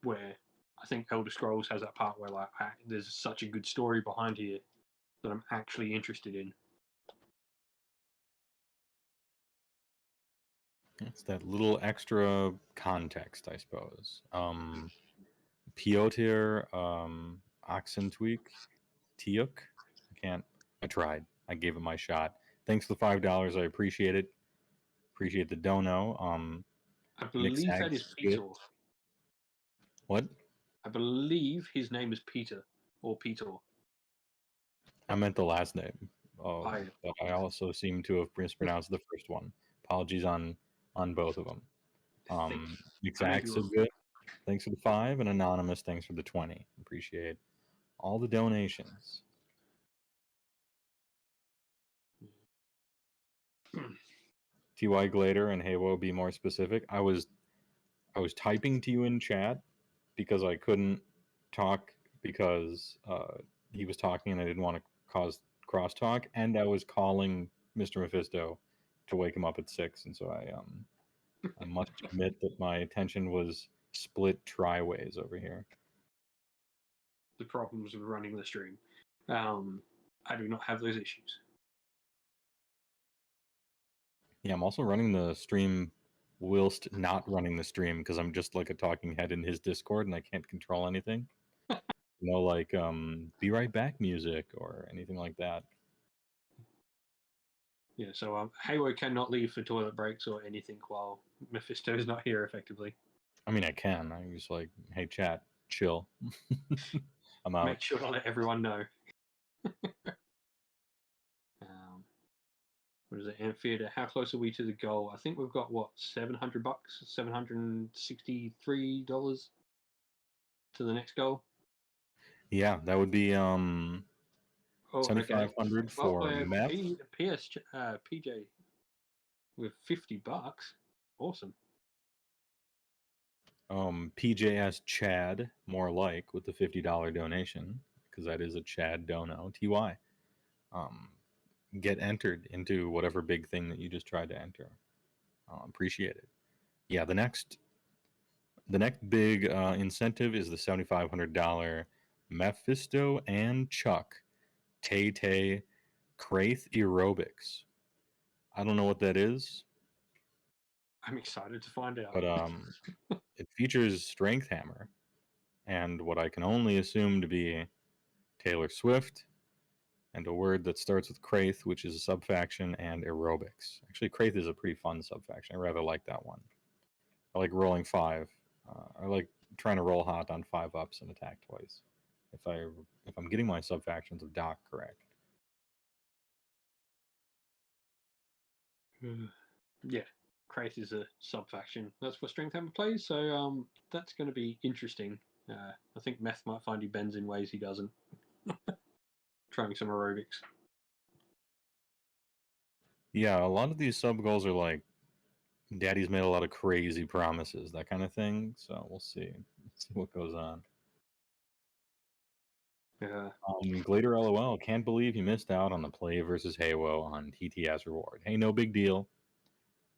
S2: Where I think Elder Scrolls has that part where like there's such a good story behind here that I'm actually interested in.
S1: It's that little extra context, I suppose. Piotr Oxentweek, Tiuk. I tried. I gave it my shot. Thanks for the $5. I appreciate it. Appreciate the dono.
S2: I believe that is Peter.
S1: What?
S2: I believe his name is Peter or Peter.
S1: I meant the last name. Oh, but I also seem to have mispronounced the first one. Apologies on both of them. Exact so good. Thanks for the 5, and Anonymous, thanks for the 20. Appreciate all the donations. Ty Glader and Heywoah, be more specific. I was typing to you in chat because I couldn't talk because he was talking and I didn't want to cause crosstalk, and I was calling Mr. Mephisto to wake him up at 6, and so I must admit that my attention was split tri-ways over here.
S2: The problems of running the stream. I do not have those issues.
S1: Yeah, I'm also running the stream whilst not running the stream because I'm just like a talking head in his Discord and I can't control anything. like Be Right Back music or anything like that.
S2: Yeah, so Heywoah cannot leave for toilet breaks or anything while Mephisto is not here, effectively.
S1: I mean, I can. I'm just like, hey, chat, chill. I'm out.
S2: Make sure to let everyone know. What is it, Amphitheater? How close are we to the goal? I think we've got what, $700, $763 to the next goal.
S1: Yeah, that would be
S2: Oh, okay.
S1: 7,500 for meth.
S2: PJ with $50. Awesome.
S1: PJS Chad, more like, with the $50 donation, because that is a Chad dono. TY. Get entered into whatever big thing that you just tried to enter. Appreciate it. Yeah, the next big incentive is the $7,500 Mephisto and Chuck Tay Crath Aerobics. I don't know what that is.
S2: I'm excited to find out.
S1: But it features Strength Hammer and what I can only assume to be Taylor Swift and a word that starts with Crath, which is a subfaction, and aerobics. Actually, Crath is a pretty fun subfaction. I rather like that one. I like rolling 5. I like trying to roll hot on 5 ups and attack twice. If I'm getting my subfactions of Doc correct.
S2: Yeah, Crath is a sub-faction. That's what Strength Hammer plays, so that's going to be interesting. I think Meth might find he bends in ways he doesn't. Trying some aerobics.
S1: Yeah, a lot of these sub goals are like, Daddy's made a lot of crazy promises, that kind of thing. So we'll see. Let's see what goes on.
S2: Yeah.
S1: Glader LOL, can't believe he missed out on the play versus Heywoah on TTS reward. Hey, no big deal.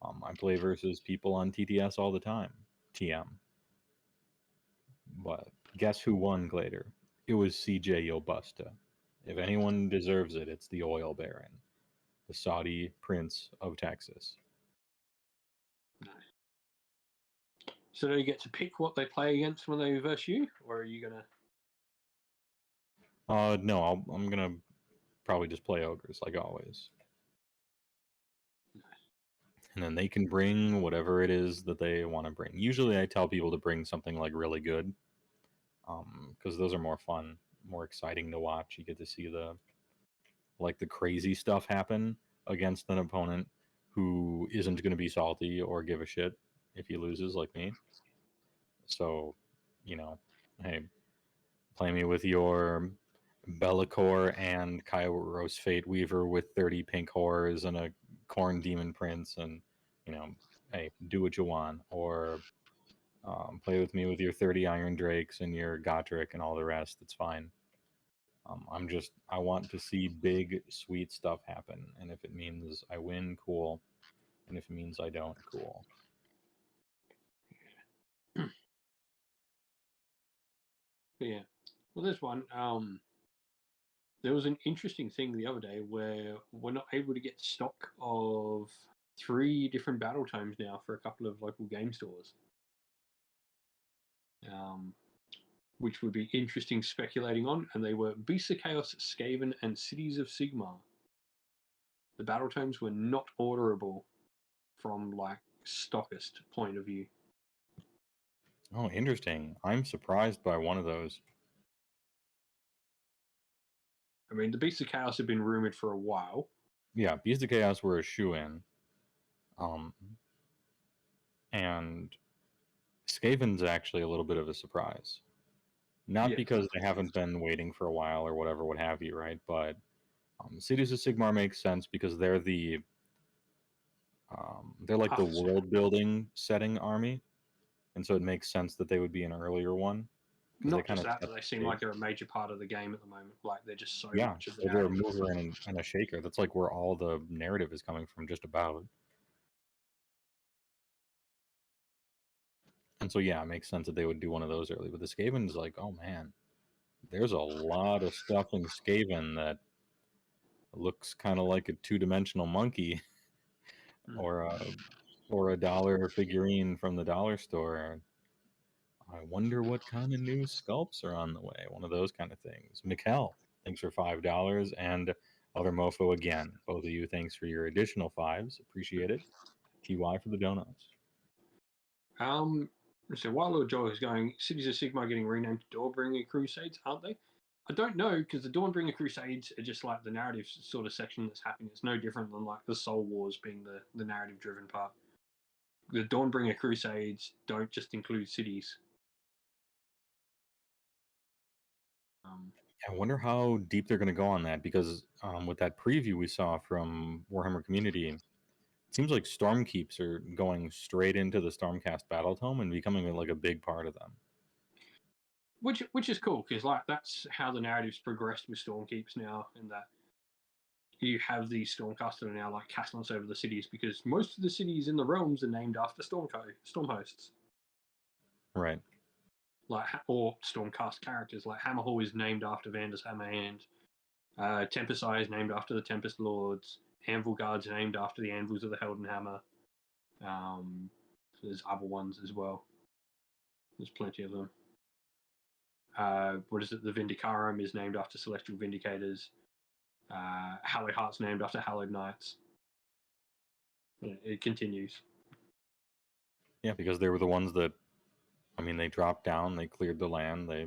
S1: I play versus people on TTS all the time. TM. But guess who won, Glader? It was CJ Yobusta. If anyone deserves it, it's the oil baron, the Saudi prince of Texas.
S2: Nice. So do you get to pick what they play against when they verse you, or are you gonna?
S1: No, I'm gonna probably just play ogres like always. And then they can bring whatever it is that they want to bring. Usually I tell people to bring something like really good, because those are more fun, more exciting to watch. You get to see the crazy stuff happen against an opponent who isn't going to be salty or give a shit if he loses, like me. So, hey, play me with your Bellacore and Kairos Fate Weaver with 30 pink horrors and a Corn Demon Prince, and hey, do what you want. Or play with me with your 30 Iron Drakes and your Gotrek and all the rest. It's fine. I want to see big, sweet stuff happen. And if it means I win, cool. And if it means I don't, cool.
S2: Yeah. Well, there's one. There was an interesting thing the other day where we're not able to get stock of 3 different battle tomes now for a couple of local game stores. Which would be interesting speculating on, and they were Beasts of Chaos, Skaven, and Cities of Sigmar. The battle tomes were not orderable from stockist point of view.
S1: Oh, interesting. I'm surprised by one of those.
S2: I mean, the Beasts of Chaos have been rumored for a while.
S1: Yeah, Beasts of Chaos were a shoe-in. And Skaven's actually a little bit of a surprise. Not because they haven't been waiting for a while or whatever, what have you, right? But Cities of Sigmar makes sense because they're like the world building setting army, and so it makes sense that they would be an earlier one.
S2: Not just that, but they seem like they're a major part of the game at the moment. Like they're just so much of the
S1: narrative. They're a mover and a shaker. That's like where all the narrative is coming from, just about. And so yeah, it makes sense that they would do one of those early. But the Skaven is like, oh man, there's a lot of stuff in Skaven that looks kind of like a 2-dimensional monkey or a dollar figurine from the dollar store. I wonder what kind of new sculpts are on the way. One of those kind of things. Mikkel, thanks for $5. And Other Mofo again. Both of you, thanks for your additional fives. Appreciate it. TY for the donuts.
S2: So while Lord Joel is going, Cities of Sigmar getting renamed to Dawnbringer Crusades, aren't they? I don't know, because the Dawnbringer Crusades are just like the narrative sort of section that's happening. It's no different than like the Soul Wars being the narrative driven part. The Dawnbringer Crusades don't just include cities.
S1: I wonder how deep they're going to go on that, because with that preview we saw from Warhammer Community, it seems like Stormkeeps are going straight into the Stormcast Battletome and becoming like a big part of them.
S2: Which is cool, because like that's how the narrative's progressed with Stormkeeps now, in that you have these Stormcast that are now like castlets over the cities, because most of the cities in the realms are named after storm hosts.
S1: Right.
S2: Like, or Stormcast characters. Like Hammerhall is named after Vander's Hammerhand. Tempest Eye is named after the Tempest Lords. Anvil Guard's named after the Anvils of the Heldenhammer. There's other ones as well. There's plenty of them. What is it? The Vindicarum is named after Celestial Vindicators. Hallowed Heart's named after Hallowed Knights. It continues.
S1: Yeah, because they were the ones that, I mean, they dropped down, they cleared the land, they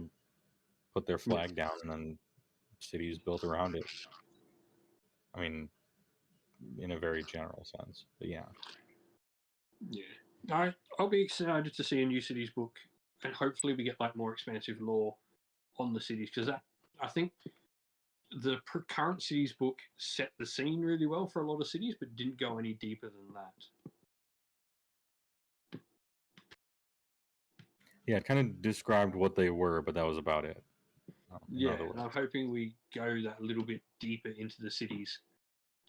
S1: put their flag down, and then cities built around it. I mean, in a very general sense, but yeah.
S2: Yeah. I'll be excited to see a new cities book, and hopefully we get like more expansive lore on the cities, because I think the current cities book set the scene really well for a lot of cities, but didn't go any deeper than that.
S1: Yeah, it kind of described what they were, but that was about it.
S2: Yeah, and I'm hoping we go that little bit deeper into the cities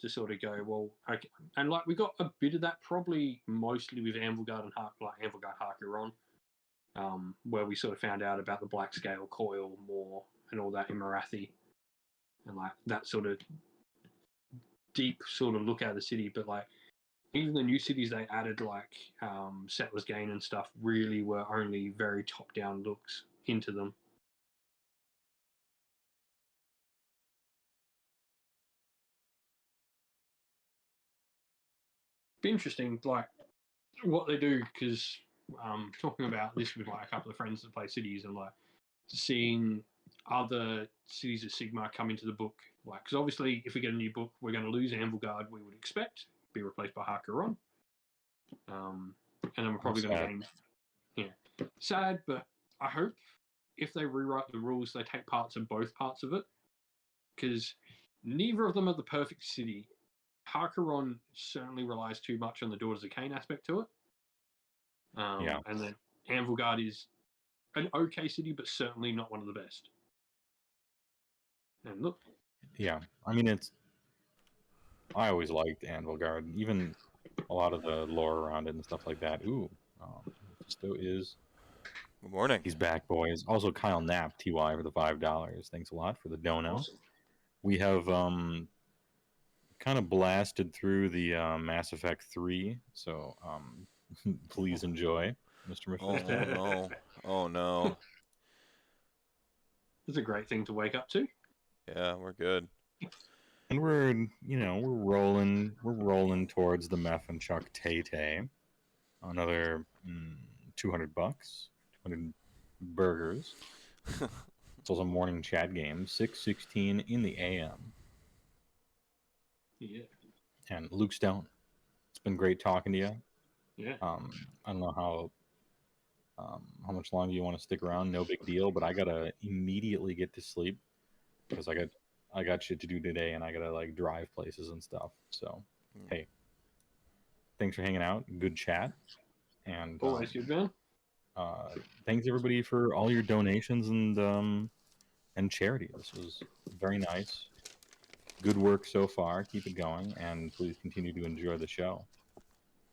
S2: to sort of go, well, okay. And like we got a bit of that probably mostly with Anvilgard and Anvilgard Harkeron, where we sort of found out about the Black Scale Coil more and all that in Marathi, and like that sort of deep sort of look at the city. But like even the new cities they added, like Settlers Gain and stuff, really were only very top down looks into them. Be interesting, like what they do, because talking about this with like a couple of friends that play cities, and like seeing other cities of Sigmar come into the book, like because obviously if we get a new book, we're going to lose Anvilgard. We would expect be replaced by Harkeron, and then we're probably going to gain. Yeah, sad, but I hope if they rewrite the rules, they take parts of both parts of it, because neither of them are the perfect city. Harkeron certainly relies too much on the Daughters of Cain aspect to it. And then Anvilgard is an okay city, but certainly not one of the best. And look.
S1: Yeah, I mean, I always liked Anvilgard, even a lot of the lore around it and stuff like that. Ooh, Mephisto is.
S3: Good morning.
S1: He's back, boys. Also, Kyle Knapp, TY, for the $5. Thanks a lot for the dono.
S2: Awesome.
S1: We have kind of blasted through the Mass Effect 3, so please enjoy, Mr. Mephisto.
S3: Oh no! Oh no!
S2: It's a great thing to wake up to.
S3: Yeah, we're good.
S1: And we're rolling towards the Meph and Chuck Tay. Another $200, 200 burgers. It's also a morning chat game, 6:16 in the AM.
S2: Yeah.
S1: And Luke Stone, it's been great talking to you.
S2: Yeah.
S1: I don't know how much longer you want to stick around. No big deal, but I gotta immediately get to sleep because I got shit to do today, and I gotta like drive places and stuff. So, hey, thanks for hanging out. Good chat, and
S2: always good, man.
S1: Thanks everybody for all your donations and charity. This was very nice. Good work so far. Keep it going, and please continue to enjoy the show.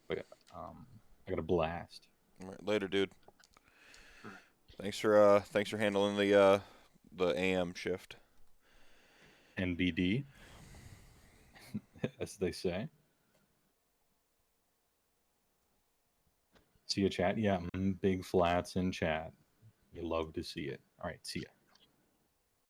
S1: But I got a blast.
S3: All right, later, dude. Thanks for handling the AM shift.
S1: NBD, as they say. See you, chat. Yeah, big flats in chat. You love to see it. All right, see ya.